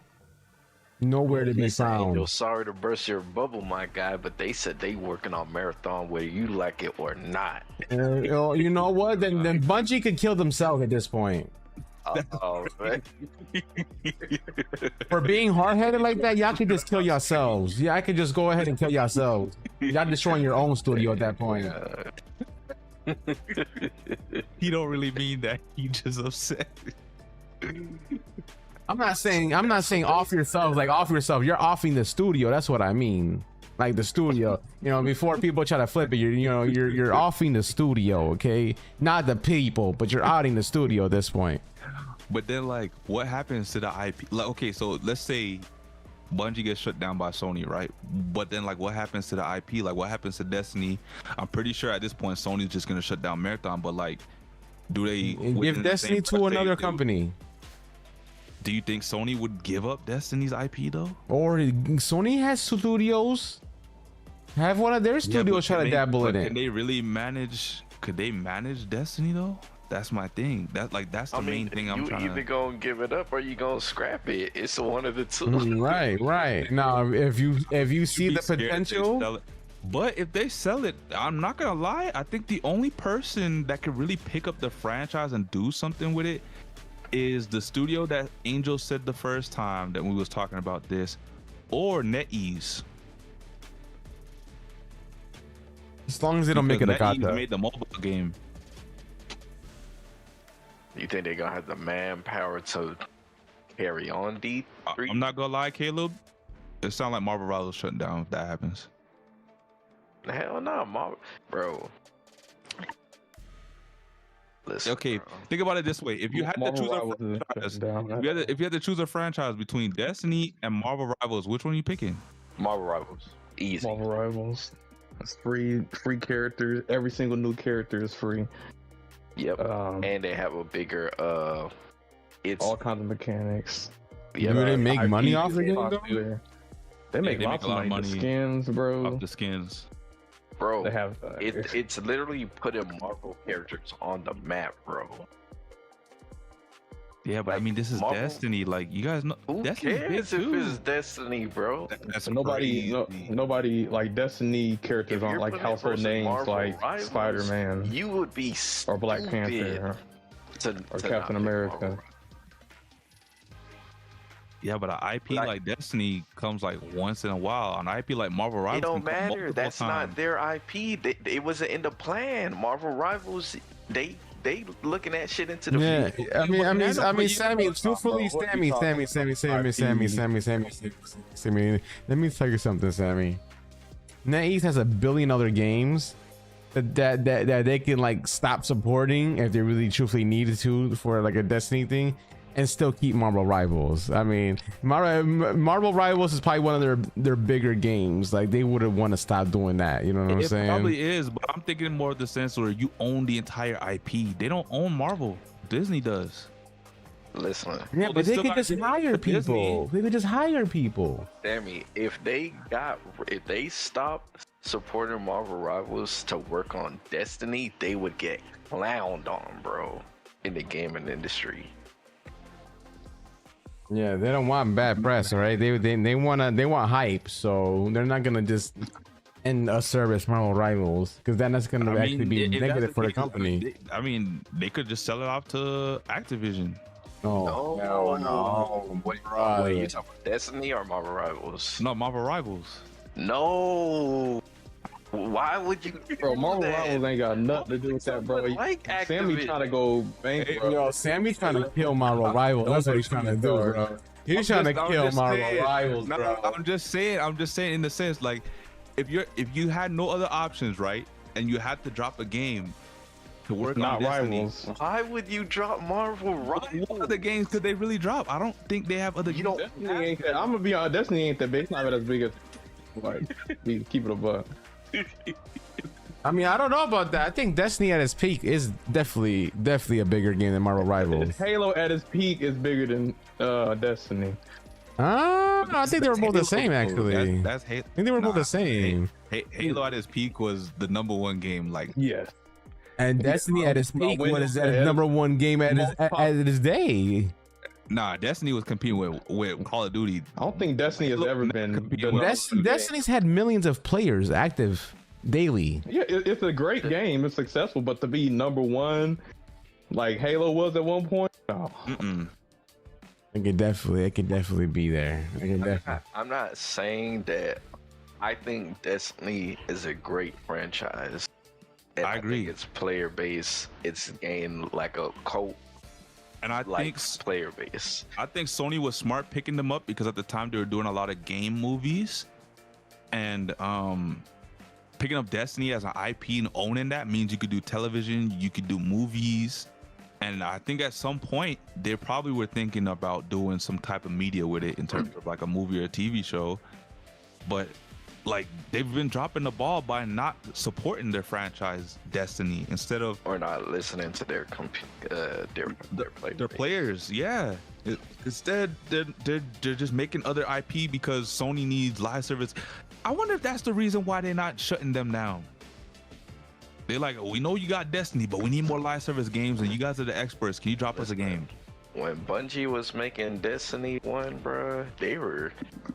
Nowhere to be found. Sorry to burst your bubble, my guy, but they said they working on Marathon whether you like it or not. You know what? Then Bungie could kill themselves at this point. For being hard-headed like that, y'all could just kill yourselves. Yeah, I could just go ahead and kill yourselves. Y'all destroying your own studio at that point. He don't really mean that. He just upset. I'm not saying off yourself, like off yourself. You're offing the studio. That's what I mean. Like the studio. You know, before people try to flip it, you're offing the studio, okay? Not the people, but you're outing the studio at this point. But then, like, what happens to the IP? Like, okay, so let's say Bungie gets shut down by Sony, right? But then, like, what happens to the IP? Like, what happens to Destiny? I'm pretty sure at this point Sony's just gonna shut down Marathon. But like, do they give Destiny to another company? Do you think Sony would give up Destiny's IP though? Or Sony has studios. Have one of their studios try to dabble in it. Can they really manage? Could they manage Destiny though? That's my thing. That's the main thing I'm trying to. You either gonna give it up or you gonna scrap it. It's one of the two. Right. Now, if you see the potential, but if they sell it, I'm not gonna lie. I think the only person that could really pick up the franchise and do something with it is the studio that Angel said the first time that we was talking about this, or NetEase. As long as they don't make it a NetEase made the mobile game. You think they're gonna have the manpower to carry on D3? I'm not gonna lie, Caleb. It sounds like Marvel Rivals shutting down if that happens. Hell no, Marvel, bro. Listen, Okay, bro. think about it this way: if you had to Marvel choose a Rivals is franchise, shutting down. if you had to choose a franchise between Destiny and Marvel Rivals, which one are you picking? Marvel Rivals, easy. Marvel Rivals. It's free characters. Every single new character is free. Yep. And they have a bigger it's all kinds of mechanics. yeah, Do they make IP money off is the game? popular. They make they lots make a lot of of money. money The skins, bro. Off the skins. bro. They have It's literally putting Marvel characters on the map, bro. Yeah, but I mean, this is Marvel- Destiny. Like, you guys know, Who Destiny's big cares if too. it's Destiny, bro? That's nobody crazy. nobody like Destiny characters If aren't you're like putting it household versus names Marvel like Rivals, Spider-Man You would be or Black stupid Panther to or not Captain pick America. Marvel. Yeah, but an IP Like- like Destiny comes like once in a while. An IP like Marvel Rivals It don't can come matter. multiple That's times. not their IP. It wasn't in the plan. Marvel Rivals, they looking at shit into the Yeah, future. I mean, Sammy, talking truthfully, about? What Sammy, you talking Sammy. Let me tell you something, Sammy. NetEase has $1 billion other games that they can like stop supporting if they really truthfully needed to for like a Destiny thing, and still keep Marvel Rivals. I mean, Marvel Rivals is probably one of their bigger games. Like they wouldn't want to stop doing that. You know what I'm It saying? probably is, but I'm thinking more of the sense where you own the entire IP. They don't own Marvel. Disney does. Listen, Yeah, Well, but they they still could got just Disney hire for Disney. people. They could just hire people. Sammy, if they stopped supporting Marvel Rivals to work on Destiny, they would get clowned on, bro, in the gaming industry. Yeah, they don't want bad press, all right? They want hype, so they're not gonna just end a service Marvel Rivals because then that's gonna actually be if that's negative for the case, company. I mean, they could just sell it off to Activision. No. Wait, you talking about Destiny or Marvel Rivals? No, Marvel Rivals. No. Why would you? Bro, do Marvel that? Rivals ain't got nothing to do with that, bro. Like Sammy Activision. trying to go bankrupt. Yo, Sammy's trying to kill Marvel Rivals. That's what he's trying to do, bro. He's trying to kill Marvel Rivals, No, bro. I'm just saying in the sense like if you had no other options, right, and you had to drop a game to work Not on Destiny, Rivals. Why would you drop Marvel Rivals? what other games could they really drop? I don't think they have other. You don't. Destiny ain't that. I'm gonna be honest. Destiny ain't that big. It's not as big as like keep it a buck. I mean, I don't know about that. I think Destiny at its peak is definitely a bigger game than Marvel Rivals. Halo at its peak is bigger than Destiny. I think they were both the same, actually. That's I think they were both the same. Halo at its peak was the #1 game. Like, Yes. And Destiny at its peak was at Windows, its #1 game at its day. nah, Destiny was competing with Call of Duty. I don't think Destiny has ever been. Destiny's had millions of players active daily. Yeah, it's a great game. It's successful, but to be #1, like Halo was at one point. Oh. It could definitely be there. I'm not saying that. I think Destiny is a great franchise. And I agree. think its player base, it's gained like a cult And I like think player base. I think Sony was smart picking them up because at the time they were doing a lot of game movies, and picking up Destiny as an IP and owning that means you could do television, you could do movies, and I think at some point they probably were thinking about doing some type of media with it in terms of like a movie or a TV show, but like they've been dropping the ball by not supporting their franchise Destiny instead of Or not listening to their their players. Yeah, instead they're just making other IP because Sony needs live service. I wonder if that's the reason why they're not shutting them down. They're like, we know you got Destiny, but we need more live service games, and you guys are the experts. Can you drop us a game? When Bungie was making Destiny 1, bro, they were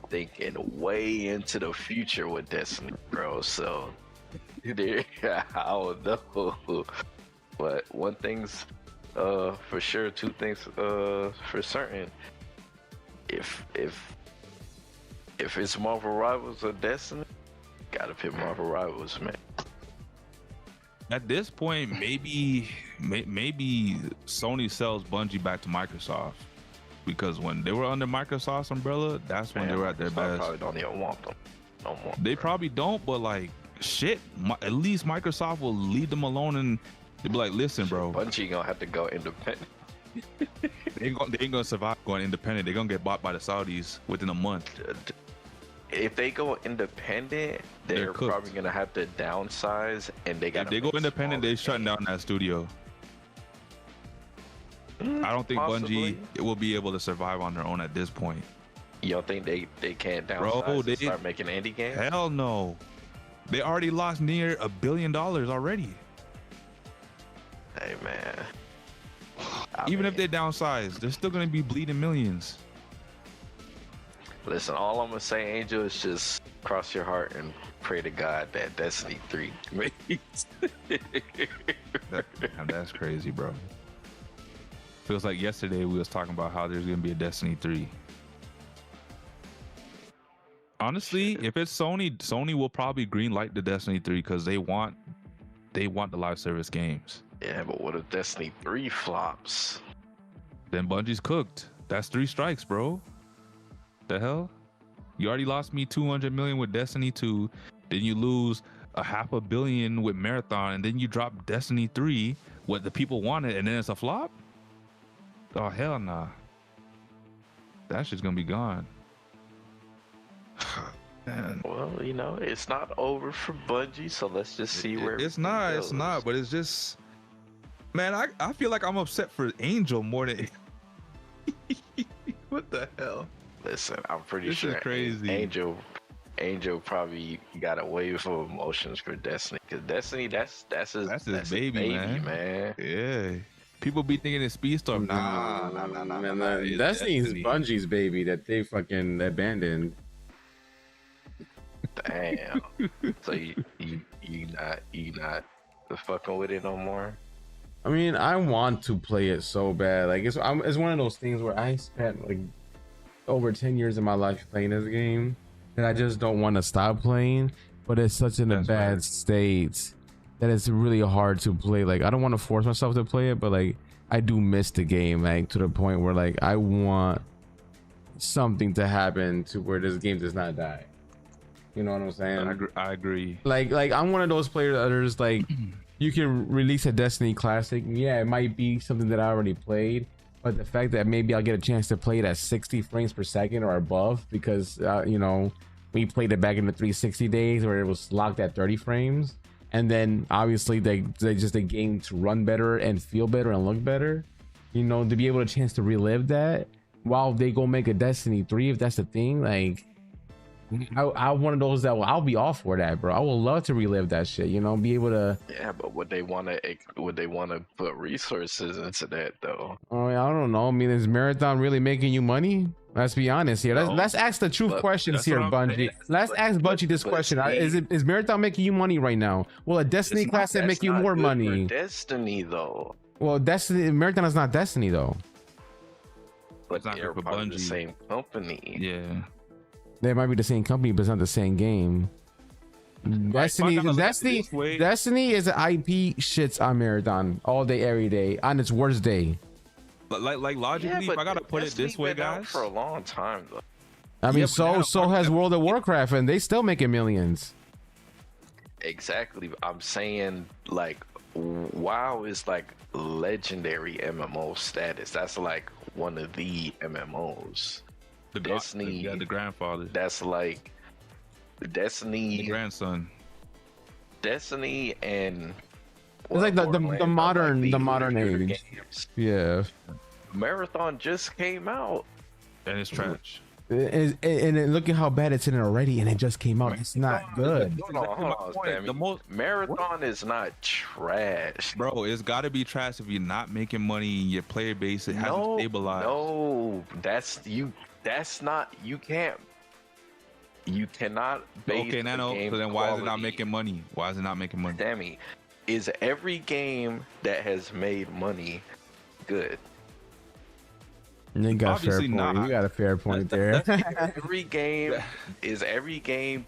thinking way into the future with Destiny, bro. So, I don't know. But one thing's for sure, two things for certain. If it's Marvel Rivals or Destiny, gotta pick Marvel Rivals, man. At this point, maybe Sony sells Bungie back to Microsoft, because when they were under Microsoft's umbrella, that's when they were at their Microsoft best. Probably don't even want them no more. They probably don't, but like shit, at least Microsoft will leave them alone and They'd be like, listen, bro, Bungie gonna have to go independent. they ain't gonna survive going independent. They're gonna get bought by the Saudis within a month. If they go independent, they're cooked. probably gonna have to downsize, and they got. If they go independent, they're shutting down that studio. I don't think Possibly. Bungie will be able to survive on their own at this point. You don't think they can't Bro, downsize they and start making indie games? Hell no. They already lost near $1 billion already. Hey man. Even if they downsize, they're still gonna be bleeding millions. Listen, all I'm gonna say, Angel, is just cross your heart and pray to God that Destiny 3 makes. That's crazy, bro. Feels like yesterday we was talking about how there's gonna be a Destiny 3. Honestly, if it's Sony will probably greenlight the Destiny 3 because they want the live service games. Yeah, but what if Destiny 3 flops? Then Bungie's cooked. That's 3 strikes, bro. The hell? You already lost me 200 million with Destiny 2. Then you lose $500 million with Marathon, and then you drop Destiny 3, what the people wanted, and then it's a flop? Oh, hell nah. That shit's gonna be gone. Man. Well, you know, it's not over for Bungie, so let's just see where It's everything not, goes. but it's just, man, I feel like I'm upset for Angel more than what the hell? Listen, I'm pretty This is sure crazy. Angel probably got a wave of emotions for Destiny, because Destiny, that's his baby, man. Yeah. People be thinking it's Speedstorm. Nah. Man, It's Destiny's Destiny. Bungie's baby that they fucking abandoned. Damn. So you not fucking with it no more? I mean, I want to play it so bad. Like it's one of those things where I spent like over 10 years of my life playing this game, and I just don't want to stop playing. But it's such in a That's bad right. state that it's really hard to play. Like I don't want to force myself to play it, but like I do miss the game, like to the point where like I want something to happen to where this game does not die. You know what I'm saying? I agree. Like I'm one of those players that are just like, you can release a Destiny classic. Yeah, it might be something that I already played, but the fact that maybe I'll get a chance to play it at 60 frames per second or above, because you know, we played it back in the 360 days where it was locked at 30 frames, and then obviously they just the game to run better and feel better and look better. You know, to be able to chance to relive that while they go make a Destiny 3, if that's the thing, like. I'm one of those that I'll be all for that, bro. I would love to relive that shit, you know, be able to. Yeah, but would they want to put resources into that though? Oh, I don't know. I mean, is Marathon really making you money? Let's be honest here. No, Let's ask the truth but questions that's here, what I'm Bungie. saying. Let's ask Bungie this but question. see- Is Marathon making you money right now? Will a Destiny classic That's make you not more good for money? Destiny though. Well, Destiny Marathon is not Destiny though. But It's not they're good for part of the Bungie. same company. Yeah. They might be the same company, but it's not the same game. Destiny if I gotta look at it this way- Destiny is an IP shits on Marathon all day, every day, on its worst day. Like logically, if I gotta put it Destiny this way, been out guys. for a long time though. I mean, Yeah, but so now- has World of Warcraft, and they still making millions. Exactly. I'm saying like WoW is like legendary MMO status. That's like one of the MMOs. Destiny- the grandfather, That's like the Destiny grandson. and It's like the Borderlands are modern like the modern legendary age. games. Yeah, Marathon just came out. And it's trash. and look at how bad it's in it already, and it just came out. It's not good. Hold on, point. Sammy. The most- Marathon is not trash. Bro, it's got to be trash if you're not making money. Your player base it hasn't stabilized. No, that's not. You can't. You cannot. Base Okay, the Nano. game So then why is it not quality. making money? Why is it not making money? Sammy, is every game that has made money good? You got a fair Obviously point. not. You got a fair point there. Every game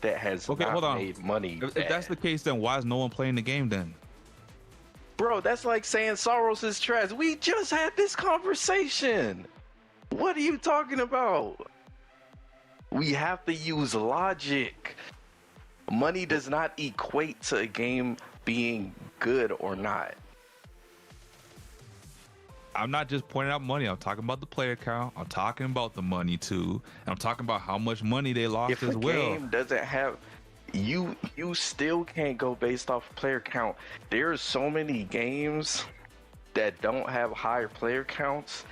that has Okay, not hold on. made money. If that's the bad. case, then why is no one playing the game then? Bro, that's like saying Soros is trash. We just had this conversation. What are you talking about? We have to use logic. Money does not equate to a game being good or not. I'm not just pointing out money. I'm talking about the player count. I'm talking about the money too. And I'm talking about how much money they lost If as a well. game doesn't have, you still can't go based off player count. There's so many games that don't have higher player counts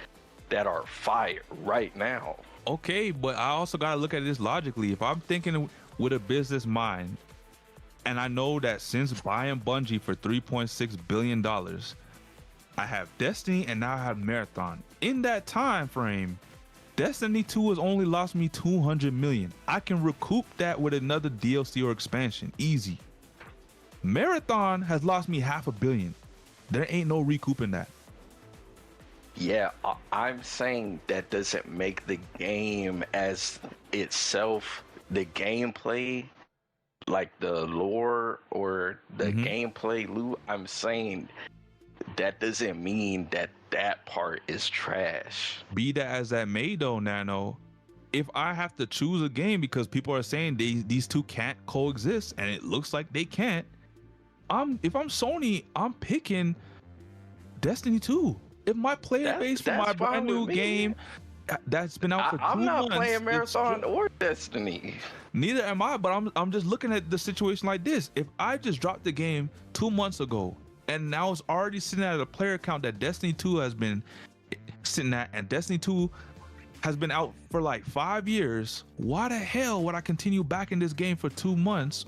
that are fire right now. Okay, but I also got to look at this logically. If I'm thinking with a business mind, and I know that since buying Bungie for $3.6 billion, I have Destiny and now I have Marathon. In that time frame, Destiny 2 has only lost me 200 million. I can recoup that with another DLC or expansion, easy. Marathon has lost me $500 million. There ain't no recouping that. Yeah, I'm saying that doesn't make the game as itself, the gameplay, like the lore or the gameplay loot. I'm saying that doesn't mean that that part is trash. Be that as that may though, Nano, if I have to choose a game because people are saying these two can't coexist and it looks like they can't, if I'm Sony, I'm picking Destiny 2. If my player base for my brand new game that's been out for 2 months, I'm not playing Marathon or Destiny. Neither am I, but I'm just looking at the situation like this. If I just dropped the game 2 months ago and now it's already sitting at a player count that Destiny 2 has been sitting at, and Destiny 2 has been out for like 5 years, why the hell would I continue back in this game for 2 months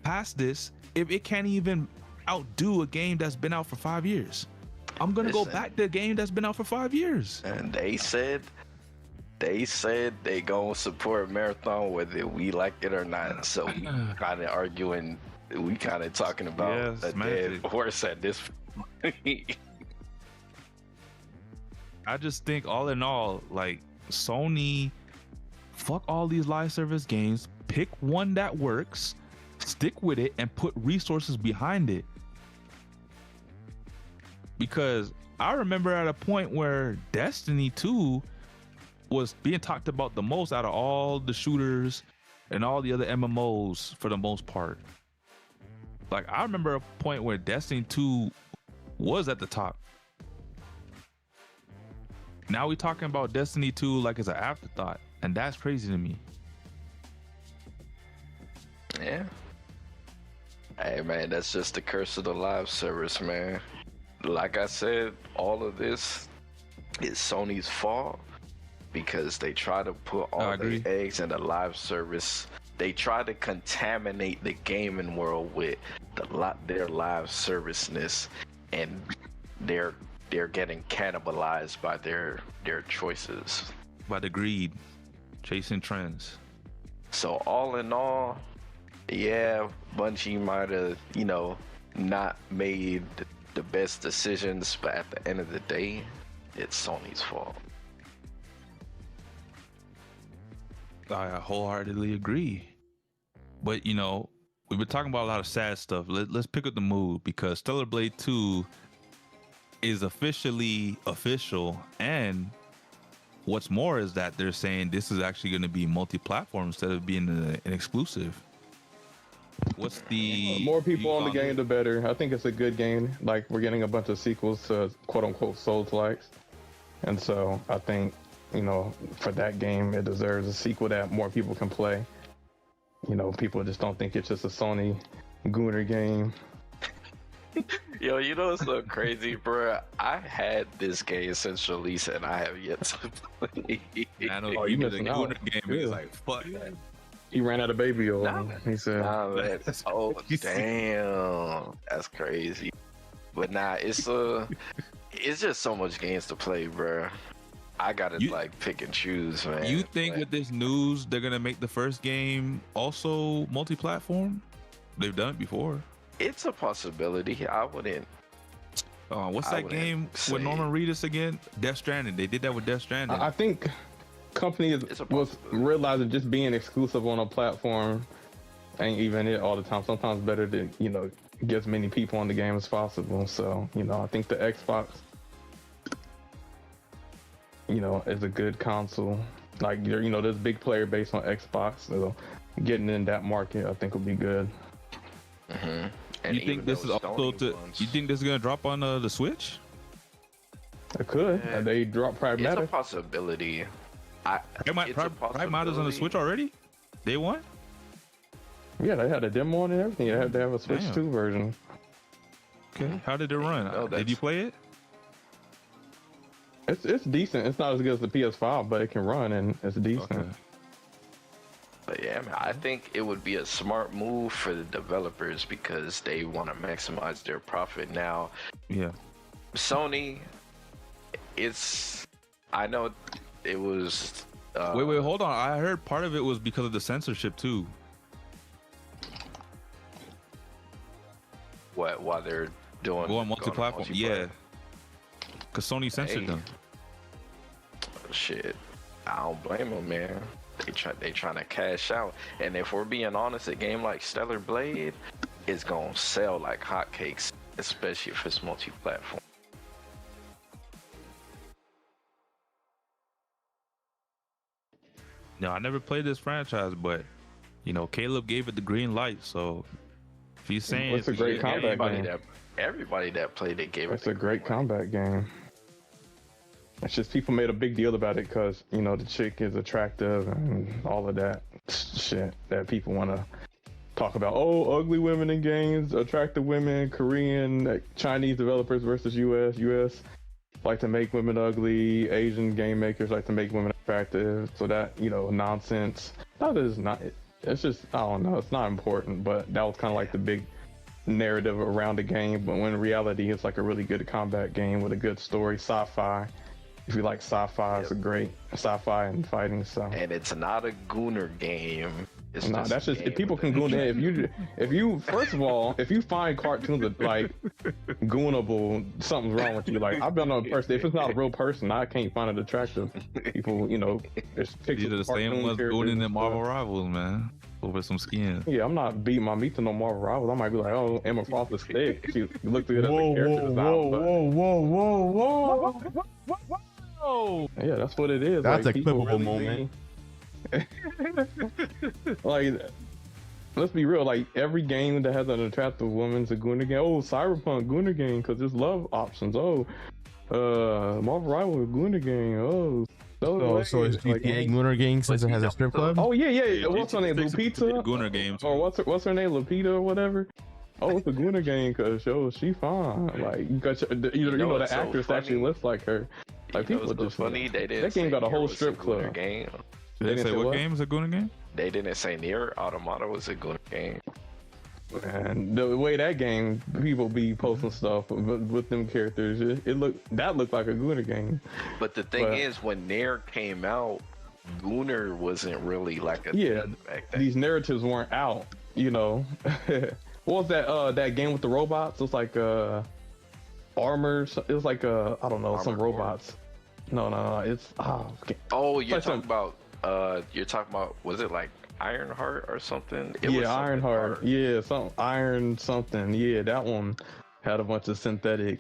past this if it can't even outdo a game that's been out for 5 years? I'm gonna go back to a game that's been out for 5 years. And they said they gonna support Marathon whether we like it or not. So we kind of arguing, we kind of talking about a dead horse at this point. I just think all in all, like, Sony, fuck all these live service games, pick one that works, stick with it, and put resources behind it. Because I remember at a point where Destiny 2 was being talked about the most out of all the shooters and all the other MMOs for the most part. Like, I remember a point where Destiny 2 was at the top. Now we talking about Destiny 2 like it's an afterthought, and that's crazy to me. Yeah. Hey man, that's just the curse of the live service, man. Like I said, all of this is Sony's fault because they try to put all their eggs in the live service. They try to contaminate the gaming world with their live serviceness, and they're getting cannibalized by their choices. By the greed, chasing trends. So all in all, yeah, Bungie might have, not made the best decisions, but at the end of the day, it's Sony's fault. I wholeheartedly agree. But we've been talking about a lot of sad stuff. Let's pick up the mood, because Stellar Blade 2 is officially official, and what's more is that they're saying this is actually going to be multi-platform instead of being an exclusive. What's the more people on the game, the better. I think it's a good game. Like, we're getting a bunch of sequels to quote-unquote Souls-likes, and so I think for that game, it deserves a sequel that more people can play. People just don't think it's just a Sony Gooner game. Yo, it's so crazy, bro. I had this game since release, and I have yet to play. I know you missing the Gooner game. It's like, fuck. He ran out of baby oil. He said, man. Oh, damn. That's crazy. But nah, it's just so much games to play, bro. I gotta pick and choose, man. You think with this news they're gonna make the first game also multi-platform? They've done it before. It's a possibility. I wouldn't. What's that game with Norman Reedus again? Death Stranding. They did that with Death Stranding. I think companies was realizing just being exclusive on a platform ain't even it all the time. Sometimes better to get as many people on the game as possible. So I think the Xbox is a good console. Like, there's a big player base on Xbox, so getting in that market I think would be good. Mm-hmm. You think this is also you think this is gonna drop on the Switch? It could. Yeah. They drop It's a Pragmatic. possibility. Pragmatic on the Switch already? Day one? Yeah, they had a demo and everything. They have a Switch Damn. 2 version. Okay. How did it run? No, Did you play it? It's decent. It's not as good as the PS5, but it can run and it's decent. Okay. But yeah, man, I think it would be a smart move for the developers because they want to maximize their profit now. Yeah. Sony, I know it was. Wait, hold on. I heard part of it was because of the censorship too. While they're doing Going multi-platform. multiplayer. Yeah. Because Sony censored Hey. them. Shit, I don't blame them, man. They trying to cash out, and if we're being honest, a game like Stellar Blade is gonna sell like hotcakes, especially if it's multi-platform. No, I never played this franchise, but you know, Caleb gave it the green light. So if he's saying It's a great combat game. Everybody that played it gave It's it. a great combat game. It's just people made a big deal about it because, you know, the chick is attractive and all of that shit that people want to talk about. Oh, ugly women in games, attractive women, Korean, Chinese developers versus US like to make women ugly, Asian game makers like to make women attractive. So that, you know, nonsense. That is not, it's just, I don't know, it's not important, but that was kind of like the big narrative around the game. But when in reality, it's like a really good combat game with a good story, sci-fi. If you like sci-fi, it's a great sci-fi and fighting. So, And it's not a gooner game. It's no, just that's a just game if people with can a- goon it. If you first of all, if you find cartoons that like goonable, something's wrong with you. Like I've been on a person. If it's not a real person, I can't find it attractive. People, you know, there's pictures these are the of same cartoon ones characters going in and the Marvel stuff. Rivals, man, over some skin. Yeah, I'm not beating my meat to no Marvel Rivals. I might be like, oh, Emma Frost is thick. She look through it as a character design. But yeah, that's what it is. That's like, a people clippable really like, let's be real. Like every game that has an attractive woman's a Gooner game. Oh, Cyberpunk Gooner game because there's love options. Oh, Marvel Rival Gooner game. Oh, So is GTA Lunar Gang since it has a strip club? Oh yeah. What's her name? Fix it with the Lupita. Gooner games. Or what's her name? Lupita or whatever. Oh, it's a Gooner game because she fine. Like you got you know what's the so actress funny? actually looks like her. Like You know people what's so just funny. They didn't that game say got a Nier whole was strip gooner club. game. Did they didn't say say what what? game is a Gooner game? They didn't say Nier Automata was a gooner game. And the way that game, people be posting stuff with them characters, it looked like a Gooner game. But the thing But- is, when Nier came out, gooner wasn't really like a Yeah, thing back then. these narratives weren't out. You know, what was that game with the robots? It was like armors. It was like I don't know, some Armored Core. robots. No. It's okay. Oh, you're like talking about was it like Ironheart or something? It was Yeah, something Ironheart. hard. Yeah, some Iron something. Yeah, that one had a bunch of synthetic,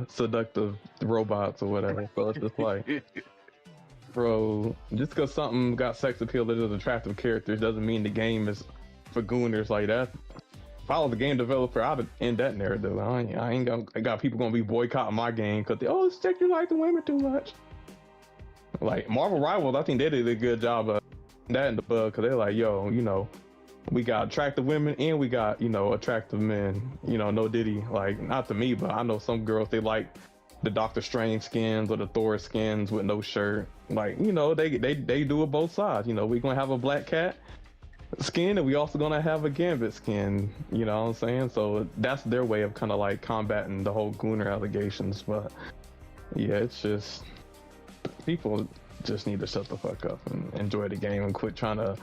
seductive robots or whatever. So it's just like, bro, just because something got sex appeal that is attractive characters doesn't mean the game is for gooners like that. If I was a game developer, I'd end that narrative. I got people gonna be boycotting my game because it's you like the women too much. Like Marvel Rivals, I think they did a good job of that in the bug because they're like, yo, you know, we got attractive women and we got, you know, attractive men. You know, no diddy. Like not to me, but I know some girls they like the Doctor Strange skins or the Thor skins with no shirt. Like, you know, they do it both sides. You know, we gonna have a Black Cat skin and we also gonna have a Gambit skin. You know what I'm saying? So that's their way of kind of like combating the whole Gooner allegations. But yeah, it's just people just need to shut the fuck up and enjoy the game and quit trying to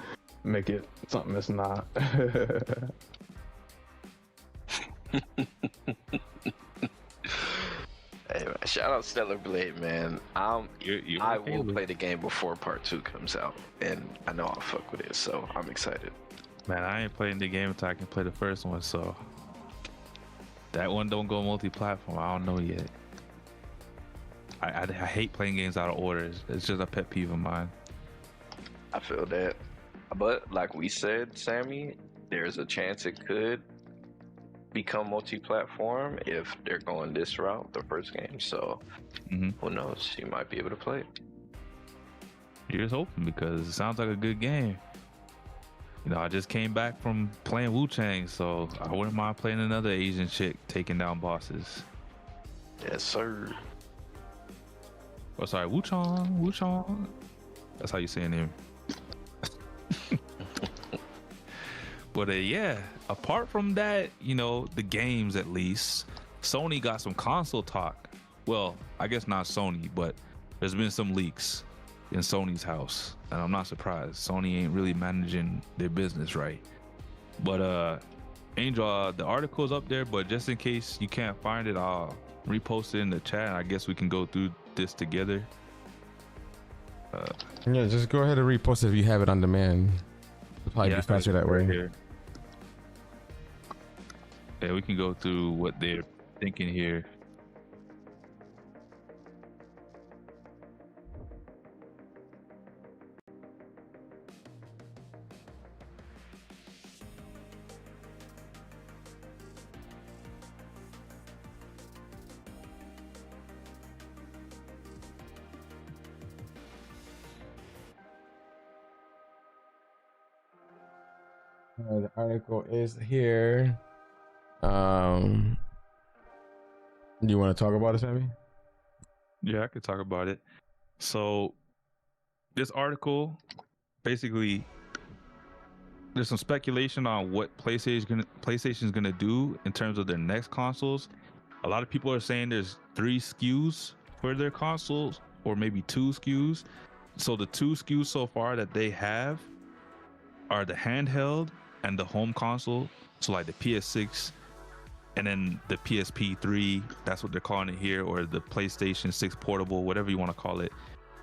make it something it's not. Hey, man, shout out Stellar Blade, man. You're I okay will with- play the game before part 2 comes out, and I know I'll fuck with it, so I'm excited. Man, I ain't playing the game until I can play the first one, so that one don't go multi-platform. I don't know yet. I hate playing games out of order. It's just a pet peeve of mine. I feel that. But like we said, Sammy, there's a chance it could. become multi-platform if they're going this route, the first game. So who knows? You might be able to play it. Here's hoping, because it sounds like a good game. You know, I just came back from playing Wu-Chang, so I wouldn't mind playing another Asian chick taking down bosses. Yes, sir. Oh, sorry, Wu-Chang. That's how you say her name. But yeah, apart from that, you know, the games at least, Sony got some console talk. Well, I guess not Sony, but there's been some leaks in Sony's house, and I'm not surprised. Sony ain't really managing their business right. But Angel, the article's up there, but just in case you can't find it, I'll repost it in the chat, and I guess we can go through this together. Yeah, just go ahead and repost it if you have it on demand. It'll probably be faster that way. Here. Yeah, we can go through what they're thinking here. The article is here. You want to talk about it, Sammy? Yeah, I could talk about it. So this article, basically, there's some speculation on what PlayStation's gonna do in terms of their next consoles. A lot of people are saying there's 3 SKUs for their consoles, or maybe 2 SKUs. So the 2 SKUs so far that they have are the handheld and the home console. So like the PS6 and then the PSP3, that's what they're calling it here, or the PlayStation 6 portable, whatever you want to call it.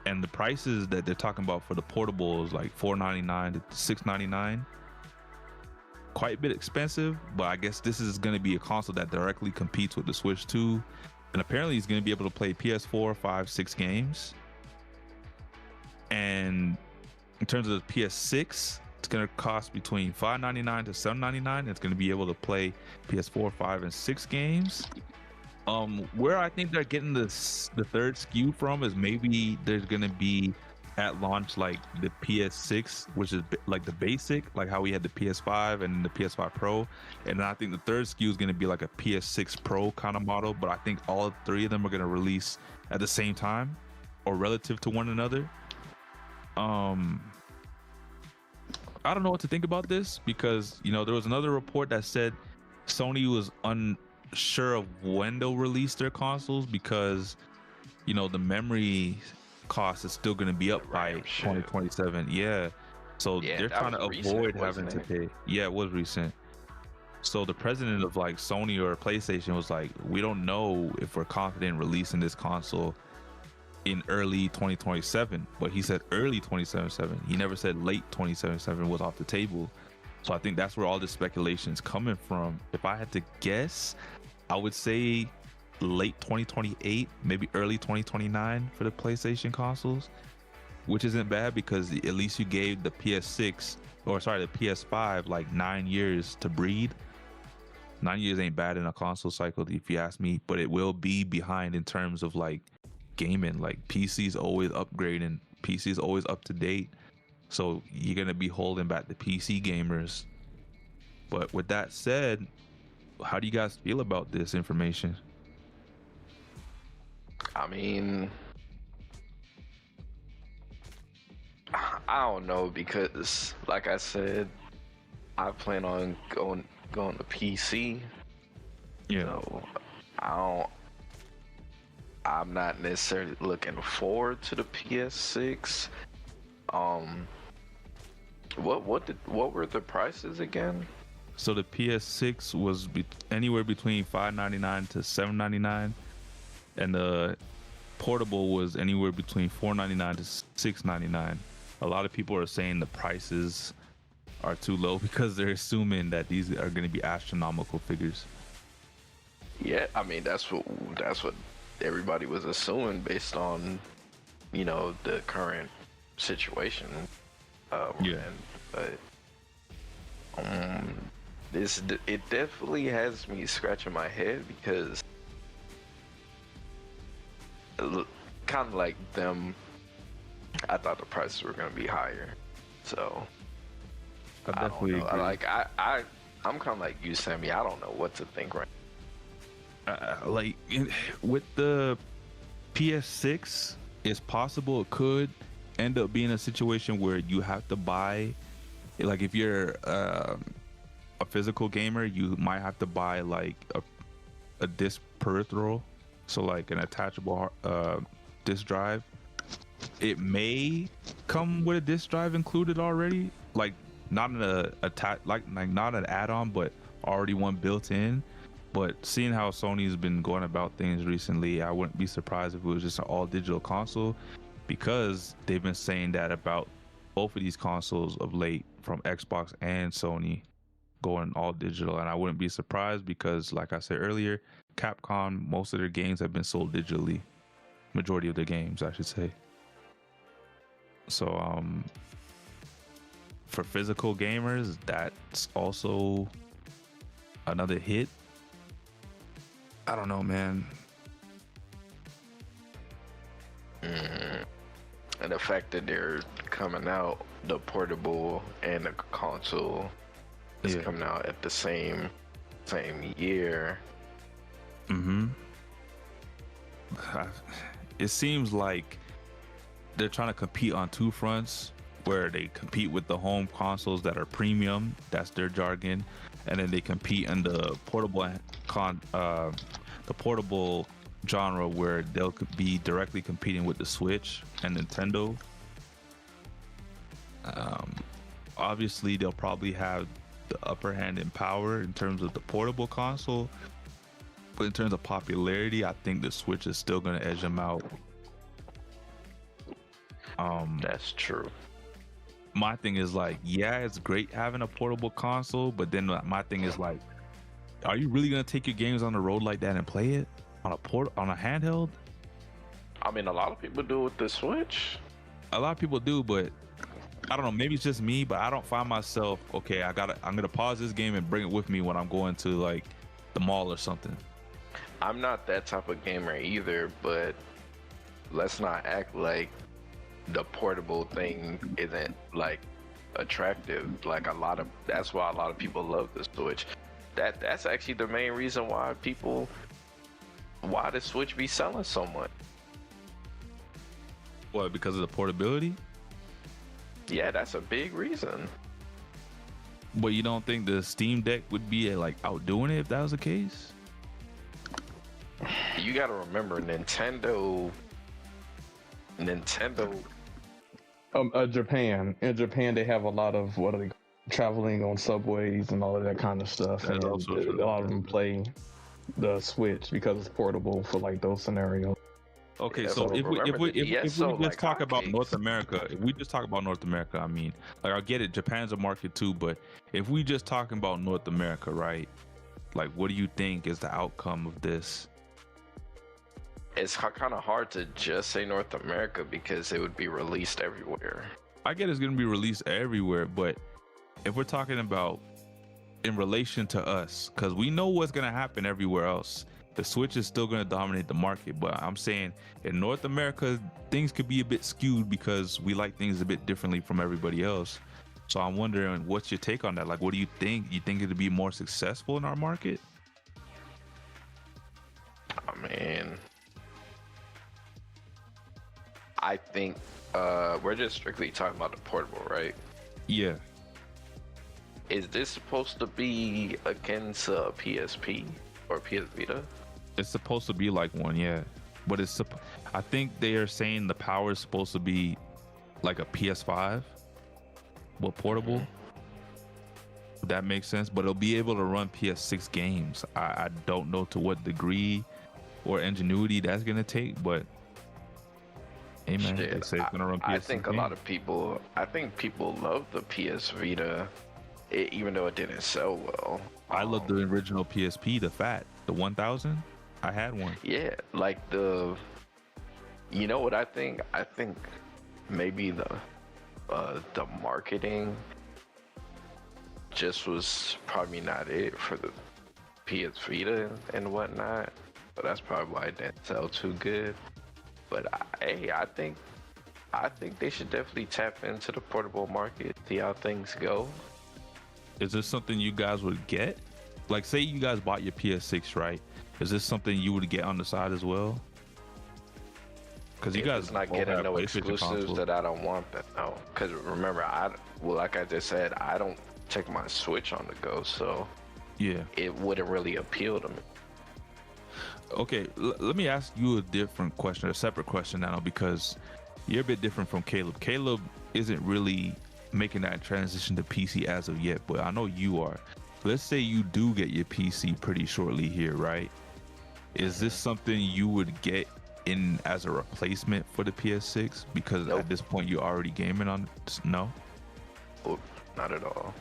And the prices that they're talking about for the portable is like $499 to $699. Quite a bit expensive, but I guess this is going to be a console that directly competes with the Switch 2. And apparently it's going to be able to play PS4, 5, 6 games. And in terms of the PS6, it's going to cost between $599 to $799. It's going to be able to play PS4, 5, and 6 games. Where I think they're getting the third SKU from is maybe there's going to be at launch like the PS6, which is like the basic, like how we had the PS5 and the PS5 Pro. And then I think the third SKU is going to be like a PS6 Pro kind of model. But I think all 3 of them are going to release at the same time or relative to one another. I don't know what to think about this, because, you know, there was another report that said Sony was unsure of when they'll release their consoles because, you know, the memory cost is still going to be up by 2027. Yeah. So they're trying to avoid having to pay. Yeah, it was recent. So the president of like Sony or PlayStation was like, we don't know if we're confident in releasing this console in early 2027, but he said early 2077. He never said late 2077 was off the table. So I think that's where all this speculation is coming from. If I had to guess, I would say late 2028, maybe early 2029 for the PlayStation consoles, which isn't bad because at least you gave the PS6, or sorry, the PS5 like 9 years to breed. 9 years ain't bad in a console cycle, if you ask me, but it will be behind in terms of like gaming. Like PC's always upgrading, PC's always up to date, so you're gonna be holding back the PC gamers. But with that said, how do you guys feel about this information? I mean, I don't know, because like I said, I plan on going to PC. Yeah. So I'm not necessarily looking forward to the PS6. What were the prices again? So the PS6 was anywhere between $599 to $799, and the portable was anywhere between $499 to $699. A lot of people are saying the prices are too low because they're assuming that these are going to be astronomical figures. Yeah, I mean that's what everybody was assuming based on, you know, the current situation. Yeah. But it definitely has me scratching my head because kind of like them, I thought the prices were gonna be higher. So I I don't definitely know. agree. I'm kind of like you, Sammy. I don't know what to think right With the PS6, it's possible it could end up being a situation where you have to buy, like if you're a physical gamer, you might have to buy like a disc peripheral, so like an attachable disc drive. It may come with a disc drive included already, like not not an add-on, but already one built in. But seeing how Sony's been going about things recently, I wouldn't be surprised if it was just an all digital console, because they've been saying that about both of these consoles of late, from Xbox and Sony, going all digital. And I wouldn't be surprised because, like I said earlier, Capcom, most of their games have been sold digitally. Majority of their games, I should say. So for physical gamers, that's also another hit. I don't know, man. And the fact that they're coming out, the portable and the console is coming out at the same year. It seems like they're trying to compete on two fronts, where they compete with the home consoles that are premium, that's their jargon, and then they compete in the portable genre, where they'll be directly competing with the Switch and Nintendo. Obviously they'll probably have the upper hand in power in terms of the portable console, but in terms of popularity, I think the Switch is still going to edge them out. That's true. My thing is like, yeah, it's great having a portable console, but then my thing is like, are you really going to take your games on the road like that and play it on a handheld? I mean, a lot of people do with the Switch. A lot of people do, but I don't know, maybe it's just me, but I don't find myself, okay, I'm gonna pause this game and bring it with me when I'm going to like the mall or something. I'm not that type of gamer either, but let's not act like the portable thing isn't like attractive. Like that's why a lot of people love the Switch. That's actually the main reason why the Switch be selling so much. What, because of the portability? Yeah, that's a big reason. But you don't think the Steam Deck would be like outdoing it if that was the case? You gotta remember, Nintendo. Japan. In Japan, they have a lot of traveling on subways and all of that kind of stuff. That's And also a true. lot of them play the Switch because it's portable for like those scenarios. Okay, Yeah, so so if we remember the ESO, just like, talk about hotcakes. North America, if we just talk about North America, I mean, like I get it, Japan's a market too, but if we just talking about North America, right? Like, what do you think is the outcome of this? It's kind of hard to just say North America because it would be released everywhere. I get it's gonna be released everywhere, but if we're talking about in relation to us, because we know what's gonna happen everywhere else, the Switch is still gonna dominate the market. But I'm saying in North America, things could be a bit skewed because we like things a bit differently from everybody else. So I'm wondering, what's your take on that? Like, what do you think? You think it'd be more successful in our market? I mean, I think we're just strictly talking about the portable, right? Yeah. Is this supposed to be akin to a PSP or PS Vita? It's supposed to be like one, yeah. But I think they are saying the power is supposed to be like a PS5, but portable. If that makes sense. But it'll be able to run PS6 games. I don't know to what degree or ingenuity that's gonna take, but hey man, they say it's gonna run PS6 I think a lot of people, love the PS Vita, even though it didn't sell well. I love the original PSP, the 1000. I had one. Yeah, like you know what I think? I think maybe the marketing just was probably not it for the PS Vita and whatnot. So that's probably why it didn't sell too good. But I think they should definitely tap into the portable market, see how things go. Is this something you guys would get? Like, say you guys bought your PS6, right? Is this something you would get on the side as well? Because you guys not both getting have no PlayStation exclusives consoles. that I don't want. But no, because remember, like I just said, I don't take my Switch on the go, so Yeah. it wouldn't really appeal to me. Okay, let me ask you a different question, a separate question now, because you're a bit different from Caleb. Caleb isn't really making that transition to PC as of yet, but I know you are. Let's say you do get your PC pretty shortly here, right? Is this something you would get in as a replacement for the PS6? Because Nope. at this point you're already gaming on it? No? Well, not at all.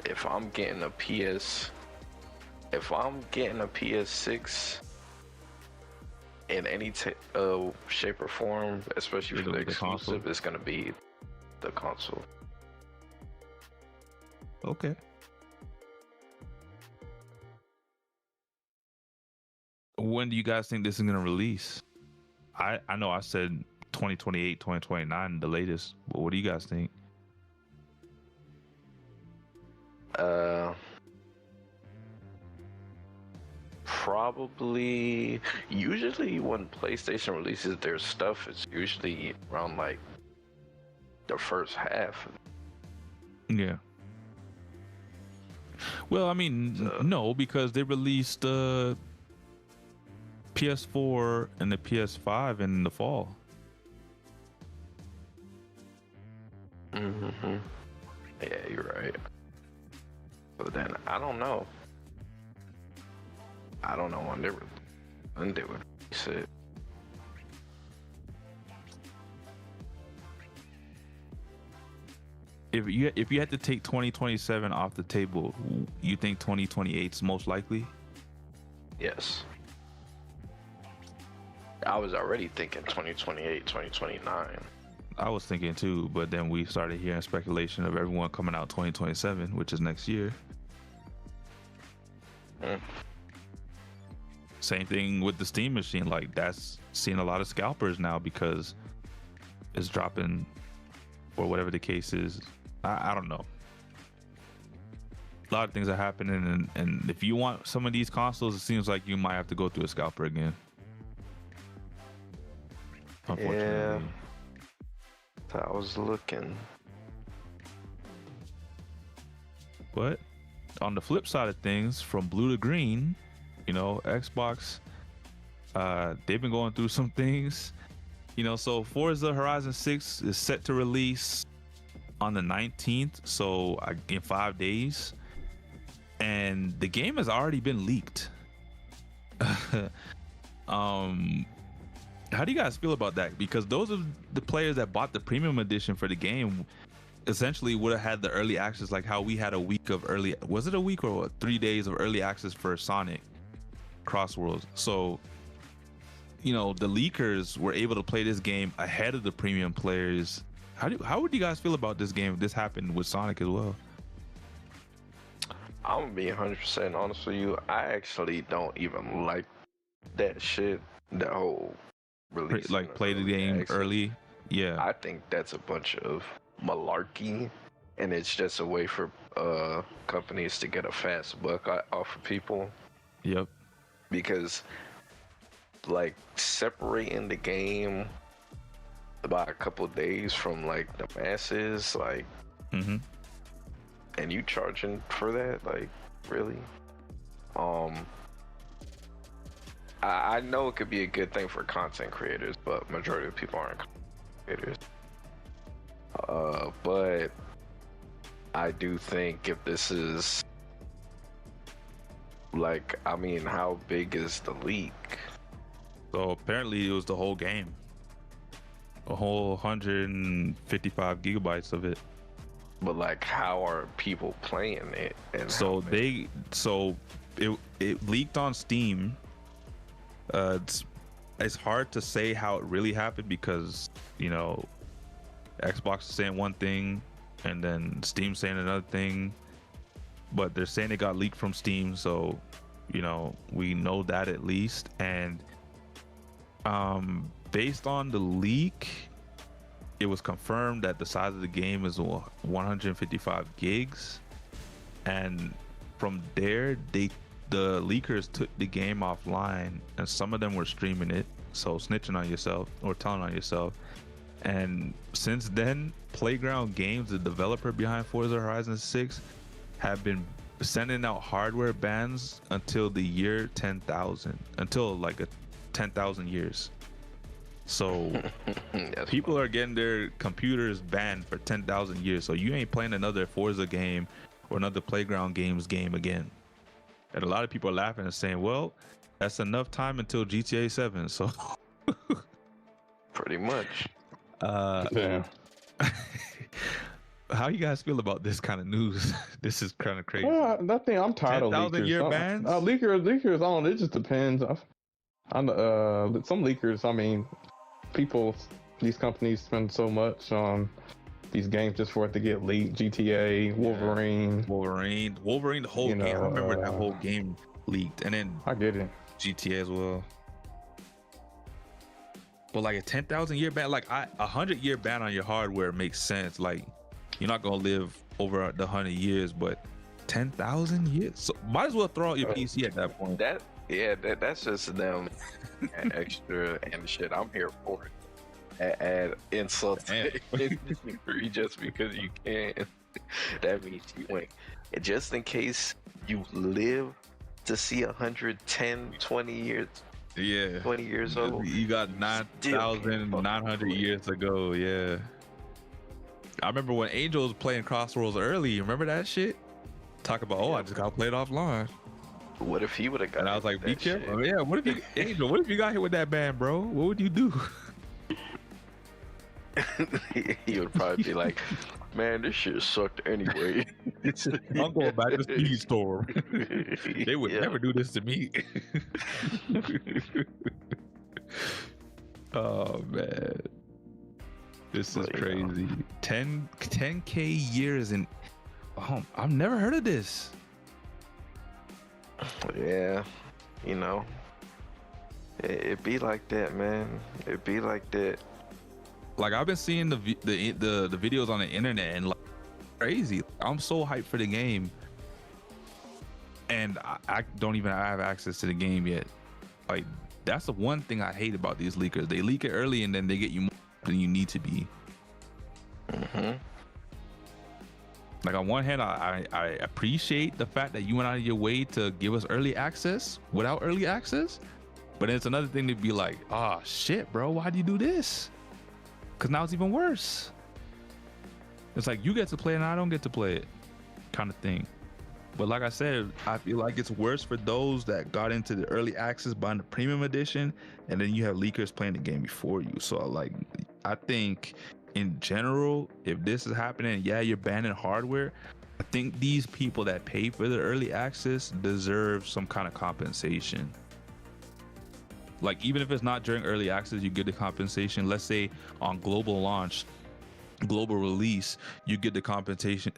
If I'm getting a PS6 in any shape or form, especially for It'll the be the console. exclusive, it's gonna be the console. Okay. When do you guys think this is going to release? I know I said 2028, 2029, the latest, but what do you guys think? Probably. Usually, when PlayStation releases their stuff, it's usually around like the first half. Yeah. Well, I mean, no, because they released the PS4 and the PS5 in the fall. Mm-hmm. Yeah, you're right. But then I don't know. I don't know when they would release it. If you had to take 2027 off the table, you think 2028 is most likely? Yes. I was already thinking 2028, 2029. I was thinking too, but then we started hearing speculation of everyone coming out 2027, which is next year. Mm. Same thing with the Steam machine. Like, that's seeing a lot of scalpers now because it's dropping, or whatever the case is. I don't know. A lot of things are happening, and if you want some of these consoles, it seems like you might have to go through a scalper again. Unfortunately. Yeah. I was looking. But on the flip side of things, from blue to green, you know, Xbox, they've been going through some things. You know, so Forza Horizon 6 is set to release on the 19th, so in 5 days. And the game has already been leaked. How do you guys feel about that? Because those are the players that bought the premium edition for the game essentially would have had the early access, like how we had a week of early, was it a week or 3 days of early access for Sonic Crossworlds? So, you know, the leakers were able to play this game ahead of the premium players. How would you guys feel about this game if this happened with Sonic as well? I'm gonna be 100% honest with you. I actually don't even like that shit. That whole release, Like play the game early. Yeah, I think that's a bunch of malarkey, and it's just a way for companies to get a fast buck off of people. Yep. Because like separating the game by a couple days from like the masses, like, Mm-hmm. and you charging for that, like, really? I know it could be a good thing for content creators, but majority of people aren't content creators. But I do think if this is like, I mean, how big is the leak? So apparently it was the whole game, a whole 155 gigabytes of it. But like, how are people playing it? And So how many- it leaked on Steam. It's hard to say how it really happened because, you know, Xbox is saying one thing and then Steam saying another thing. but they're saying it got leaked from Steam, so you know we know that at least. And based on the leak, it was confirmed that the size of the game is 155 gigs, and from there the leakers took the game offline, and some of them were streaming it, so snitching on yourself or telling on yourself. And since then, Playground Games, the developer behind Forza Horizon 6, have been sending out hardware bans until the year 10,000, until like 10,000 years. So people are getting their computers banned for 10,000 years. So you ain't playing another Forza game or another Playground Games game again. And a lot of people are laughing and saying, well, that's enough time until GTA 7. So Pretty much. Yeah. How you guys feel about this kind of news? This is kind of crazy. That thing, I'm tired of 10,000 leakers. year bans? Leakers on. It just depends. On some leakers, I mean, these companies spend so much on these games just for it to get leaked. GTA, Wolverine, the whole game. I remember that whole game leaked, and then I get it. GTA as well. But like a 10,000 year ban, like a 100-year ban on your hardware makes sense. Like you're not gonna live over the 100 years, but 10,000 years, so might as well throw out your PC at that point. That's just them extra and shit. I'm here for it. Add insult to injury just because you can. That means you win. And just in case you live to see 110, 20 years. Yeah, 20 years old. You got 9,900 years to go. Yeah, I remember when Angel was playing Crossroads early. Remember that shit? Talk about, I just gotta play it offline. What if he would have got? And I was like, be careful. Yeah, what if you, Angel? What if you got hit with that ban, bro? What would you do? He would probably be like, man, this shit sucked anyway. I'm going back to Speedstorm. They would never do this to me. Oh man, this is crazy. 10K years in. Oh, I've never heard of this. Yeah, you know, it be like that, man. It be like that. Like I've been seeing the videos on the internet and like crazy. I'm so hyped for the game, and I don't even have access to the game yet. Like that's the one thing I hate about these leakers. They leak it early and then they get you more than you need to be. Like on one hand, I appreciate the fact that you went out of your way to give us early access without early access, but it's another thing to be like, oh shit, bro, why'd you do this? Because now it's even worse. It's like you get to play and I don't get to play it, kind of thing. But like I said, I feel like it's worse for those that got into the early access buying the premium edition, and then you have leakers playing the game before you. So like, I think in general, if this is happening, yeah, you're banning hardware, I think these people that pay for the early access deserve some kind of compensation. Like even if it's not during early access, you get the compensation. Let's say on global launch, global release, you get the compensation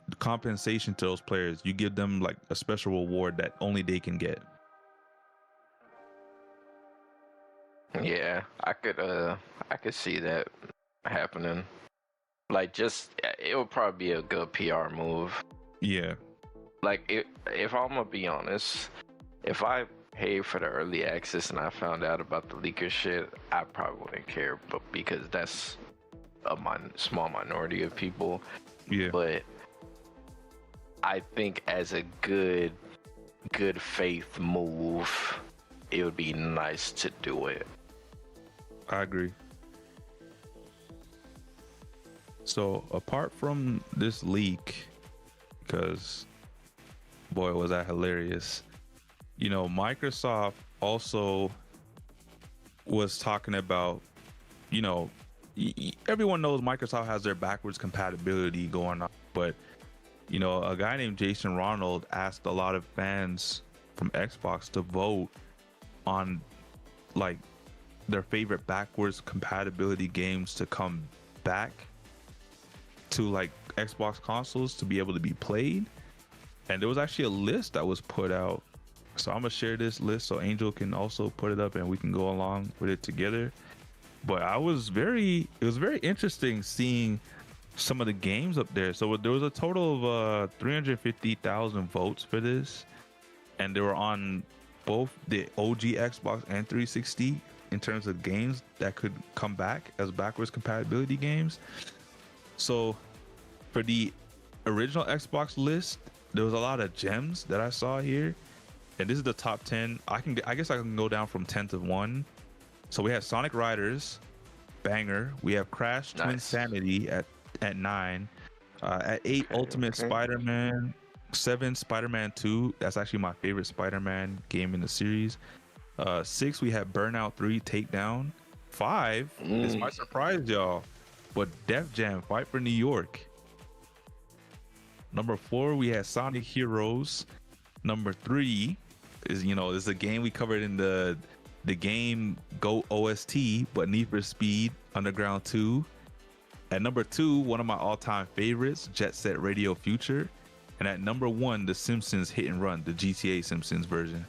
to those players. You give them like a special reward that only they can get. Yeah, I could see that happening. Like just it would probably be a good PR move. Yeah. Like if I'm gonna be honest, if I paid for the early access and I found out about the leaker shit, I probably wouldn't care, but because that's a small minority of people. Yeah. But I think as a good faith move, it would be nice to do it. I agree. So apart from this leak, because boy was that hilarious, you know, Microsoft also was talking about, you know, everyone knows Microsoft has their backwards compatibility going on, but you know, a guy named Jason Ronald asked a lot of fans from Xbox to vote on like their favorite backwards compatibility games to come back to like Xbox consoles to be able to be played. And there was actually a list that was put out. So I'm gonna share this list so Angel can also put it up and we can go along with it together. But it was very interesting seeing some of the games up there. So there was a total of 350,000 votes for this, and they were on both the OG Xbox and 360 in terms of games that could come back as backwards compatibility games. So for the original Xbox list, there was a lot of gems that I saw here, and this is the top 10. I guess I can go down from 10 to 1. So we have Sonic Riders, banger. We have Crash Twinsanity at 9. At 8, Ultimate Spider-Man. 7, Spider-Man 2. That's actually my favorite Spider-Man game in the series. 6, we have Burnout 3 Takedown. 5, this might surprise y'all, but Def Jam Fight for New York. Number 4, we have Sonic Heroes. Number 3 is, this is a game we covered in the game GOAT OST, but Need for Speed Underground 2. At number 2, one of my all-time favorites, Jet Set Radio Future. And at number 1, The Simpsons Hit and Run, the GTA Simpsons version.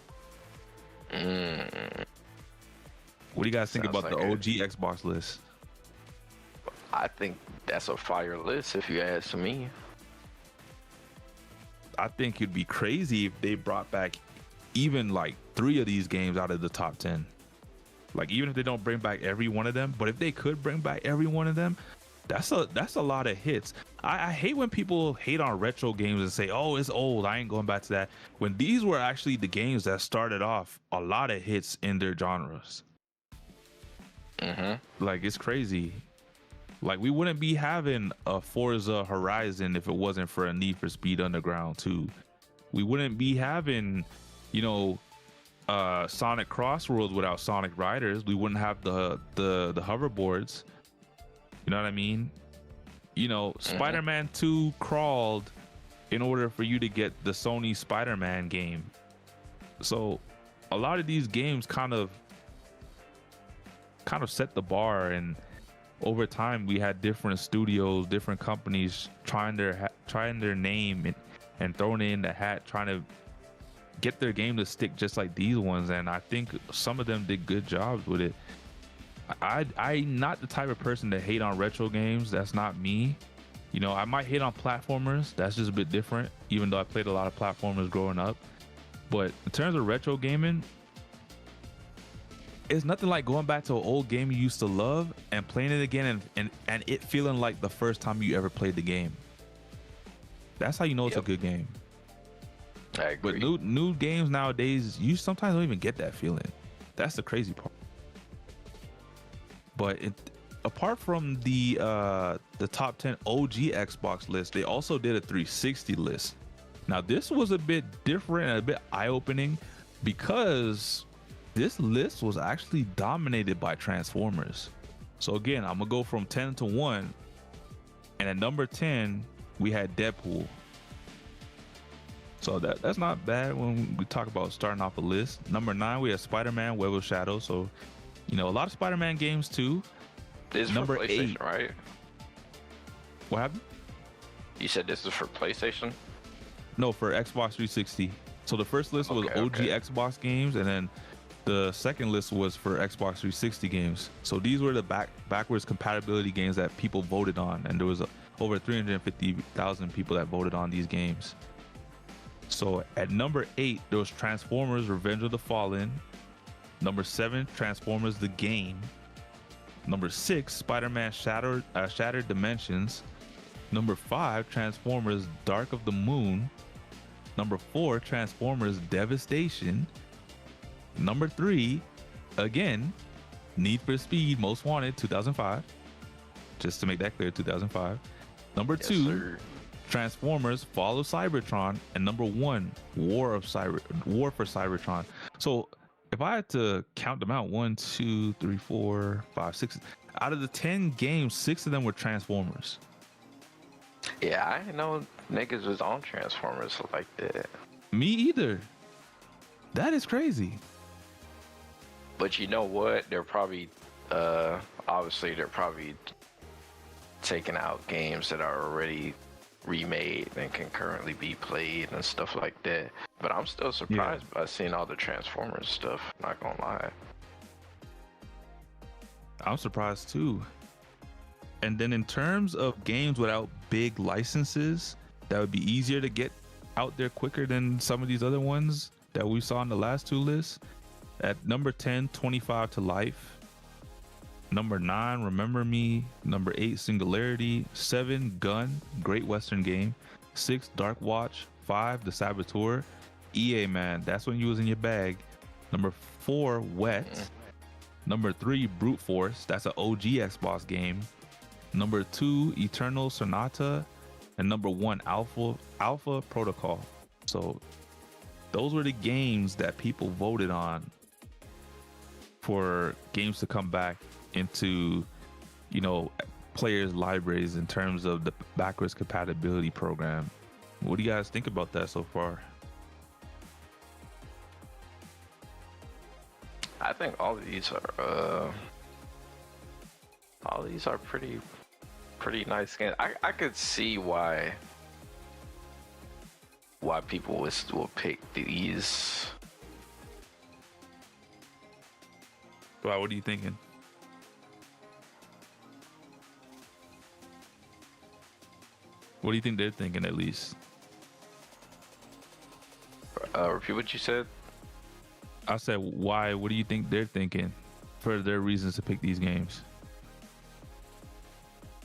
What do you guys think about the OG Xbox list? I think that's a fire list if you ask me. I think it'd be crazy if they brought back even like 3 of these games out of the top 10. Like, even if they don't bring back every one of them, but if they could bring back every one of them, that's a lot of hits. I hate when people hate on retro games and say, oh, it's old, I ain't going back to that, when these were actually the games that started off a lot of hits in their genres. Like, it's crazy. Like, we wouldn't be having a Forza Horizon if it wasn't for a Need for Speed Underground 2. We wouldn't be having, Sonic Crossroads without Sonic Riders. We wouldn't have the hoverboards. You know what I mean? Spider-Man 2 crawled in order for you to get the Sony Spider-Man game. So a lot of these games kind of set the bar, and over time we had different studios, different companies trying their name and throwing it in the hat, trying to get their game to stick just like these ones. And I think some of them did good jobs with it. I'm not the type of person to hate on retro games. That's not me. I might hate on platformers. That's just a bit different, even though I played a lot of platformers growing up. But in terms of retro gaming, it's nothing like going back to an old game you used to love and playing it again and it feeling like the first time you ever played the game. That's how you know it's a good game. I agree. But new games nowadays, you sometimes don't even get that feeling. That's the crazy part. But apart from the top 10 OG Xbox list, they also did a 360 list. Now this was a bit different and a bit eye-opening because this list was actually dominated by Transformers. So again, I'm gonna go from 10 to 1, and at number 10 we had Deadpool. So that's not bad when we talk about starting off a list. Number 9, we have Spider-Man Web of Shadows. So a lot of Spider-Man games too. This is number for PlayStation, 8, right? What happened? You said this is for PlayStation? No, for Xbox 360. So the first list was OG Xbox games, and then the second list was for Xbox 360 games. So these were the backwards compatibility games that people voted on, and there was over 350,000 people that voted on these games. So at number 8, there was Transformers Revenge of the Fallen. Number 7, Transformers the Game. Number 6, Spider-Man Shattered Dimensions. Number 5, Transformers Dark of the Moon. Number 4, Transformers Devastation. Number 3, again, Need for Speed Most Wanted 2005. Just to make that clear, 2005. Number 2, Transformers Fall of Cybertron. And number 1, War for Cybertron. So if I had to count them out, 1, 2, 3, 4, 5, 6, out of the 10 games, 6 of them were Transformers. Yeah, I didn't know niggas was on Transformers like that. Me either. That is crazy. But you know what? They're probably, obviously, they're probably taking out games that are already remade and can currently be played and stuff like that. But I'm still surprised by seeing all the Transformers stuff, not gonna lie. I'm surprised too. And then in terms of games without big licenses that would be easier to get out there quicker than some of these other ones that we saw in the last two lists, at number 10, 25 to Life. Number 9, Remember Me. Number 8, Singularity. 7, Gun, great Western game. 6, Dark Watch. 5, The Saboteur. EA, man, that's when you was in your bag. Number 4, Wet. Number 3, Brute Force. That's an OG Xbox game. Number 2, Eternal Sonata. And number 1, Alpha Protocol. So those were the games that people voted on for games to come back into, you know, players' libraries in terms of the backwards compatibility program. What do you guys think about that so far? I think all of these are pretty nice games. I could see why people will pick these. Wow, what are you thinking? What do you think they're thinking, at least? Repeat what you said. I said, why? What do you think they're thinking for their reasons to pick these games?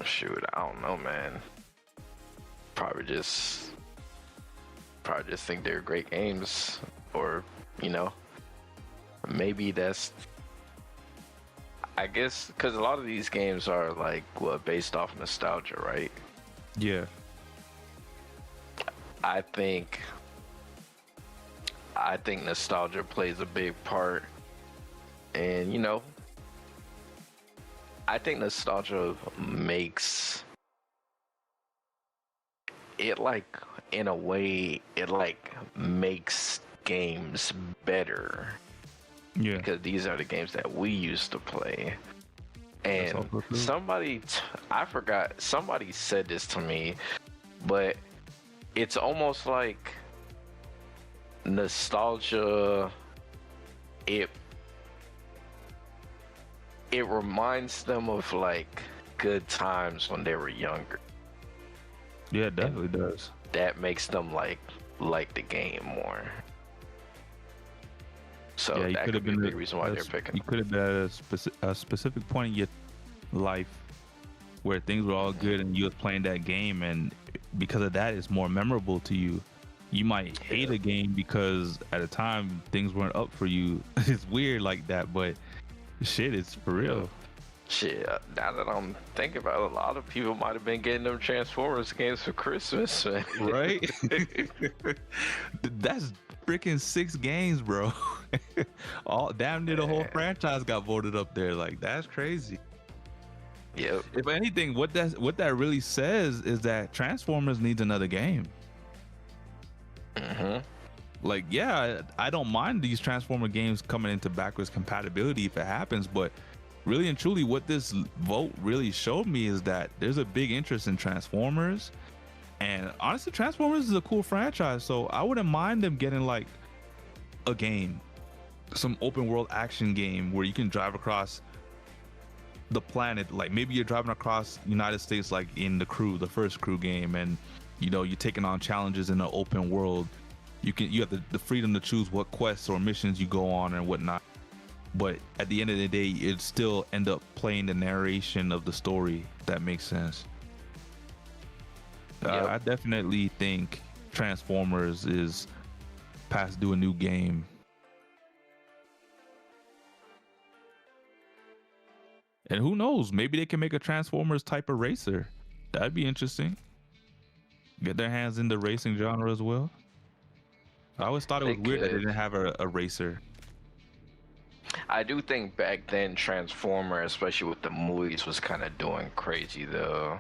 Shoot, I don't know, man. Probably just think they're great games, or you know, maybe that's. I guess because a lot of these games are like based off nostalgia, right? Yeah. I think nostalgia plays a big part, and you know, I think nostalgia makes it, like, in a way, it like makes games better. Yeah. Because these are the games that we used to play. And true. somebody said this to me, but it's almost like nostalgia, it reminds them of like good times when they were younger. Yeah, it definitely does. That makes them like the game more. So yeah, that could be a big reason why they're picking. You could have been at a specific point in your life where things were all good and you was playing that game, and because of that, it's more memorable to you. You might hate a game because at a time things weren't up for you. It's weird like that, but shit, it's for real. Shit, now that I'm thinking about it, a lot of people might have been getting them Transformers games for Christmas, man. Right? That's freaking 6 games, bro. All damn near the whole franchise got voted up there. Like, that's crazy. Yep. If anything, what that really says is that Transformers needs another game. Mm-hmm. Like, yeah, I don't mind these Transformer games coming into backwards compatibility if it happens, but really and truly what this vote really showed me is that there's a big interest in Transformers, and honestly, Transformers is a cool franchise, so I wouldn't mind them getting like a game, some open world action game where you can drive across the planet. Like maybe you're driving across United States, like in the first Crew game, and you know, you're taking on challenges in the open world. You have the freedom to choose what quests or missions you go on and whatnot. But at the end of the day, it still end up playing the narration of the story. If that makes sense. Yep. I definitely think Transformers is past due a new game. And who knows? Maybe they can make a Transformers type of racer. That'd be interesting. Get their hands in the racing genre as well. I always thought it was weird that they didn't have a racer. I do think back then Transformer, especially with the movies, was kind of doing crazy though.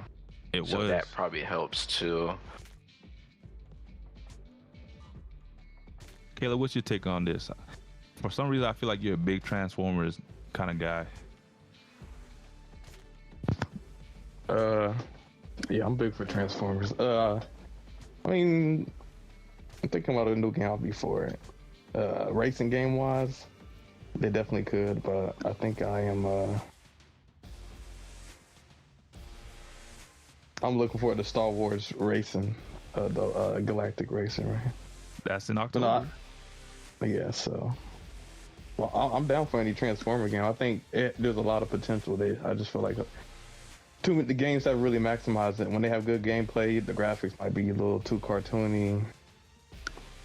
So was. That probably helps too. Kayla, what's your take on this? For some reason, I feel like you're a big Transformers kind of guy. Yeah, I'm big for Transformers. I mean, I'm thinking about a new game before it. Racing game wise, they definitely could, but I think I'm looking forward to Star Wars Racing, the Galactic Racing, right? That's in But no, October. yeah, so. Well, I'm down for any Transformer game. I think there's a lot of potential there. I just feel like too many the games that really maximize it. When they have good gameplay, the graphics might be a little too cartoony.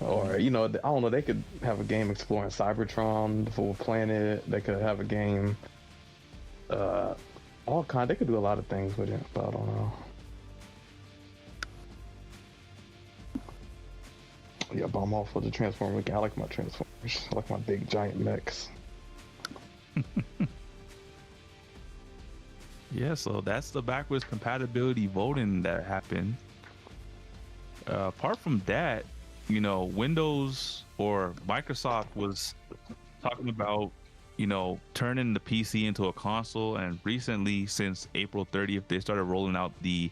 Or, you know, I don't know, they could have a game exploring Cybertron, the full planet. They could have a game, they could do a lot of things with it, but I don't know. Yeah, but I'm all for the Transformer game. I like my Transformers. I like my big giant mechs. Yeah, so that's the backwards compatibility voting that happened. Apart from that, you know, Windows or Microsoft was talking about, you know, turning the PC into a console. And recently, since April 30th, they started rolling out the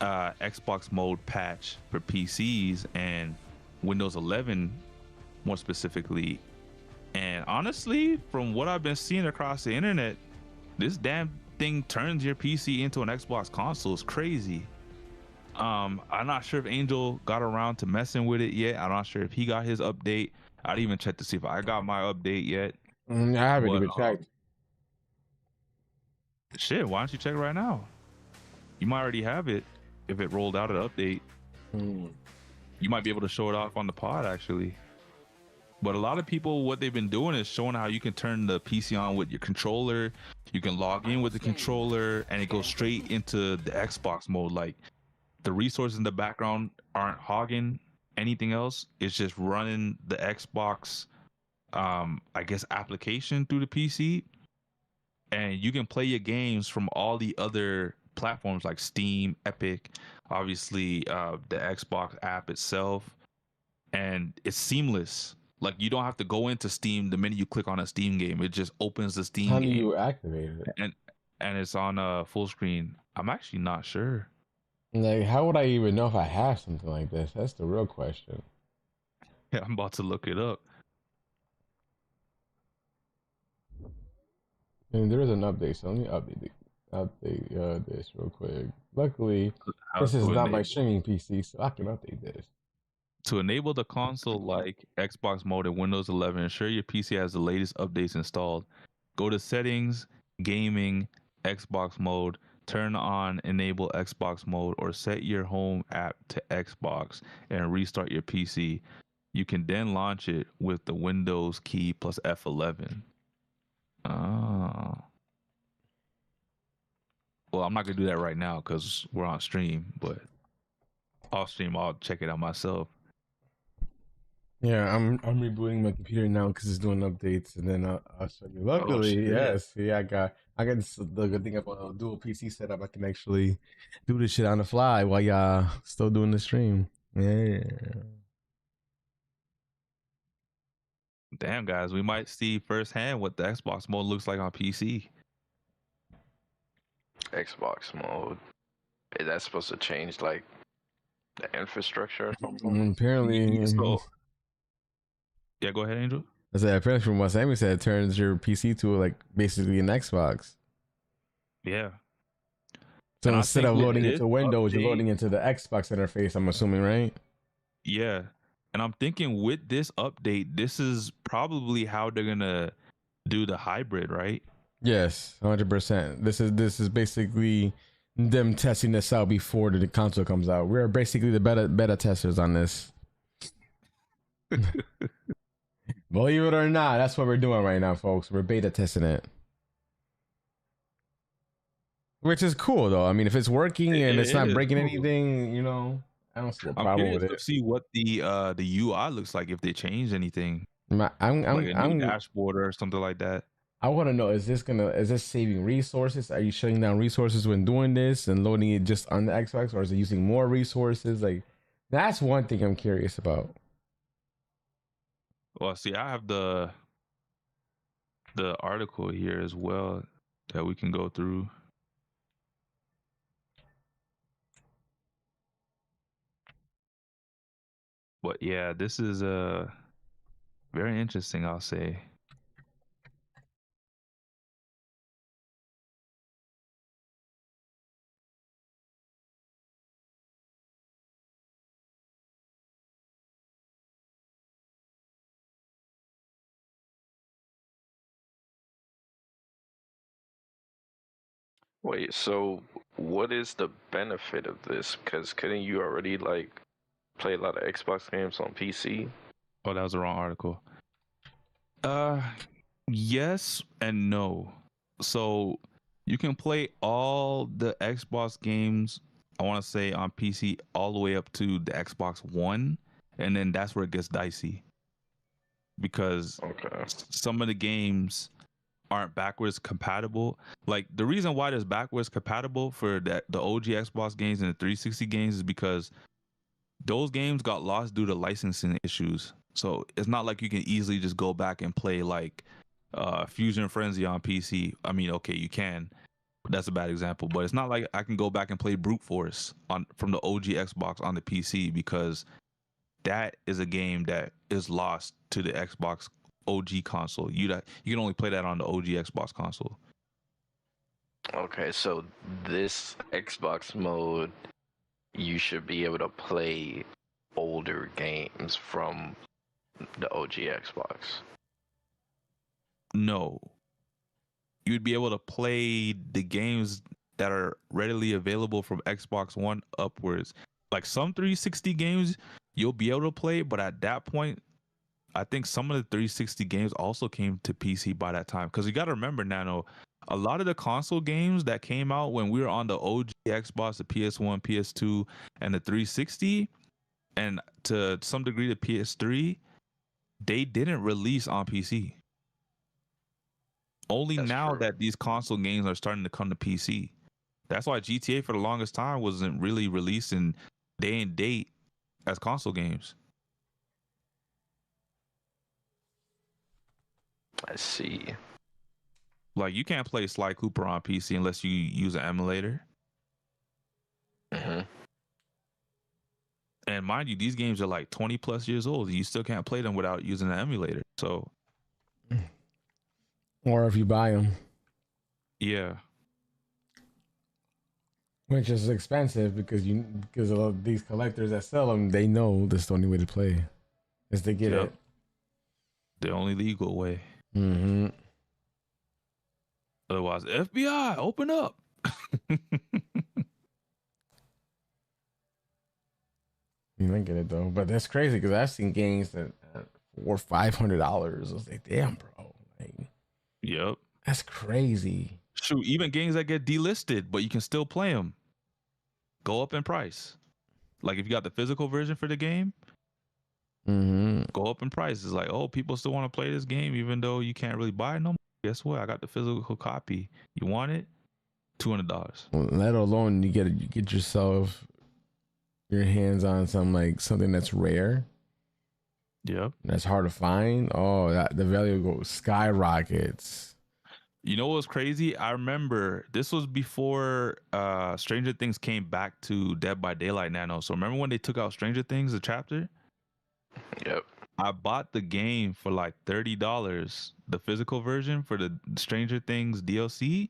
Xbox mode patch for PCs and Windows 11 more specifically. And honestly, from what I've been seeing across the internet, this damn thing turns your PC into an Xbox console. It's crazy. I'm not sure if Angel got around to messing with it yet. I'm not sure if he got his update. I didn't even check to see if I got my update yet. I haven't But, even checked. Shit, why don't you check right now? You might already have it if it rolled out an update. You might be able to show it off on the pod actually. But a lot of people, what they've been doing is showing how you can turn the PC on with your controller. You can log in with the controller and it goes straight into the Xbox mode. Like the resources in the background aren't hogging anything else. It's just running the Xbox, I guess, application through the PC. And you can play your games from all the other platforms like Steam, Epic, obviously the Xbox app itself. And it's seamless. Like you don't have to go into Steam the minute you click on a Steam game. It just opens the Steam How do game you activate it? and it's on full screen. I'm actually not sure. Like, how would I even know if I have something like this? That's the real question. Yeah, I'm about to look it up. And there is an update, so let me update this real quick. Luckily, this is not my streaming PC, so I can update this. To enable the console like Xbox mode in Windows 11, ensure your PC has the latest updates installed. Go to Settings, Gaming, Xbox mode, turn on Enable Xbox mode, or set your home app to Xbox and restart your PC. You can then launch it with the Windows key plus F11. Oh. Well, I'm not gonna do that right now because we're on stream, but off stream I'll check it out myself. Yeah, I'm rebooting my computer now because it's doing updates, and then I'll show you. Luckily, yes, yeah, I got this, the good thing about a dual PC setup. I can actually do this shit on the fly while y'all still doing the stream. Yeah. Damn, guys, we might see firsthand what the Xbox mode looks like on PC. Xbox mode. Is that supposed to change like the infrastructure or something? Apparently, So, yeah, go ahead, Angel. I said apparently from what Sammy said, it turns your PC to like basically an Xbox. Yeah. So And I instead think of with loading this into Windows, you're update- loading into the Xbox interface. I'm assuming, right? Yeah. And I'm thinking with this update, this is probably how they're gonna do the hybrid, right? Yes, 100%. This is basically them testing this out before the console comes out. We're basically the beta testers on this. Believe it or not, that's what we're doing right now, folks. We're beta testing it. Which is cool though. I mean, if it's working and it's not breaking anything, you know, I don't see a problem with to it. see what the UI looks like if they change anything. Like a new dashboard or something like that. I want to know, is this saving resources? Are you shutting down resources when doing this and loading it just on the Xbox, or is it using more resources? Like, that's one thing I'm curious about. Well, see, I have the article here as well that we can go through. But yeah, this is very interesting, I'll say. Wait, so what is the benefit of this? Because couldn't you already like play a lot of Xbox games on PC? Oh, that was the wrong article. Yes and no. So you can play all the Xbox games, I want to say on PC, all the way up to the Xbox One, and then that's where it gets dicey because Okay. some of the games aren't backwards compatible. Like the reason why there's backwards compatible for the OG Xbox games and the 360 games is because those games got lost due to licensing issues. So it's not like you can easily just go back and play like Fusion Frenzy on PC. I mean, okay, you can. But that's a bad example. But it's not like I can go back and play Brute Force from the OG Xbox on the PC because that is a game that is lost to the Xbox OG console. You can only play that on the OG Xbox console. Okay, so this Xbox mode, you should be able to play older games from the OG Xbox. No. You'd be able to play the games that are readily available from Xbox One upwards. Like some 360 games you'll be able to play, but at that point, I think some of the 360 games also came to PC by that time. Because you got to remember, Nano, a lot of the console games that came out when we were on the OG Xbox, the PS1, PS2, and the 360, and to some degree the PS3, they didn't release on PC. Only That's now true. that these console games are starting to come to PC. That's why GTA for the longest time wasn't really released in day and date as console games. I see. Like you can't play Sly Cooper on PC unless you use an emulator. Mm-hmm. And mind you, these games are like 20 plus years old. You still can't play them without using an emulator. So, Or if you buy them, yeah. which is expensive because a lot of these collectors that sell them, they know that's the only way to play is to get it. The only legal way. Mm-hmm. Otherwise, FBI, open up. I get it though, but that's crazy because I've seen games that for $500. I was like, damn, bro. Like, Yep. that's crazy. Shoot, even games that get delisted, but you can still play them, go up in price. Like if you got the physical version for the game, go up in price. It's like, oh, people still want to play this game even though you can't really buy it no more. Guess what? I got the physical copy. You want it? $200. Well, let alone you get yourself your hands on something that's rare. Yep. That's hard to find. Oh, the value goes skyrockets. You know what's crazy? I remember this was before Stranger Things came back to Dead by Daylight, Nano. So remember when they took out Stranger Things, the chapter? Yep. I bought the game for like $30, the physical version for the Stranger Things DLC.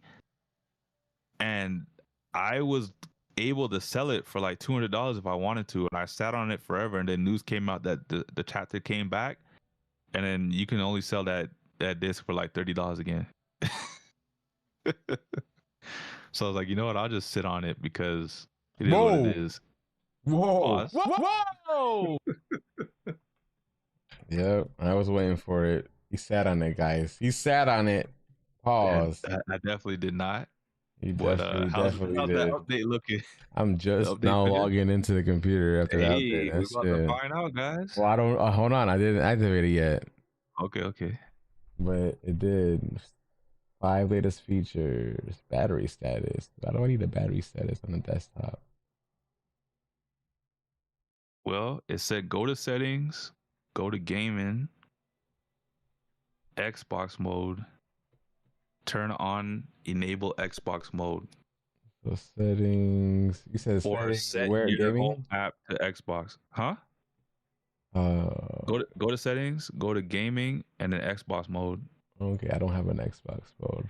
And I was able to sell it for like $200 if I wanted to. And I sat on it forever. And then news came out that the chapter came back. And then you can only sell that disc for like $30 again. So I was like, you know what? I'll just sit on it because it is what it is. Whoa. Pause. Whoa. Yep. I was waiting for it. He sat on it, guys. He sat on it. Pause. I definitely did not. He But definitely how's did. that update looking? I'm just now logging into the computer after that update. We're That's about to find out, guys. Well, I don't. Hold on. I didn't activate it yet. Okay. But it did. 5 latest features. Battery status. I don't need the battery status on the desktop. Well, it said go to settings, go to gaming, Xbox mode, turn on enable Xbox mode. So settings. You said Or settings. set Where your gaming? home app to Xbox. Huh? Go to settings, go to gaming, and then Xbox mode. Okay, I don't have an Xbox mode.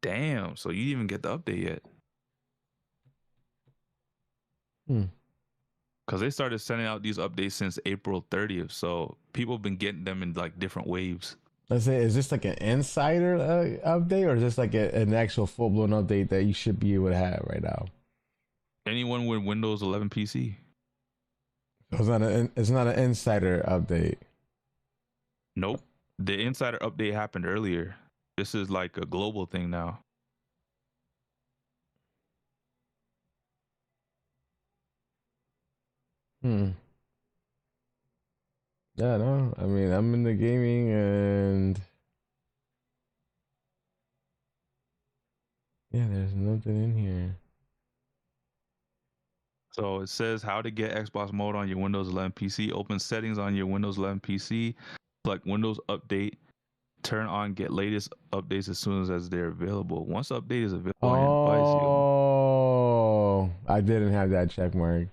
Damn, so you didn't even get the update yet. Because they started sending out these updates since April 30th, so people have been getting them in like different waves. Let's say, is this like an insider update, or is this like an actual full blown update that you should be able to have right now? Anyone with Windows 11 PC. It's not an insider update. Nope. The insider update happened earlier. This is like a global thing now. Yeah, no. I mean, I'm in the gaming and yeah, there's nothing in here. So it says how to get Xbox mode on your Windows 11 PC. Open settings on your Windows 11 PC. Select Windows Update. Turn on get latest updates as soon as they're available. Once the update is available on your device, Oh, I didn't have that check mark.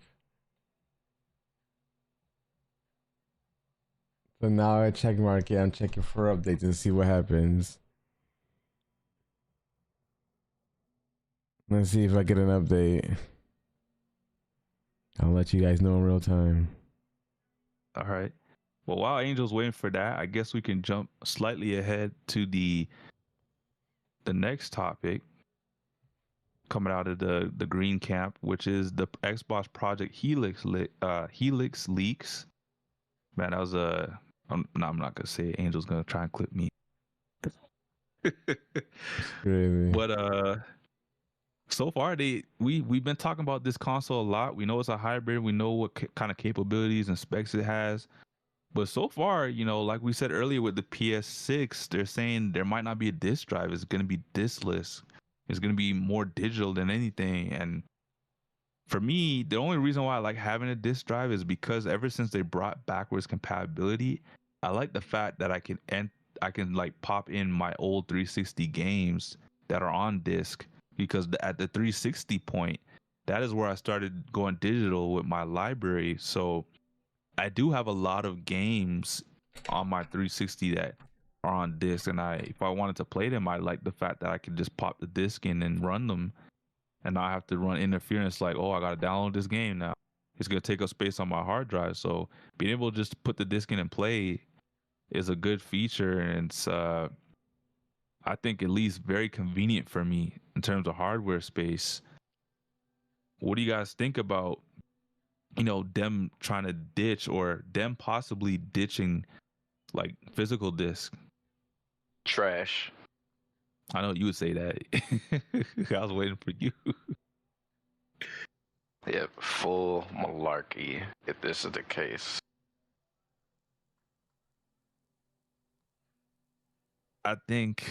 So now I check mark it. I'm checking for updates and see what happens. Let's see if I get an update. I'll let you guys know in real time. All right. Well, while Angel's waiting for that, I guess we can jump slightly ahead to the next topic coming out of the green camp, which is the Xbox Project Helix leaks. Man, that was I'm not gonna say it. Angel's gonna try and clip me. Crazy. But so far we've been talking about this console a lot. We know it's a hybrid. We know what kind of capabilities and specs it has. But so far, you know, like we said earlier with the PS6, they're saying there might not be a disc drive. It's going to be diskless. It's going to be more digital than anything. And for me, the only reason why I like having a disc drive is because ever since they brought backwards compatibility, I like the fact that I can like pop in my old 360 games that are on disc, because at the 360 point, that is where I started going digital with my library. So I do have a lot of games on my 360 that are on disc, and if I wanted to play them, I like the fact that I could just pop the disc in and run them, and not have to run interference like, oh, I gotta download this game now. It's gonna take up space on my hard drive. So being able to just put the disc in and play is a good feature, and it's I think at least very convenient for me in terms of hardware space. What do you guys think about, you know, them trying to ditch, or them possibly ditching like physical disc? Trash. I know you would say that. I was waiting for you. Yeah, full malarkey if this is the case. I think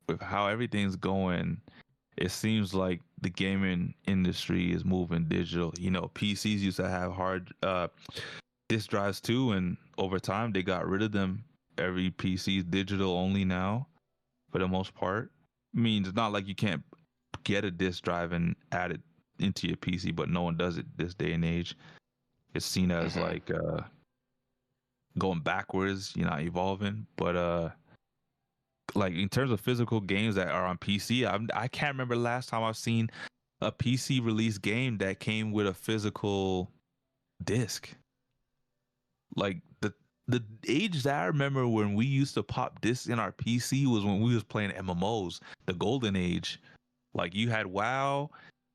with how everything's going, it seems like the gaming industry is moving digital. You know, PCs used to have hard disk drives too, and over time they got rid of them. Every PC is digital only now, for the most part. I mean, it's not like you can't get a disk drive and add it into your PC, but no one does it this day and age. It's seen as like going backwards, you're not evolving. But like in terms of physical games that are on PC, I can't remember the last time I've seen a PC release game that came with a physical disc. Like the age that I remember when we used to pop discs in our PC was when we was playing MMOs, the golden age. Like you had WoW,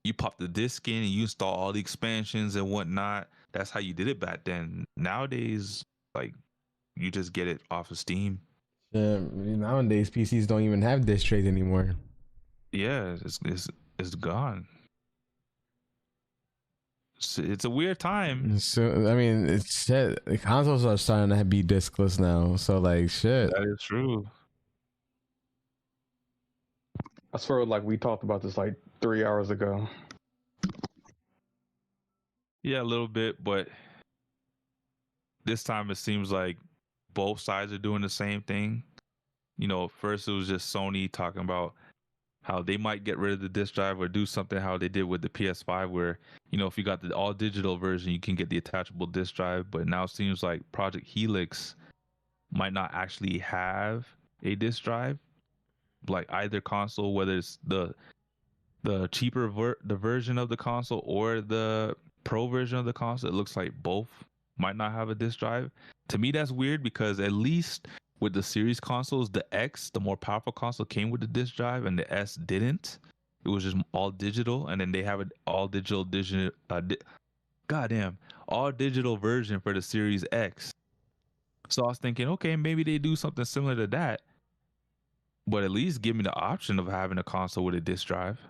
you pop the disc in and you install all the expansions and whatnot. That's how you did it back then. Nowadays, like you just get it off of Steam. Yeah, nowadays PCs don't even have disc trays anymore. Yeah, it's gone. It's a weird time. So I mean, it's shit. The consoles are starting to be discless now. So like, shit. That is true. I swear, like we talked about this like 3 hours ago. Yeah, a little bit, but this time it seems like both sides are doing the same thing. You know, first it was just Sony talking about how they might get rid of the disc drive or do something how they did with the PS5, where if you got the all digital version, you can get the attachable disc drive. But now it seems like Project Helix might not actually have a disc drive, like either console, whether it's the cheaper the version of the console or the pro version of the console. It looks like both might not have a disc drive. To me, that's weird, because at least with the series consoles, the X, the more powerful console, came with the disc drive, and the S didn't. It was just all digital, and then they have an all digital all digital version for the Series X. So I was thinking, okay, maybe they do something similar to that, but at least give me the option of having a console with a disc drive.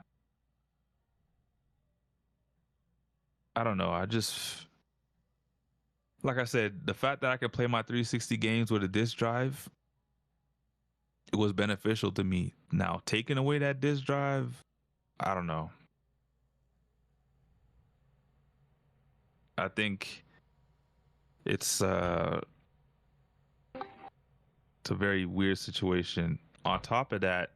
I don't know. Like I said, the fact that I can play my 360 games with a disc drive, it was beneficial to me. Now, taking away that disc drive, I don't know. I think it's a very weird situation. On top of that,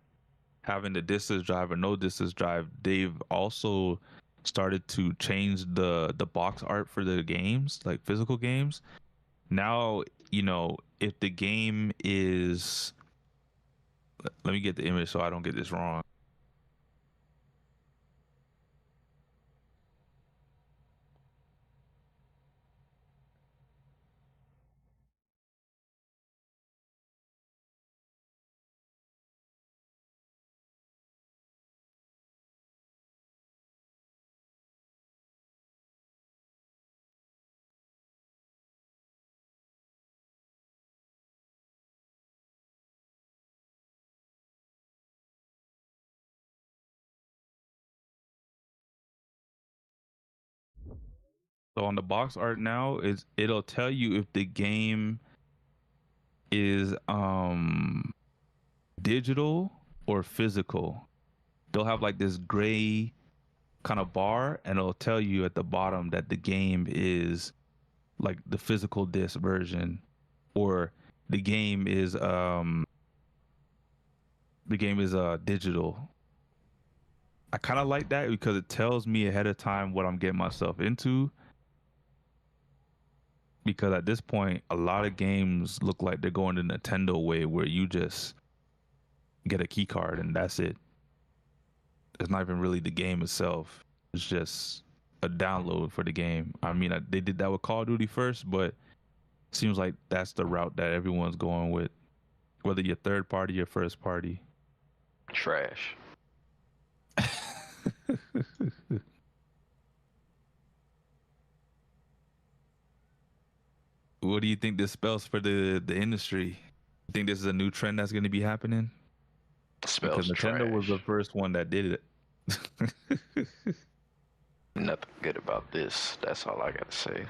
having the disc drive or no disc drive, they've also started to change the box art for the games, like physical games. Now, if the game is, let me get the image so I don't get this wrong. So on the box art now, it'll tell you if the game is digital or physical. They'll have like this gray kind of bar, and it'll tell you at the bottom that the game is like the physical disc version, or the game is digital. I kind of like that because it tells me ahead of time what I'm getting myself into. Because at this point, a lot of games look like they're going the Nintendo way, where you just get a key card and that's it. It's not even really the game itself. It's just a download for the game. I mean, they did that with Call of Duty first, but it seems like that's the route that everyone's going with, whether you're third party or first party. Trash. What do you think this spells for the industry? You think this is a new trend that's going to be happening? Spells because Nintendo trash. was the first one that did it. Nothing good about this. That's all I gotta say.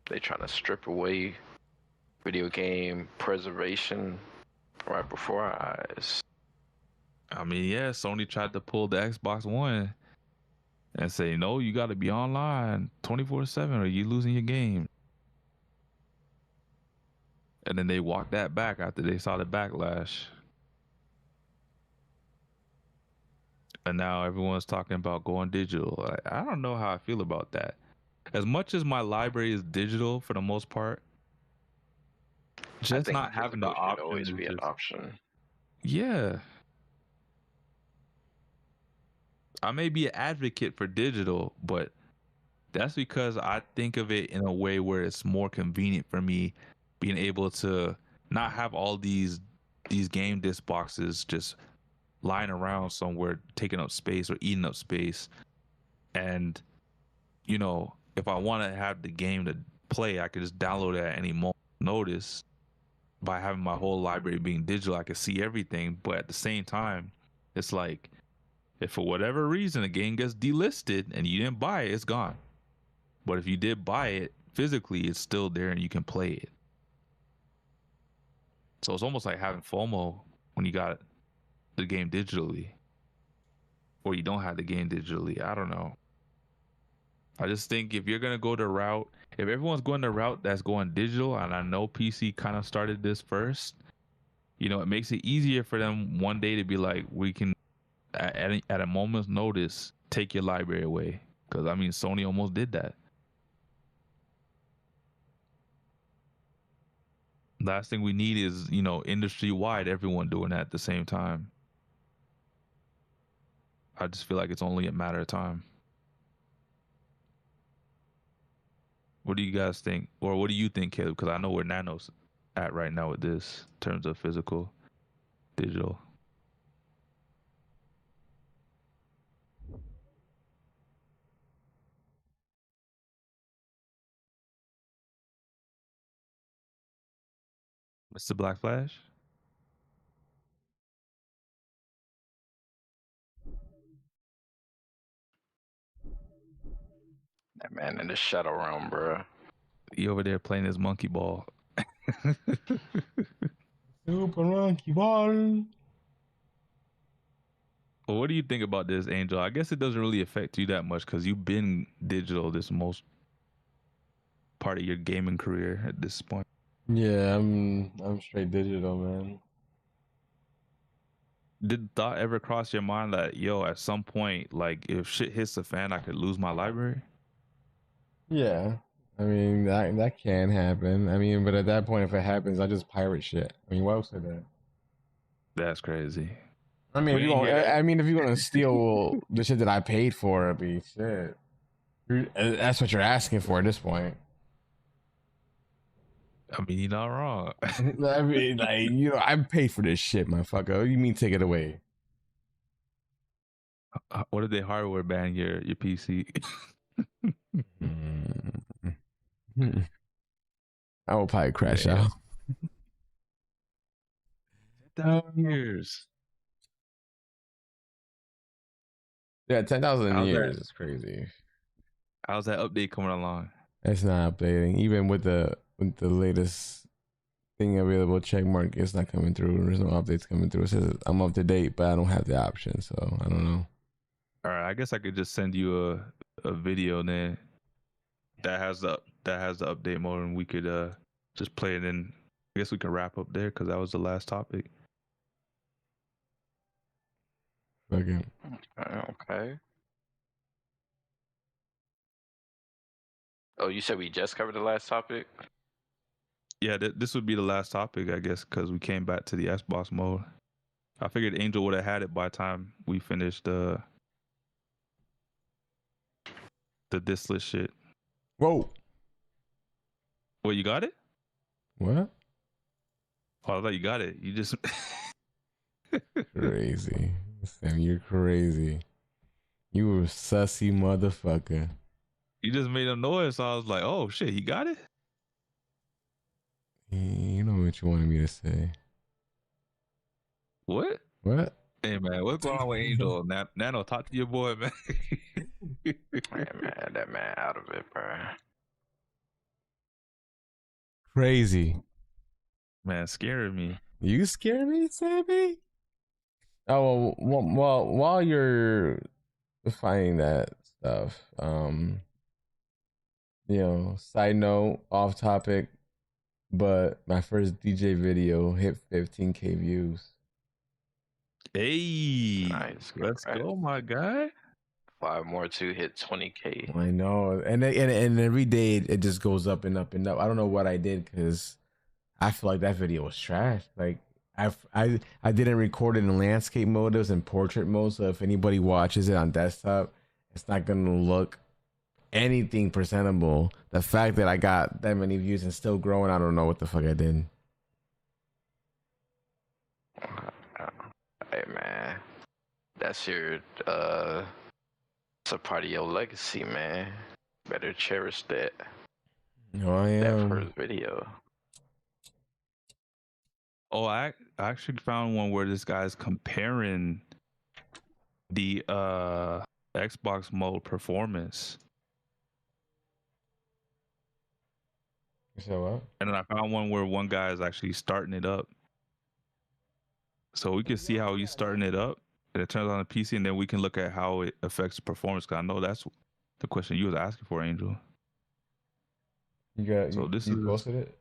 They trying to strip away video game preservation right before our eyes. I mean, yeah, Sony tried to pull the Xbox One and say, no, you got to be online 24/7 or you losing your game. And then they walked that back after they saw the backlash. And now everyone's talking about going digital. I don't know how I feel about that. As much as my library is digital for the most part, just not having the physical should option always is be an just- option. Yeah. I may be an advocate for digital, but that's because I think of it in a way where it's more convenient for me being able to not have all these game disc boxes just lying around somewhere taking up space or eating up space. And if I want to have the game to play, I could just download it at any moment. Notice by having my whole library being digital, I can see everything. But at the same time, it's like, if for whatever reason a game gets delisted and you didn't buy it, it's gone. But if you did buy it physically, it's still there and you can play it. So it's almost like having FOMO when you got the game digitally, or you don't have the game digitally. I don't know. I just think if you're gonna go the route, if everyone's going the route that's going digital, and I know PC kind of started this first, you know, it makes it easier for them one day to be like, we can at a moment's notice take your library away. Because I mean, Sony almost did that. Last thing we need is, you know, industry wide, everyone doing that at the same time. I just feel like it's only a matter of time. What do you guys think? Or what do you think, Caleb? Because I know where Nano's at right now with this in terms of physical, digital. Mr. Black Flash? That man in the shadow realm, bro. He over there playing his monkey ball. Super monkey ball. Well, what do you think about this, Angel? I guess it doesn't really affect you that much because you've been digital this most part of your gaming career at this point. Yeah, I'm straight digital, man. Did thought ever cross your mind that, yo, at some point, like, if shit hits the fan, I could lose my library? Yeah. I mean, that can happen. I mean, but at that point, if it happens, I just pirate shit. I mean, why else would that? That's crazy. I mean, We if didn't hear that. if you're gonna steal the shit that I paid for, it'd be shit. That's what you're asking for at this point. I mean, you're not wrong. I mean, like, you know, I paid for this shit, motherfucker. What do you mean take it away? What if they hardware ban your PC? I will probably crash Yeah. out. 10,000 years. Yeah, 10,000 How's years that? is crazy. How's that update coming along? It's not updating. Even with the latest thing available, check mark, it's not coming through. There's no updates coming through. It says I'm up to date, but I don't have the option, so I don't know. All right, I guess I could just send you a video then that has the update mode, and we could just play it in. I guess we can wrap up there because that was the last topic. Okay. Okay. Oh, you said we just covered the last topic? Yeah, this would be the last topic, I guess, because we came back to the Xbox mode. I figured Angel would have had it by the time we finished the diskless shit. Whoa. Well, you got it? What? Oh, I thought you got it. You just Crazy. Sam, you're crazy. You a sussy motherfucker. you just made a noise, so I was like, oh shit, he got it? You know what you wanted me to say. What? What? Hey man, what's going on with Angel? Nano, talk to your boy, man. Man, that man out of it, bro. Crazy. Man, scaring me. You scare me, Sammy? Oh, well, while you're finding that stuff, you know, side note, off topic, but my first DJ video hit 15K views. Hey, Nice, let's congrats. go, my guy. 5 more to hit 20K. I know, and every day it just goes up and up and up. I don't know what I did because I feel like that video was trash. Like I didn't record it in landscape mode. It was in portrait mode. So if anybody watches it on desktop, it's not gonna look anything presentable. The fact that I got that many views and still growing, I don't know what the fuck I did. Hey man, that's your it's a part of your legacy, man. Better cherish that. No, I That am. first video. Oh, I actually found one where this guy's comparing the Xbox mode performance. So what? And then I found one where one guy is actually starting it up. So we can see how he's starting it up and it turns on the PC, and then we can look at how it affects performance. Cause I know that's the question you was asking for, Angel. You got So you, this you is- posted it?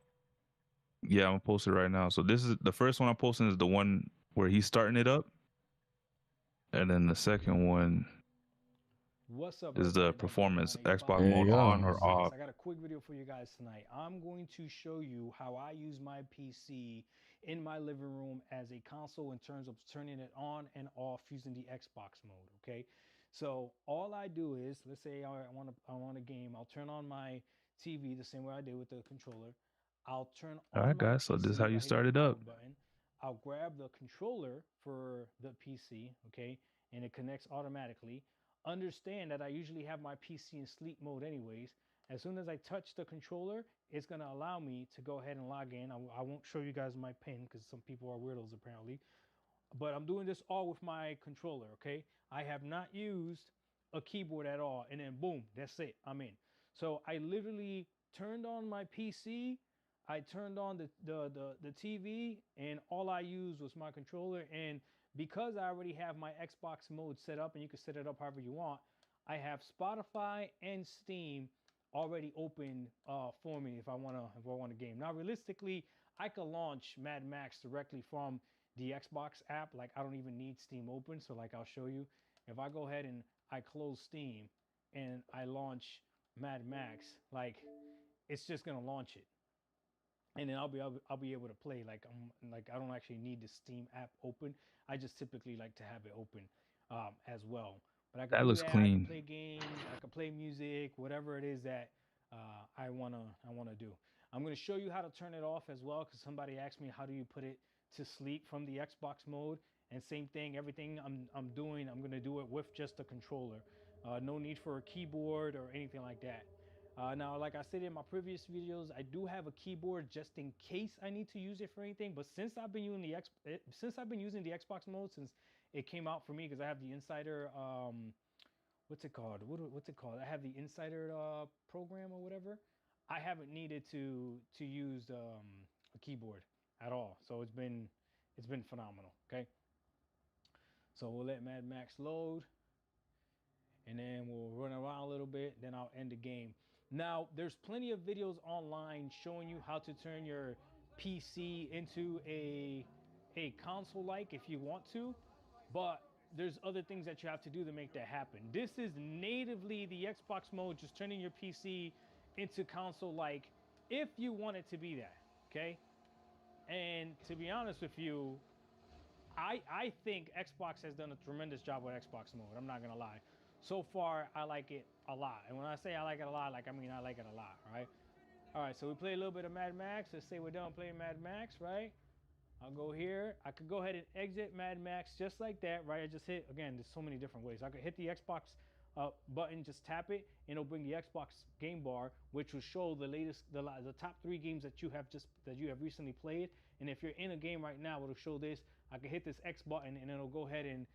Yeah, I'm gonna post it right now. So this is the first one I'm posting is the one where he's starting it up, and then the second one What's up, is the everybody? performance Dinosaur Xbox 95. There you mode go. on or off. I got a quick video for you guys tonight. I'm going to show you how I use my PC in my living room as a console in terms of turning it on and off using the Xbox mode. Okay, so all I do is, let's say I want a game. I'll turn on my TV the same way I did with the controller. I'll turn All on right, my guys. So this is PC how by you hitting start the it up. power button. I'll grab the controller for the PC, okay, and it connects automatically. Understand that I usually have my PC in sleep mode anyways. As soon as I touch the controller, it's going to allow me to go ahead and log in. I won't show you guys my pin because some people are weirdos apparently. But I'm doing this all with my controller, okay? I have not used a keyboard at all. And then boom, that's it. I'm in. So I literally turned on my PC. I turned on the TV, and all I used was my controller. And because I already have my Xbox mode set up, and you can set it up however you want, I have Spotify and Steam already open for me if I want a game. Now, realistically, I could launch Mad Max directly from the Xbox app. Like, I don't even need Steam open. So like, I'll show you. If I go ahead and I close Steam and I launch Mad Max, like, it's just gonna launch it, and then I'll be able to play. Like, I don't actually need the Steam app open. I just typically like to have it open as well. But I can That do looks that. I clean. can play games. I can play music, whatever it is that I wanna do. I'm gonna show you how to turn it off as well, because somebody asked me how do you put it to sleep from the Xbox mode. And same thing, everything I'm doing, I'm gonna do it with just the controller. No need for a keyboard or anything like that. Now, like I said in my previous videos, I do have a keyboard just in case I need to use it for anything. But since I've been using the Xbox mode since it came out for me, because I have the Insider, what's it called? What's it called? I have the Insider program or whatever. I haven't needed to use a keyboard at all. So it's been phenomenal. Okay. So we'll let Mad Max load, and then we'll run around a little bit. Then I'll end the game. Now, there's plenty of videos online showing you how to turn your PC into a console-like if you want to, but there's other things that you have to do to make that happen. This is natively the Xbox mode, just turning your PC into console-like if you want it to be that, okay? And to be honest with you, I think Xbox has done a tremendous job with Xbox mode. I'm not gonna lie. So far, I like it a lot. And when I say I like it a lot, like, I mean I like it a lot, right? All right, so we play a little bit of Mad Max. Let's say we're done playing Mad Max, right? I'll go here. I could go ahead and exit Mad Max just like that, right? I just hit, again, there's so many different ways. I could hit the Xbox button, just tap it, and it'll bring the Xbox game bar, which will show the latest, the top 3 games that you have recently played. And if you're in a game right now, it'll show this. I can hit this X button, and it'll go ahead and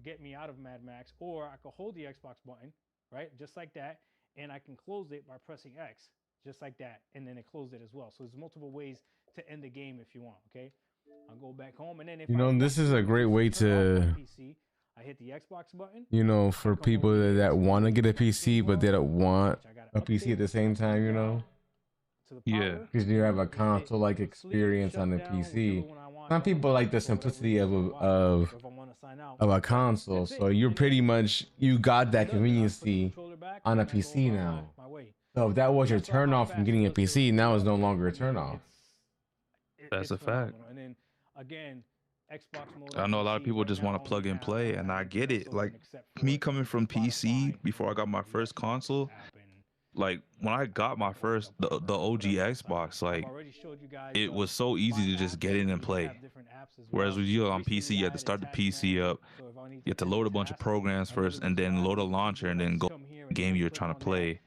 get me out of Mad Max, or I could hold the Xbox button, right, just like that, and I can close it by pressing X, just like that, and then it closed it as well. So there's multiple ways to end the game if you want. Okay, I'll go back home, and then if this is a great way to, PC, I hit the Xbox button. for people that want to get a PC but they don't want a PC at the same time, Yeah. because you have a console-like experience on the PC. Some people like the simplicity of a console, so you're pretty much, you got that conveniency on a PC now. So if that was your turn off from getting a PC, now it's no longer a turn off. That's a fact. And then again, Xbox mode. I know a lot of people just want to plug and play, and I get it. Like, me coming from PC before I got my first console, like when I got my first the OG Xbox, like it was so easy to just get in and play. Whereas with you on PC, you had to start the PC up, you had to load a bunch of programs first, and then load a launcher, and then go the game you're trying to play.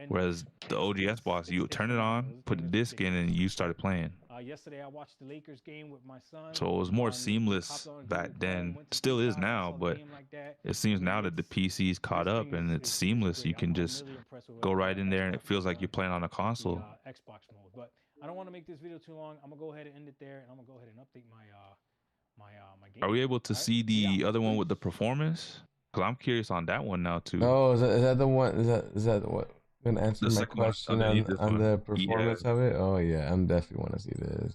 Whereas the OG Xbox, you turn it on, put the disc in, and you started playing. Yesterday I watched the Lakers game with my son. So it was more seamless back then. Still is now, but it seems now that the PC's caught up and it's seamless. You can just go right in there and it feels like you're playing on a console. Xbox mode. But I don't want to make this video too long. I'm gonna go ahead and end it there, and I'm gonna go ahead and update my my game. Are we able to see the other one with the performance? Because I'm curious on that one now too. Oh, is that the one? Is that what? Gonna answer The my second one question underneath this on one. the performance Yeah, of it. Oh yeah, I'm definitely want to see this.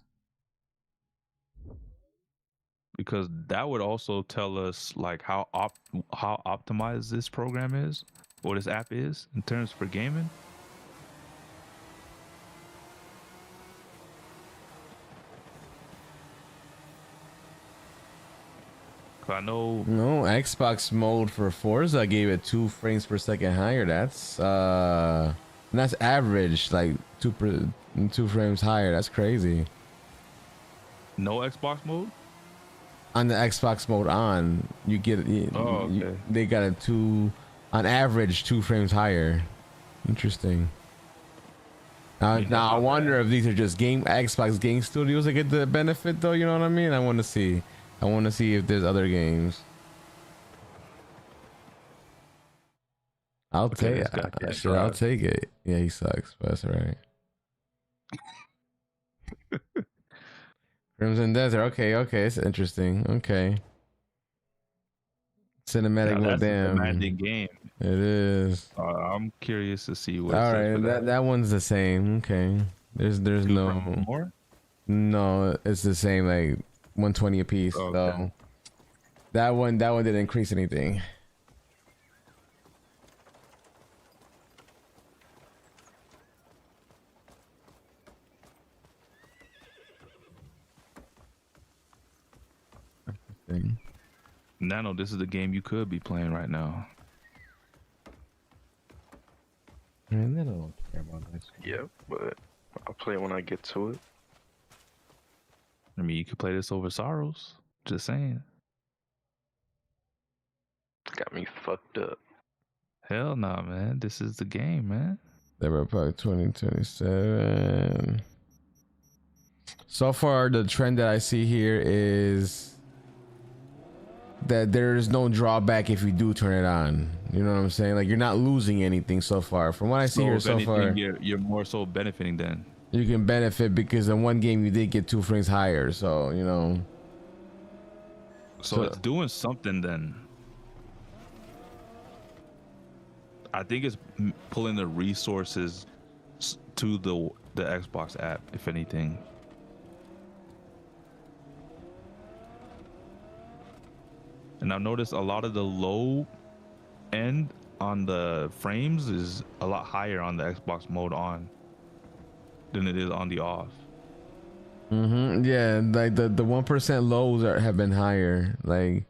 because that would also tell us like how optimized this program is, or this app is in terms for gaming. I know. No, Xbox mode for Forza gave it 2 frames per second higher. That's average, like 2 frames higher. That's crazy. No Xbox mode. On the Xbox mode on, you get Okay. they got a 2 on average 2 frames higher. Interesting. I mean, Now I that's not wonder bad. if these are just Xbox game studios that get the benefit though. You know what I mean? I want to see. I want to see if there's other games. I'll Okay, take this guy can't shit. I'll drive. take it. Yeah, he sucks, but that's all right. Crimson Desert. Okay, it's interesting. Okay. Cinematic Now mode. that's a Damn, demanding game. it is. I'm curious to see what it All says right, for that. that one's the same. Okay. There's 2 no frames more. no. It's the same, like 120 a piece. Okay. So that one didn't increase anything. Thing. Nano, this is the game you could be playing right now. Man, they don't care about that shit. Yeah, but I'll play it when I get to it. I mean, you could play this over Sorrows. Just saying. Got me fucked up. Hell nah, man. This is the game, man. Cyberpunk 2027. So far, the trend that I see here is that there is no drawback if you do turn it on. You know what I'm saying? Like, you're not losing anything so far. From what I see here if so anything, far, you're more so benefiting then. you can benefit because in one game you did get 2 frames higher. So, you know. So it's doing something then. I think it's pulling the resources to the Xbox app, if anything. And I've noticed a lot of the low end on the frames is a lot higher on the Xbox mode on than it is on the off. Yeah, like the 1% lows have been higher. Like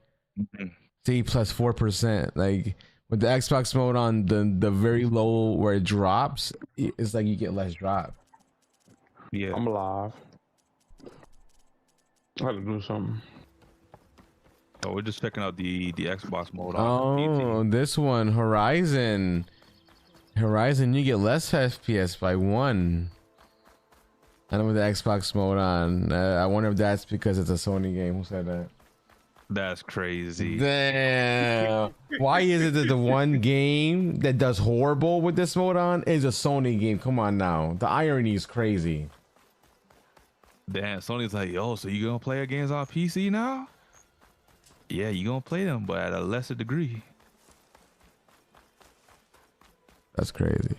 C plus 4%. Like with the Xbox mode on, the very low where it drops, it's like you get less drop. Yeah. I'm alive. I had to do something. Oh, we're just checking out the Xbox mode on Oh, PC. this one, Horizon, you get less FPS by 1. And with the Xbox mode on, I wonder if that's because it's a Sony game. Who said that? That's crazy. Damn. Why is it that the one game that does horrible with this mode on is a Sony game? Come on now. The irony is crazy. Damn, Sony's like, yo, so you gonna play your games on PC now? Yeah, you gonna play them, but at a lesser degree. That's crazy.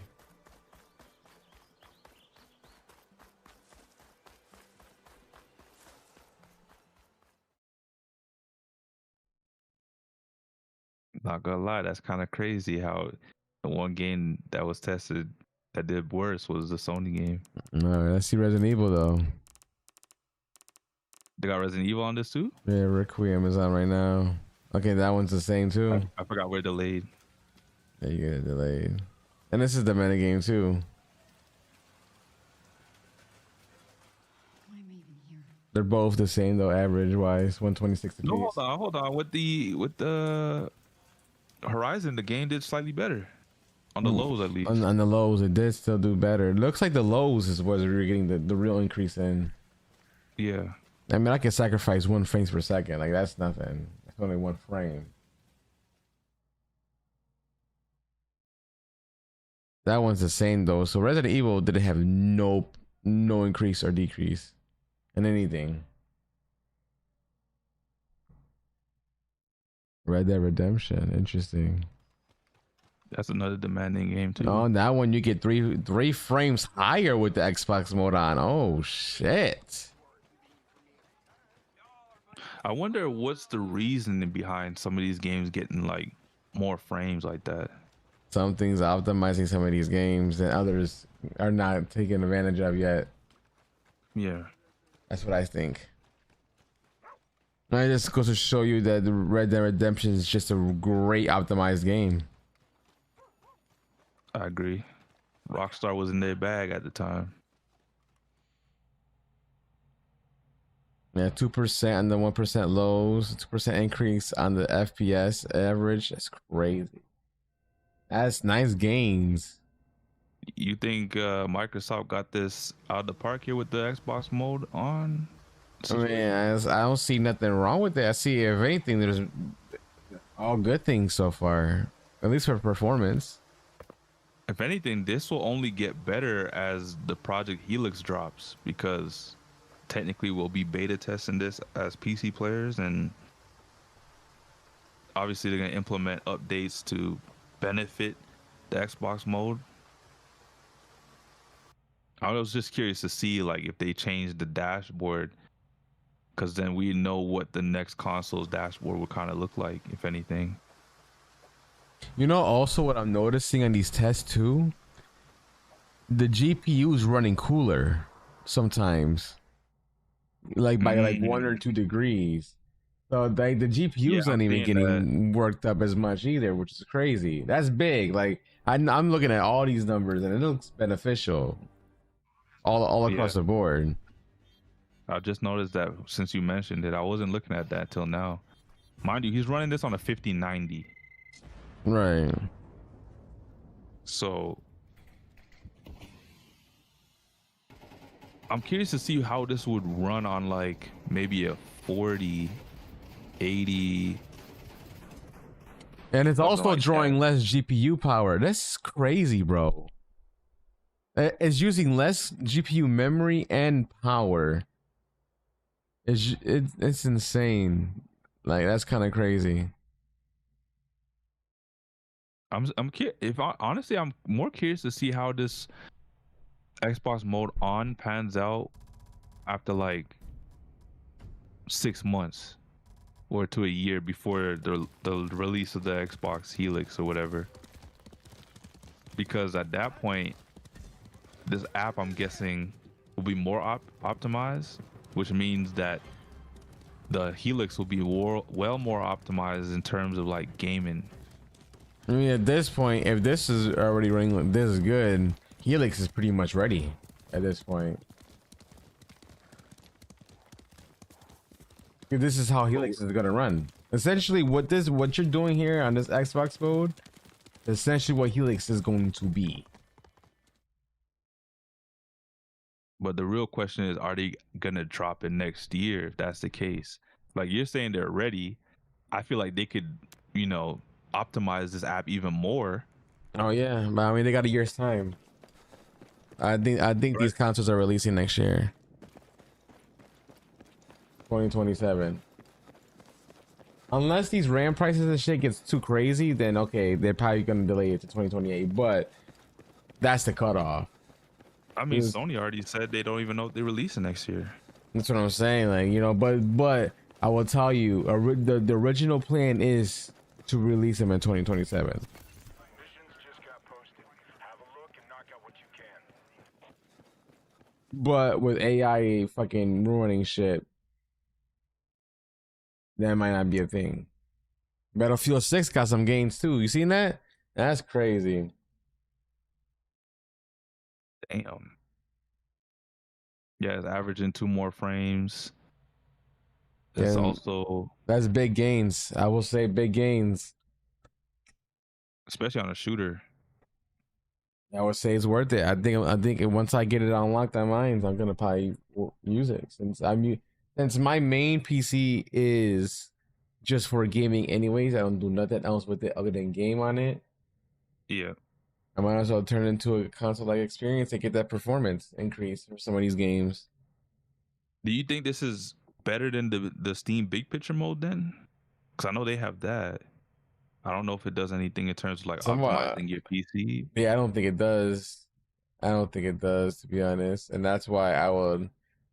Not gonna lie, that's kind of crazy how the one game that was tested that did worse was the Sony game. All right, let's see Resident Evil though. They got Resident Evil on this too? Yeah, Requiem is on right now. Okay, that one's the same too. I forgot we're delayed. Yeah, you get it delayed. And this is the meta game too. They're both the same though, average wise, 126 apiece. No, hold on. With the Horizon, the game did slightly better. On the lows at least. On the lows, it did still do better. It looks like the lows is what we're getting the real increase in. Yeah. I mean, I can sacrifice 1 frames per second. Like, that's nothing. It's only 1 frame. That one's the same though. So Resident Evil didn't have no increase or decrease in anything. Red Dead Redemption, interesting. That's another demanding game too. Oh, that one you get three frames higher with the Xbox mode on. Oh shit. I wonder what's the reasoning behind some of these games getting like more frames like that. Some things optimizing some of these games that others are not taking advantage of yet. Yeah. That's what I think. I just goes to show you that the Red Dead Redemption is just a great optimized game. I agree. Rockstar was in their bag at the time. Yeah, 2% on the 1% lows, 2% increase on the FPS average. That's crazy. That's nice gains. You think Microsoft got this out of the park here with the Xbox mode on? I mean, I don't see nothing wrong with it. I see, if anything, there's all good things so far, at least for performance. If anything, this will only get better as the Project Helix drops, because technically we'll be beta testing this as PC players, and obviously they're going to implement updates to benefit the Xbox mode. I was just curious to see like if they changed the dashboard, because then we know what the next console's dashboard would kind of look like, if anything. You know, also what I'm noticing on these tests too, the GPU is running cooler sometimes, like by like 1 or 2 degrees. So like the GPU's not even getting worked up as much either, which is crazy. That's big. Like I'm looking at all these numbers and it looks beneficial all across the board. I just noticed that since you mentioned it, I wasn't looking at that till now. Mind you, he's running this on a 5090. Right. So I'm curious to see how this would run on like maybe a 40, 80. And it's also like drawing less GPU power. That's crazy, bro. It's using less GPU memory and power. It's insane. Like, that's kind of crazy. Honestly, I'm more curious to see how this Xbox mode on pans out after like 6 months or to a year before the release of the Xbox Helix or whatever. Because at that point, this app, I'm guessing, will be more optimized, which means that the Helix will be well more optimized in terms of like gaming. I mean, at this point, if this is already running this is good, Helix is pretty much ready at this point. This is how Helix is gonna run. Essentially, what you're doing here on this Xbox mode, essentially what Helix is going to be. But the real question is, are they gonna drop it next year if that's the case? Like you're saying they're ready. I feel like they could, optimize this app even more. Oh yeah, but I mean they got a year's time. I think these consoles are releasing next year. 2027. Unless these RAM prices and shit gets too crazy, then okay, they're probably gonna delay it to 2028. But that's the cutoff. I mean, Sony already said they don't even know if they're releasing next year. That's what I'm saying. Like, but I will tell you, the original plan is to release them in 2027. But with AI fucking ruining shit, that might not be a thing. Battlefield 6 got some gains too. You seen that? That's crazy. Damn. Yeah, it's averaging 2 more frames. It's that's big gains. I will say big gains, especially on a shooter. I would say it's worth it. I think once I get it unlocked on mine, I'm gonna probably use it since my main PC is just for gaming anyways. I don't do nothing else with it other than game on it. Yeah, I might as well turn it into a console-like experience and get that performance increase for some of these games. Do you think this is better than the Steam Big Picture mode then? Because I know they have that. I don't know if it does anything in terms of like Somewhat. optimizing your PC. Yeah, I don't think it does. I don't think it does, to be honest, and that's why I would.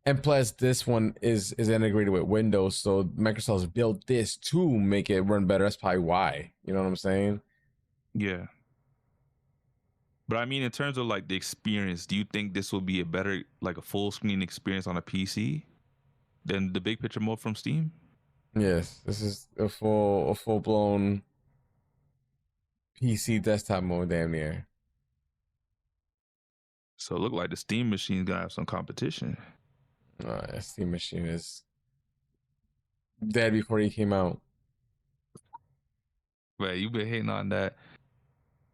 And plus, this one is integrated with Windows, so Microsoft's built this to make it run better. That's probably why. You know what I'm saying? Yeah. But I mean, in terms of like the experience, do you think this will be a better, like a full screen experience on a PC than the big picture mode from Steam? Yes, this is a full blown PC desktop mode, damn near. So it looked like the Steam machine's gonna have some competition. That Steam machine is dead before he came out. But you've been hating on that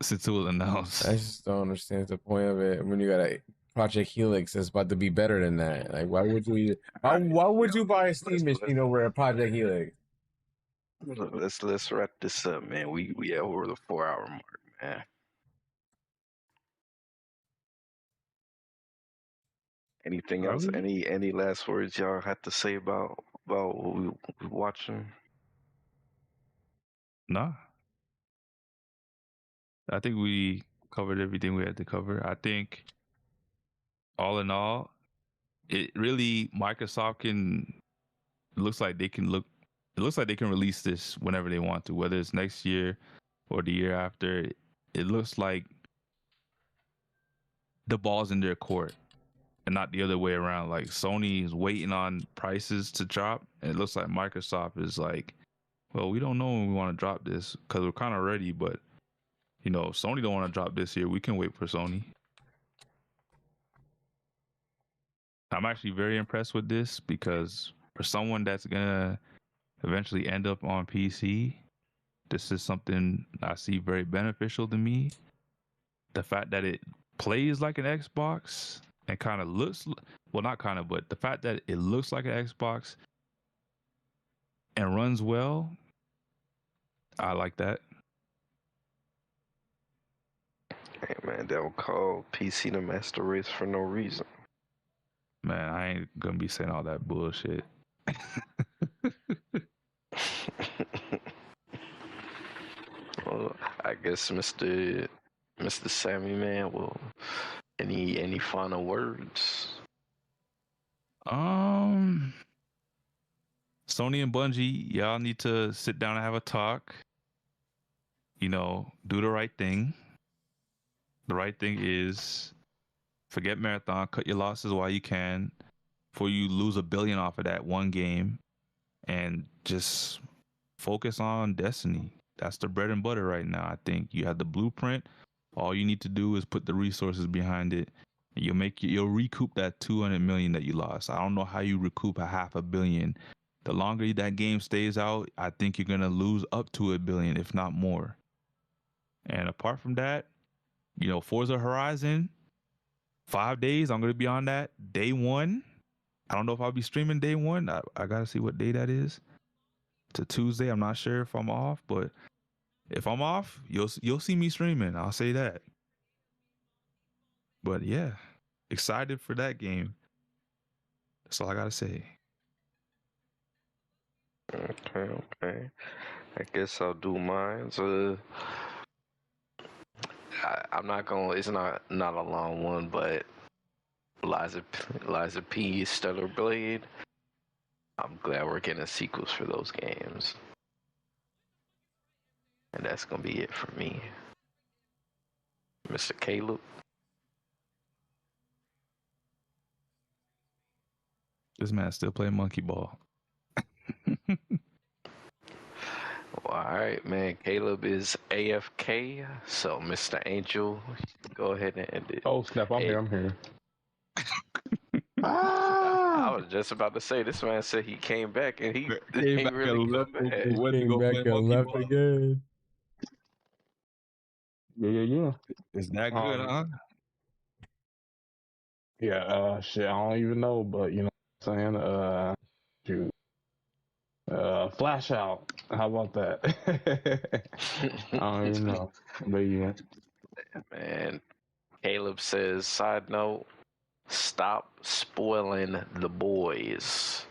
since it was announced. I just don't understand the point of it when you got a Project Helix that's about to be better than that. Like, why would you buy a Steam machine over a Project Helix? Let's wrap this up, man. We are over the 4-hour mark, man. Anything else? Any last words y'all have to say about what we watching? Nah. I think we covered everything we had to cover. I think all in all, it really Microsoft it looks like they can release this whenever they want to, whether it's next year or the year after. It looks like the ball's in their court and not the other way around. Like Sony is waiting on prices to drop, and it looks like Microsoft is like, well, we don't know when we want to drop this because we're kind of ready, but you know, Sony don't want to drop this year. We can wait for Sony. I'm actually very impressed with this because for someone that's gonna eventually end up on PC, this is something I see very beneficial to me. The fact that it plays like an Xbox and kind of looks, well, not kind of, but the fact that it looks like an Xbox and runs well, I like that. Hey man, they will call PC the master race for no reason. Man, I ain't gonna be saying all that bullshit. Well, I guess Mr. Sammy, man, well, any final words? Sony and Bungie, y'all need to sit down and have a talk. You know, do the right thing. The right thing is forget Marathon, cut your losses while you can before you lose $1 billion off of that one game, and just focus on Destiny. That's the bread and butter right now. I think you have the blueprint. All you need to do is put the resources behind it. And you'll recoup that 200 million that you lost. I don't know how you recoup a $500 million. The longer that game stays out, I think you're gonna lose up to $1 billion, if not more. And apart from that, you know, Forza Horizon, 5 days. I'm gonna be on that day one. I don't know if I'll be streaming day one. I gotta see what day that is. To Tuesday. I'm not sure if I'm off, but if I'm off, you'll see me streaming. I'll say that. But yeah, excited for that game. That's all I gotta say. Okay. I guess I'll do mine. I'm not gonna. It's not a long one, but Liza P. Stellar Blade. I'm glad we're getting sequels for those games, and that's gonna be it for me, Mr. Caleb. This man still playing monkey ball. Well, all right, man. Caleb is AFK, so Mr. Angel, go ahead and end it. Oh snap! I'm here. I was just about to say, this man said he came back and he Came back really and left. come back. Came back and left again. Yeah. Is that good, huh? Yeah, shit, I don't even know, but you know what I'm saying? Shoot. Flash out. How about that? I don't even know. But yeah. Man, Caleb says, side note, stop spoiling the boys.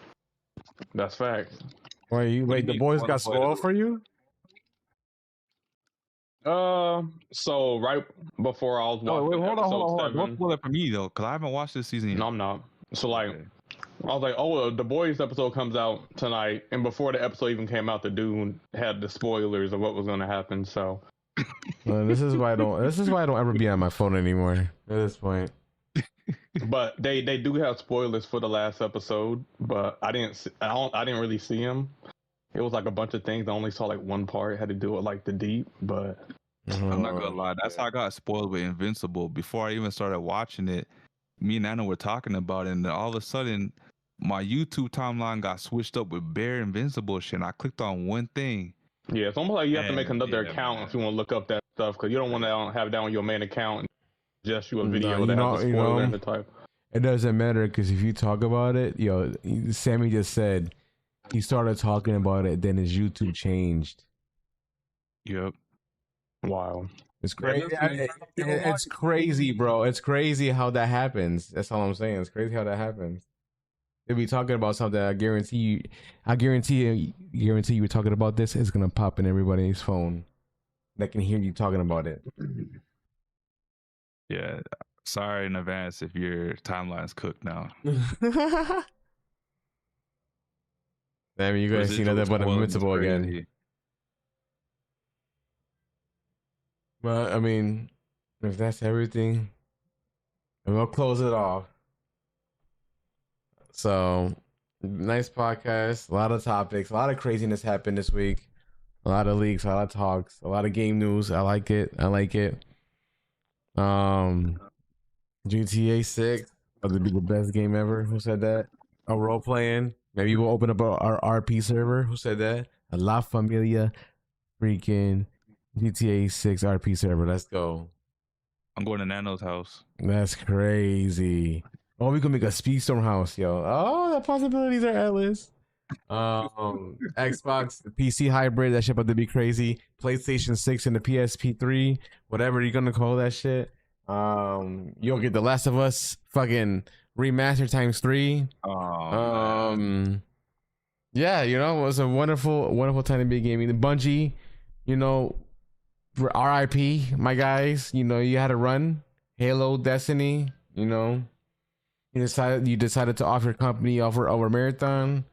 That's fact. Wait, the boys got spoiled for you? So right before I was Oh, watching wait, hold on, hold on, hold on. Don't episode spoil it for me though, because I haven't watched this season 7. yet. No, I'm not. So like, Okay. I was like, oh, the boys episode comes out tonight, and before the episode even came out, the dude had the spoilers of what was going to happen. So This is why I don't. This is why I don't ever be on my phone anymore. At this point, but they do have spoilers for the last episode, but I didn't really see them. It was like a bunch of things. I only saw like one part had to do with like the deep, but I'm not gonna lie. That's how I got spoiled with Invincible. Before I even started watching it, me and Nana were talking about it, and then all of a sudden, my YouTube timeline got switched up with bare Invincible shit. And I clicked on one thing. yeah, it's almost like you have to make And, another yeah, account man. if you want to look up that stuff, because you don't want to have that on your main account and just you a video you that know- has a you spoiler know, in the title. it doesn't matter because if you talk about it, Sammy just said he started talking about it, then his YouTube changed. Yep. Wow. It's crazy. listen, It's crazy, bro. It's crazy how that happens. That's all I'm saying. It's crazy how that happens. They'll be talking about something. I guarantee you were talking about this. It's gonna pop in everybody's phone that can hear you talking about it. Yeah. Sorry in advance if your timeline's cooked now. I mean, you guys see nothing but Invincible again. Well, I mean, if that's everything, and we'll close it off. So, nice podcast. A lot of topics. A lot of craziness happened this week. A lot of leaks. A lot of talks. A lot of game news. I like it. GTA 6 about to be the best game ever. Who said that? A role playing. Maybe we'll open up our RP server. Who said that? A La Familia freaking GTA 6 RP server. Let's go. I'm going to Nano's house. That's crazy. Oh, we can make a Speedstorm house, yo. Oh, the possibilities are endless. Xbox, PC hybrid, that shit about to be crazy. PlayStation 6 and the PSP 3, whatever you're gonna call that shit. You'll get The Last of Us fucking remaster times 3. Yeah, it was a wonderful time to be gaming. The Bungie, RIP, my guys. You had to run. Halo, Destiny, You decided to offer your company over Marathon.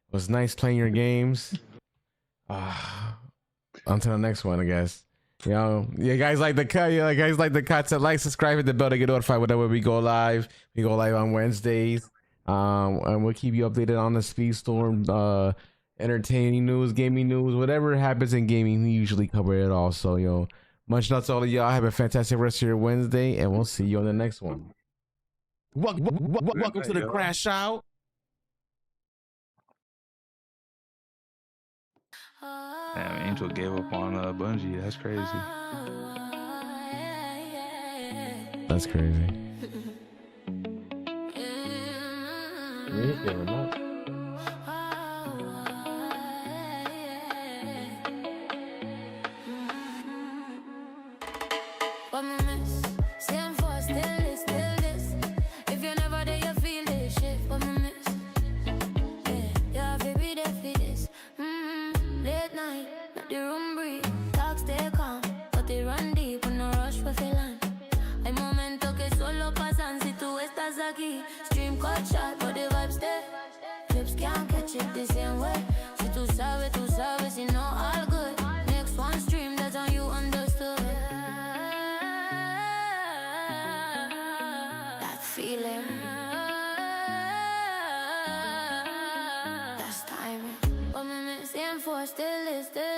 It was nice playing your games. Until the next one, I guess. You guys like the cut. Guys like the content. Like, subscribe, hit the bell to get notified whenever we go live. We go live on Wednesdays. And we'll keep you updated on the Speedstorm, entertaining news, gaming news, whatever happens in gaming. We usually cover it all. So, much nuts to all of y'all. Have a fantastic rest of your Wednesday, and we'll see you on the next one. Welcome to the CrashOut. Damn, Angel gave up on Bungie. That's crazy. That's crazy. He's giving up. Stream cut shot, but the vibes there. Flips can't catch it the same way. Si tú sabes, you know all good. Next one stream, that's how you understood. That feeling. That's timing. But me same for still is still.